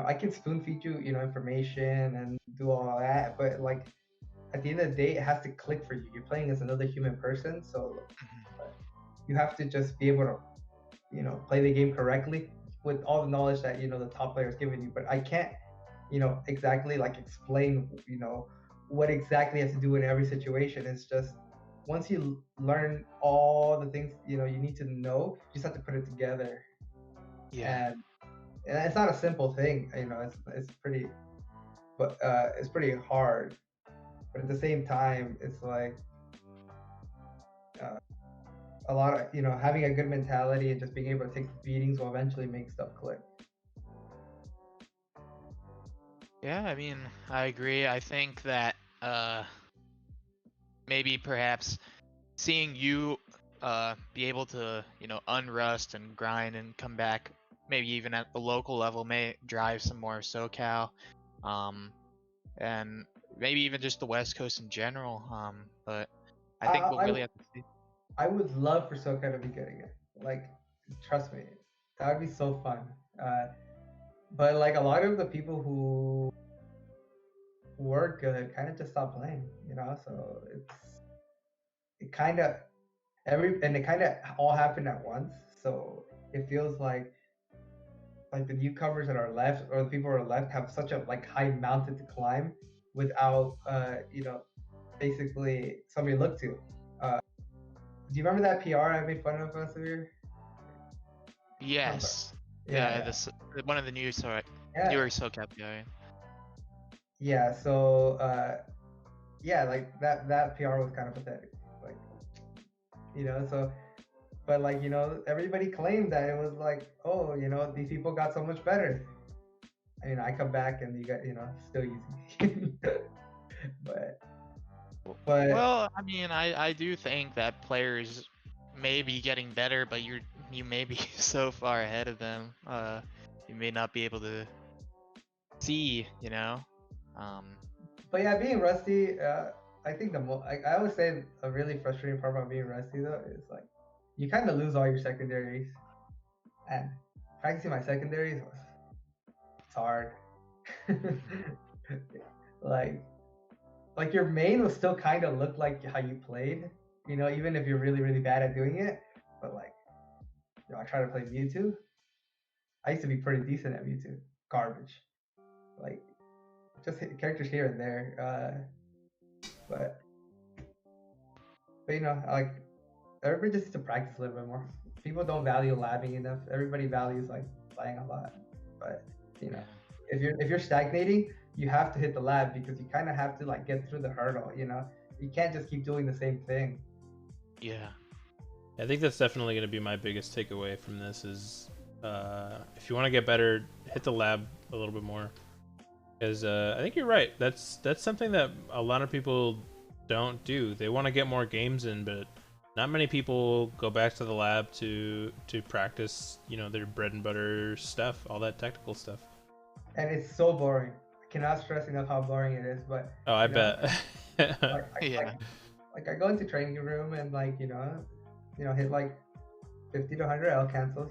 I can spoon feed you, information and do all that, but like at the end of the day, it has to click for you. You're playing as another human person, so you have to just be able to, play the game correctly with all the knowledge that the top player is giving you. But I can't, exactly like explain, what exactly has to do in every situation. It's just once you learn all the things you need to know, you just have to put it together. Yeah. And it's not a simple thing. It's pretty, but it's pretty hard. But at the same time, it's like a lot of having a good mentality and just being able to take the beatings will eventually make stuff click. Yeah, I mean, I agree. I think that maybe perhaps seeing you be able to, unrust and grind and come back, maybe even at the local level, may drive some more SoCal, and maybe even just the West Coast in general. But I think we'll really have to see. I would love for SoCal to be getting it. Like, trust me, that would be so fun. But like a lot of the people who were good kind of just stopped playing, So it kind of it kind of all happened at once. So it feels like the newcomers that are left or the people who are left have such a like high mountain to climb without basically somebody to look to. Do you remember that PR I made fun of Severe? Yes. Yeah. This one of the newer SoCal guy. Yeah. So yeah, like that PR was kind of pathetic. Like, so, but like everybody claimed that it was like, oh, these people got so much better. I mean, I come back and you got still easy. but well, I mean, I do think that players may be getting better, but you may be so far ahead of them. You may not be able to see, But yeah, being rusty, I think I always say a really frustrating part about being rusty though is like you kind of lose all your secondaries, and practicing my secondaries it's hard. like your main will still kind of look like how you played, even if you're really really bad at doing it. But like, I try to play Mewtwo. I used to be pretty decent at Mewtwo. Garbage. Like, just hit characters here and there. But like everybody just needs to practice a little bit more. People don't value labbing enough. Everybody values like playing a lot. But if you're stagnating, you have to hit the lab because you kind of have to like get through the hurdle. You can't just keep doing the same thing. Yeah. I think that's definitely going to be my biggest takeaway from this is if you want to get better, hit the lab a little bit more. Because I think you're right. That's something that a lot of people don't do. They want to get more games in, but not many people go back to the lab to practice, their bread and butter stuff, all that technical stuff. And it's so boring. I cannot stress enough how boring it is. But I bet. I go into training room and like hit like 50 to 100 L cancels,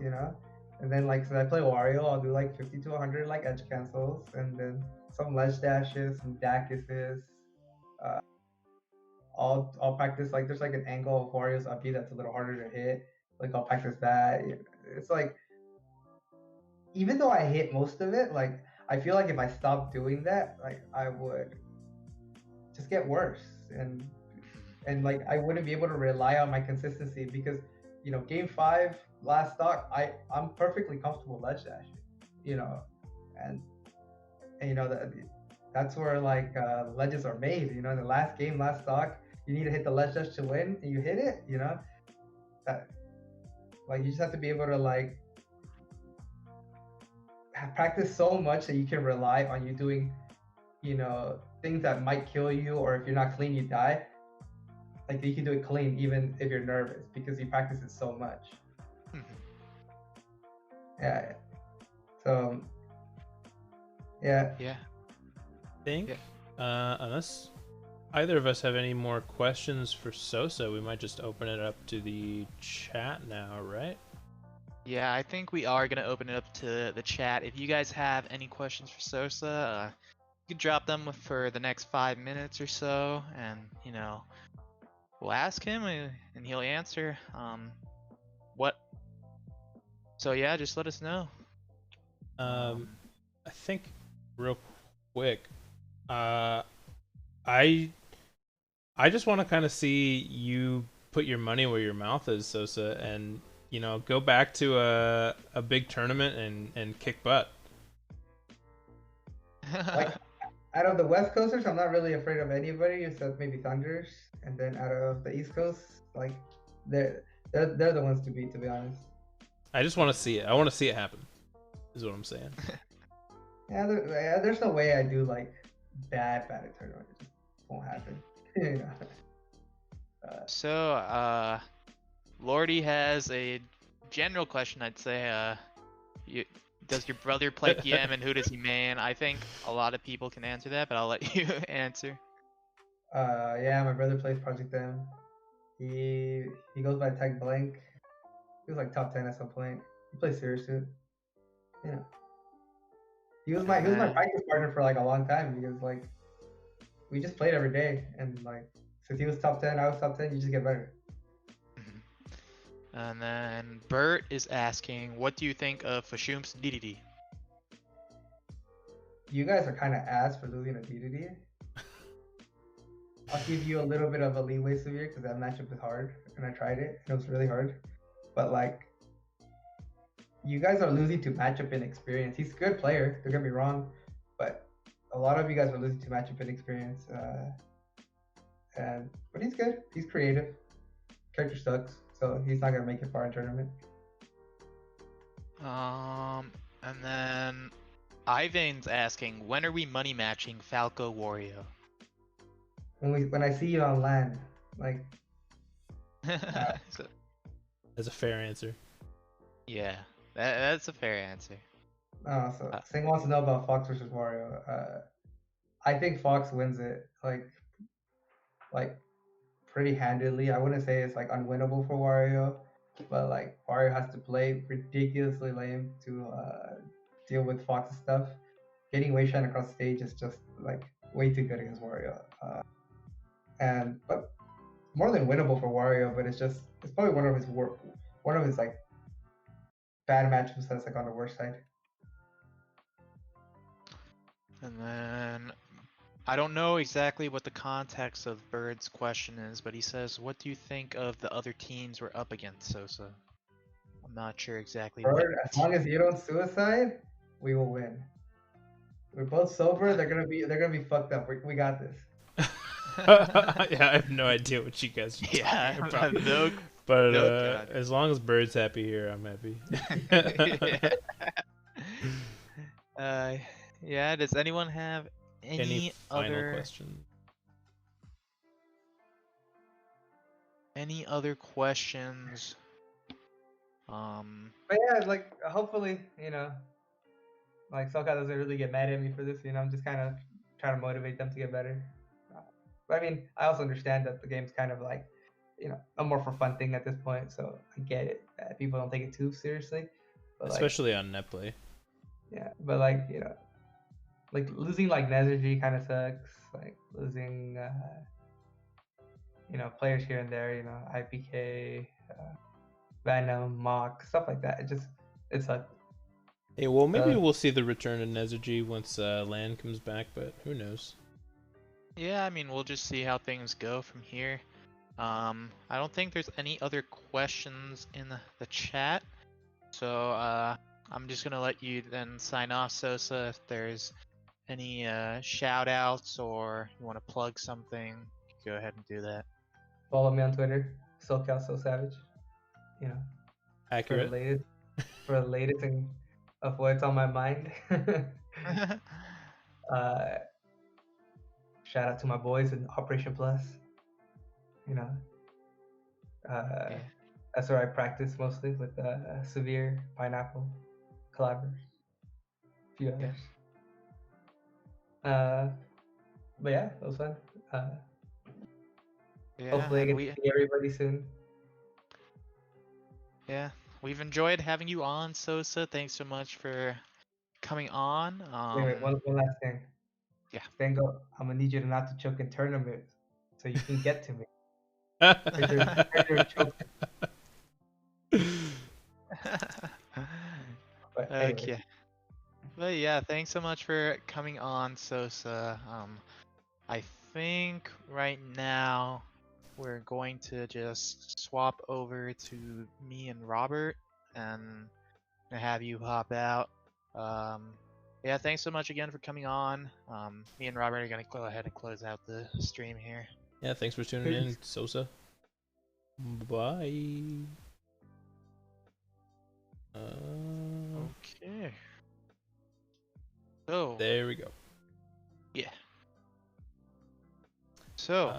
and then like so I play Wario, I'll do like 50 to 100 like edge cancels, and then some ledge dashes, some dacuses. I'll practice like there's like an angle of Wario's up B that's a little harder to hit. Like I'll practice that. It's like even though I hit most of it, like I feel like if I stopped doing that, like I would just get worse, and like I wouldn't be able to rely on my consistency because game 5 last stock, I'm perfectly comfortable ledge dashing, you know, and that's where like ledges are made. In the last game, last stock, you need to hit the ledge dash to win, and you hit it. That like you just have to be able to like practice so much that you can rely on you doing things that might kill you, or if you're not clean, you die. Like you can do it clean even if you're nervous because you practice it so much. Yeah. So yeah. Think unless either of us have any more questions for Sosa, we might just open it up to the chat now, right? Yeah, I think we are going to open it up to the chat. If you guys have any questions for Sosa, you can drop them for the next 5 minutes or so, and we'll ask him and he'll answer. So yeah, just let us know. I think real quick, I just want to kind of see you put your money where your mouth is, Sosa, and go back to a big tournament and kick butt. Like out of the West Coasters, I'm not really afraid of anybody except maybe Thunders, and then out of the East Coast, like they're the ones to beat, to be honest. I just want to see it. I want to see it happen. Is what I'm saying. Yeah, there's no way I do like bad at tournament. It just won't happen. So, Lordy has a general question. I'd say, does your brother play PM and who does he main? I think a lot of people can answer that, but I'll let you answer. Yeah, my brother plays Project M. He goes by Tech Blank. He was like top 10 at some point. He plays serious too. Yeah. He was my practice partner for like a long time because like we just played every day, and like since he was top 10, I was top 10. You just get better. And then Bert is asking, what do you think of Fashoom's DDD? You guys are kind of ass for losing a DDD. I'll give you a little bit of a leeway, Severe, because that matchup is hard, and I tried it, and it was really hard. But like, you guys are losing to matchup inexperience. He's a good player, don't get me wrong, but a lot of you guys are losing to matchup inexperience. But he's good. He's creative. Character sucks, so he's not gonna make it far in tournament. And then Ivayne's asking, when are we money matching Falco Wario? When I see you on land, like. That's a fair answer. Yeah, that's a fair answer. So Sing wants to know about Fox versus Wario. I think Fox wins it like pretty handedly. I wouldn't say it's like unwinnable for Wario, but like Wario has to play ridiculously lame to deal with Fox's stuff. Getting Wave Shine across the stage is just like way too good against Wario. But more than winnable for Wario, but it's probably one of his like bad matchups that's like on the worst side. And then I don't know exactly what the context of Bird's question is, but he says, what do you think of the other teams we're up against, Sosa? I'm not sure exactly. Bird, as long as you don't suicide, we will win. We're both sober. They're gonna be fucked up. We got this. Yeah, I have no idea what you guys are talking about. No, but no as long as Bird's happy here, I'm happy. Yeah, does anyone have any final other question? Any other questions? But yeah, like hopefully, like Soka doesn't really get mad at me for this. I'm just kind of trying to motivate them to get better. But I mean, I also understand that the game's kind of like, a more for fun thing at this point. So I get it. People don't take it too seriously. But especially on netplay. Yeah, but like like losing like Nezergy kind of sucks. Like losing, players here and there. IPK, Venom, Mock, stuff like that. It sucks. Hey, well, maybe Uh, we'll see the return of Nezuji once Land comes back, but who knows? Yeah, I mean, we'll just see how things go from here. I don't think there's any other questions in the chat, so I'm just gonna let you then sign off, Sosa. If there's any shout outs or you want to plug something, go ahead and do that. Follow me on Twitter, SoCal So Savage. You know, for the Accurate. latest, thing of what's on my mind. uh, Shout out to my boys in Operation Plus. You know, Yeah. that's where I practice mostly with Severe, Pineapple, Clavers, a few others. But yeah, it was fun. Yeah, Hopefully, I and get to see everybody soon. yeah, we've enjoyed having you on, Sosa. Thanks so much for coming on. Wait, one last thing. Yeah. Stango, I'm gonna need you to not to choke in tournaments so you can get to me. Heard choke. But anyways, Okay. But yeah, thanks so much for coming on, Sosa. I think right now we're going to just swap over to me and Robert and have you hop out. Yeah, thanks so much again for coming on. Me and Robert are gonna go ahead and close out the stream here. Yeah, thanks for tuning in, Sosa. Bye. Okay. So There we go. yeah. So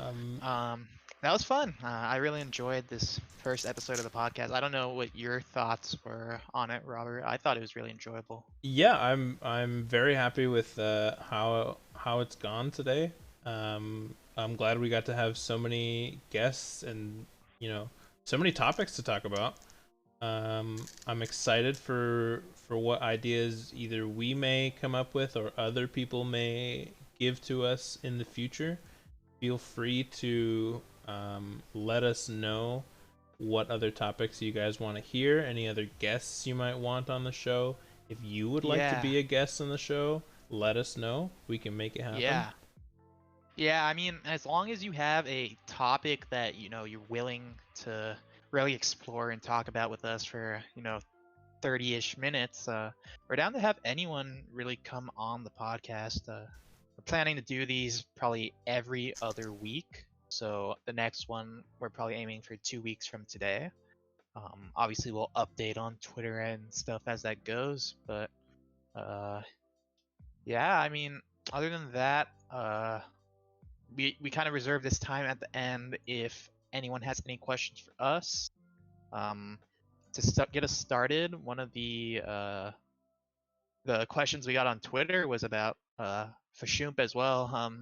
that was fun. I really enjoyed this first episode of the podcast. I don't know what your thoughts were on it, Robert. I thought it was really enjoyable. Yeah, I'm very happy with how it's gone today. I'm glad we got to have so many guests and so many topics to talk about. I'm excited for what ideas either we may come up with or other people may give to us in the future. Feel free to let us know what other topics you guys want to hear, any other guests you might want on the show. If you would like to be a guest on the show, let us know. We can make it happen. Yeah, I mean, as long as you have a topic that, you're willing to really explore and talk about with us for, 30-ish minutes, we're down to have anyone really come on the podcast. We're planning to do these probably every other week. So the next one, we're probably aiming for 2 weeks from today. Obviously, we'll update on Twitter and stuff as that goes. But yeah, I mean, other than that, we kind of reserve this time at the end if anyone has any questions for us. To get us started, one of the questions we got on Twitter was about Fashump as well.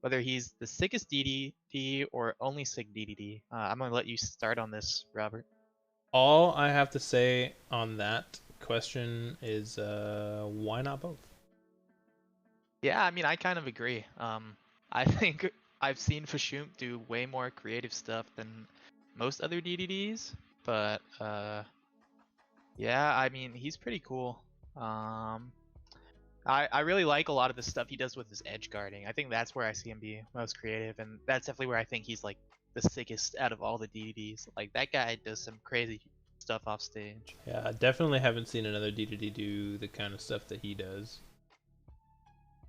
Whether he's the sickest DDD or only sick DDD. I'm gonna let you start on this, Robert. All I have to say on that question is why not both? Yeah, I mean, I kind of agree. I think I've seen Fashump do way more creative stuff than most other DDDs, but yeah, I mean, he's pretty cool. I really like a lot of the stuff he does with his edge guarding. I think that's where I see him be most creative, and that's definitely where I think he's like the sickest out of all the DDDs. Like that guy does some crazy stuff off stage. Yeah, I definitely haven't seen another DDD do the kind of stuff that he does.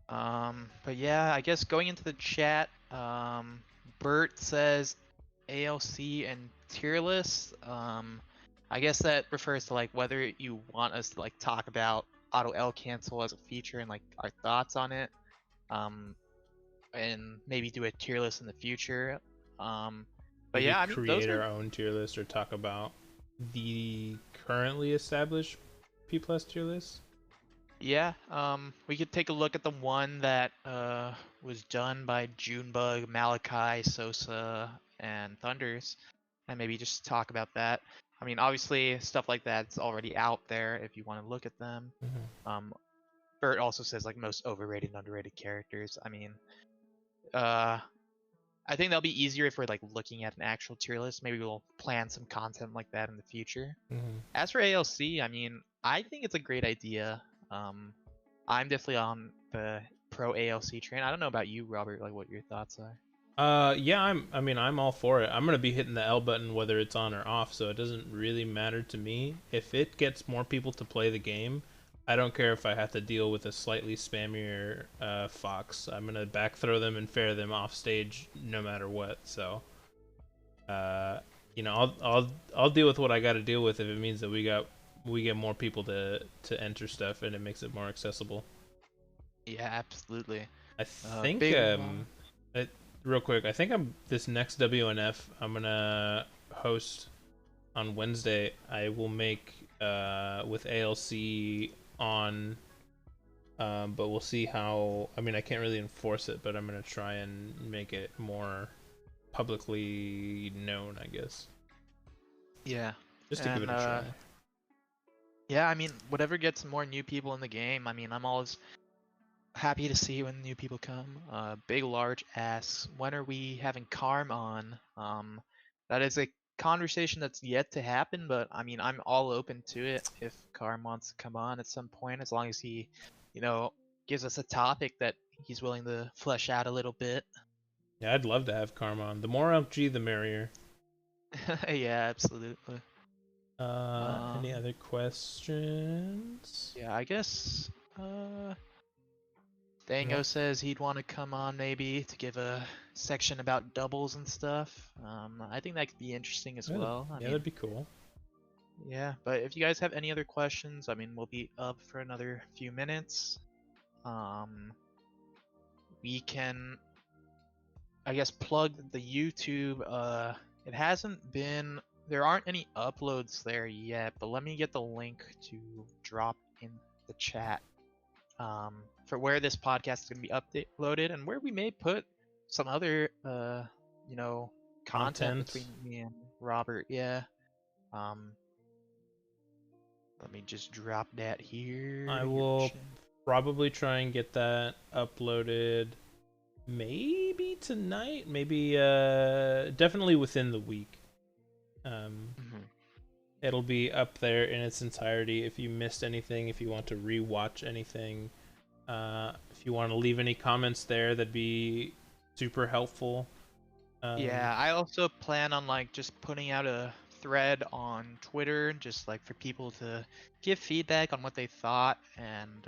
But yeah, I guess going into the chat, Bert says ALC and tier list. I guess that refers to like whether you want us to like talk about auto L cancel as a feature and like our thoughts on it. And maybe do a tier list in the future. But Maybe yeah, I mean, create our own tier list or talk about the currently established P plus tier list. Yeah, we could take a look at the one that was done by Junebug, Malachi, Sosa, and Thunders, and maybe just talk about that. I mean, obviously, stuff like that's already out there if you want to look at them. Mm-hmm. Bert also says like most overrated and underrated characters. I mean, I think that'll be easier if we're like looking at an actual tier list. Maybe we'll plan some content like that in the future. Mm-hmm. As for ALC, I mean, I think it's a great idea. I'm definitely on the pro ALC train. I don't know about you, Robert, like what your thoughts are. Yeah, I'm all for it. I'm gonna be hitting the L button whether it's on or off, so it doesn't really matter to me. If it gets more people to play the game, I don't care if I have to deal with a slightly spammier fox. I'm gonna back throw them and fair them off stage no matter what. So, I'll deal with what I got to deal with if it means that we get more people to enter stuff and it makes it more accessible. Yeah, absolutely. I think big real quick, I think this next WNF I'm gonna host on Wednesday. I will make with ALC on, but we'll see how. I mean, I can't really enforce it, but I'm gonna try and make it more publicly known, I guess. Yeah. Just to give it a try. Yeah, I mean, whatever gets more new people in the game. I mean, I'm always happy to see when new people come. Big Large asks, when are we having Karm on? That is a conversation that's yet to happen, but I mean, I'm all open to it if Karm wants to come on at some point, as long as he, gives us a topic that he's willing to flesh out a little bit. Yeah, I'd love to have Karm on. The more LG, the merrier. Yeah, absolutely. Any other questions? Yeah, I guess. Dango says he'd want to come on maybe to give a section about doubles and stuff. I think that could be interesting as well. I mean, that'd be cool. Yeah, but if you guys have any other questions, I mean, we'll be up for another few minutes. We can, I guess, plug the YouTube. There aren't any uploads there yet, but let me get the link to drop in the chat. For where this podcast is going to be uploaded and where we may put some other, content between me and Robert. Yeah. Let me just drop that here. I will probably try and get that uploaded maybe tonight, maybe definitely within the week. It'll be up there in its entirety. If you missed anything, if you want to rewatch anything, if you want to leave any comments there, that'd be super helpful. Yeah, I also plan on just putting out a thread on Twitter, just for people to give feedback on what they thought and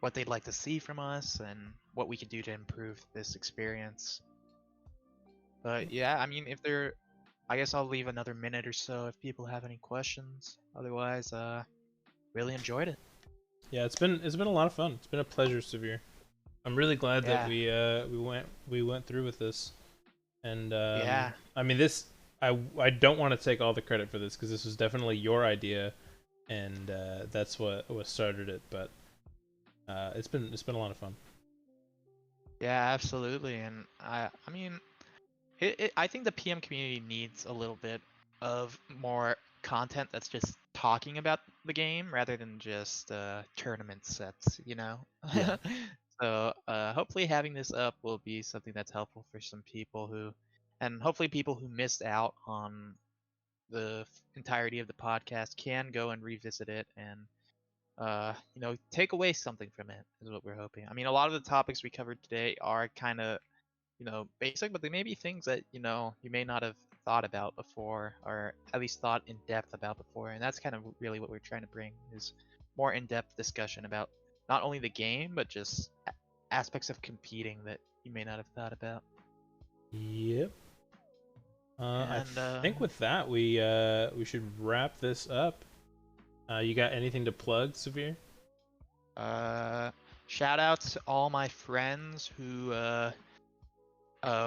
what they'd like to see from us and what we could do to improve this experience. But yeah, I mean, I guess I'll leave another minute or so if people have any questions. Otherwise, really enjoyed it. Yeah, it's been a lot of fun. It's been a pleasure, Severe. I'm really glad that we went through with this. And I mean, I don't want to take all the credit for this because this was definitely your idea, and that's what started it. But it's been a lot of fun. Yeah, absolutely. And I mean, I think the PM community needs a little bit of more content that's just talking about the game rather than just tournament sets, Yeah. So hopefully having this up will be something that's helpful for some people and hopefully people who missed out on the entirety of the podcast can go and revisit it and take away something from it is what we're hoping. I mean, a lot of the topics we covered today are kind of basic, but they may be things that you may not have thought about before, or at least thought in depth about before, and that's kind of really what we're trying to bring is more in-depth discussion about not only the game but just aspects of competing that you may not have thought about. Yep. I think with that we should wrap this up. You got anything to plug, Severe? Shout outs to all my friends who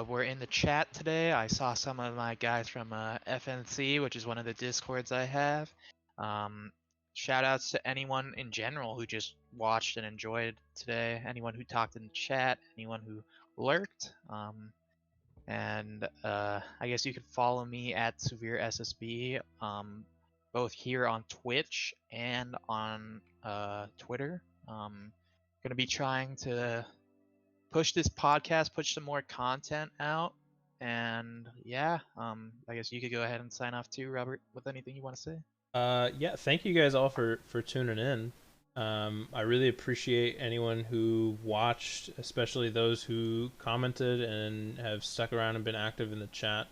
were in the chat today. I saw some of my guys from FNC, which is one of the discords I have. Shout outs to anyone in general who just watched and enjoyed today. Anyone who talked in the chat, anyone who lurked. And I guess you could follow me at Severe SSB, both here on Twitch and on Twitter. Gonna be trying to push this podcast, push some more content out, and yeah, I guess you could go ahead and sign off too, Robert, with anything you want to say. Yeah, thank you guys all for tuning in. I really appreciate anyone who watched, especially those who commented and have stuck around and been active in the chat.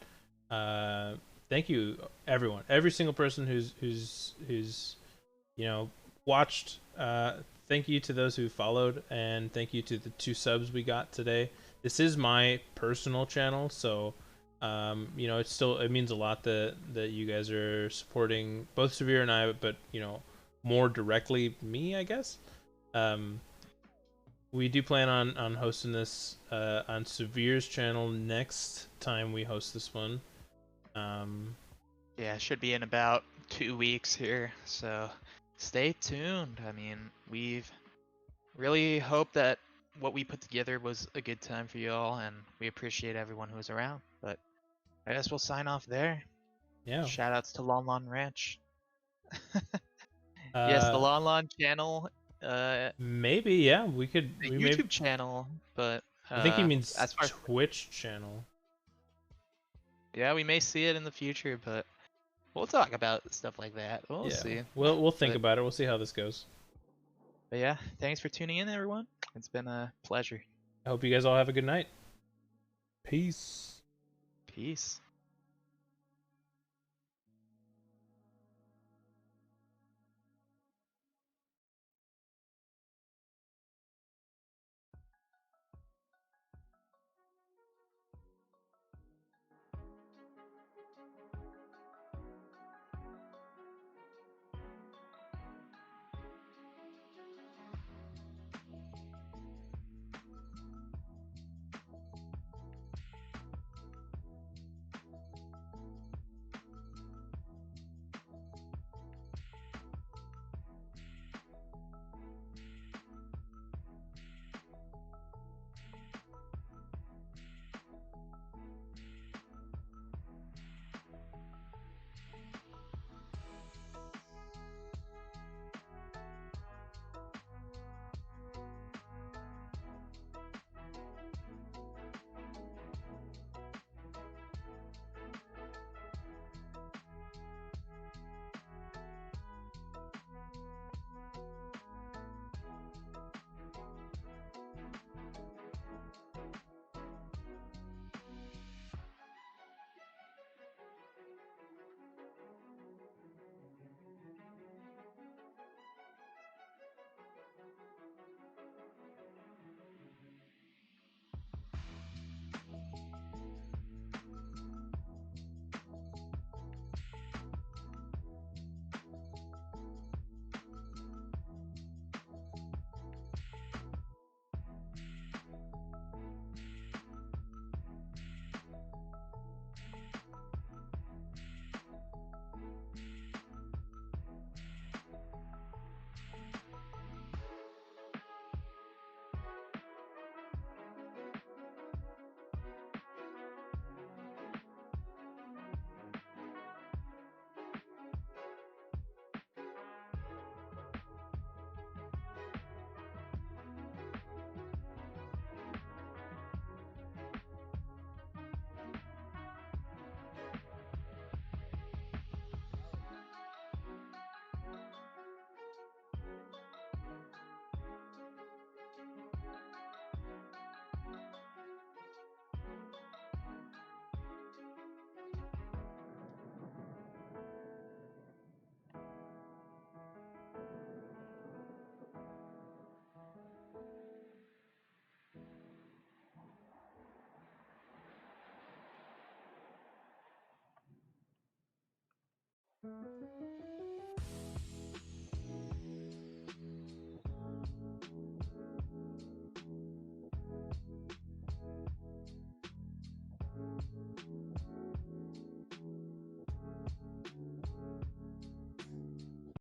Thank you, everyone, every single person who's watched. Thank you to those who followed, and thank you to the 2 subs we got today. This is my personal channel, so it means a lot that you guys are supporting both Severe and I, but more directly me, I guess. We do plan on hosting this on Severe's channel next time we host this one. Yeah, it should be in about 2 weeks here, so stay tuned. I mean, we've really hoped that what we put together was a good time for you all, and we appreciate everyone who's around. But I guess we'll sign off there. Yeah. Shout outs to Lon Lon Ranch. Uh, Yes, the Lon Lon channel, maybe, yeah, we could. the We YouTube may. channel, but I think he means as far as Twitch channel. yeah, we may see it in the future, but we'll talk about stuff like that. We'll Yeah, see. we'll think But- about it. We'll see how this goes. But yeah, thanks for tuning in, everyone. It's been a pleasure. I hope you guys all have a good night. Peace. Peace.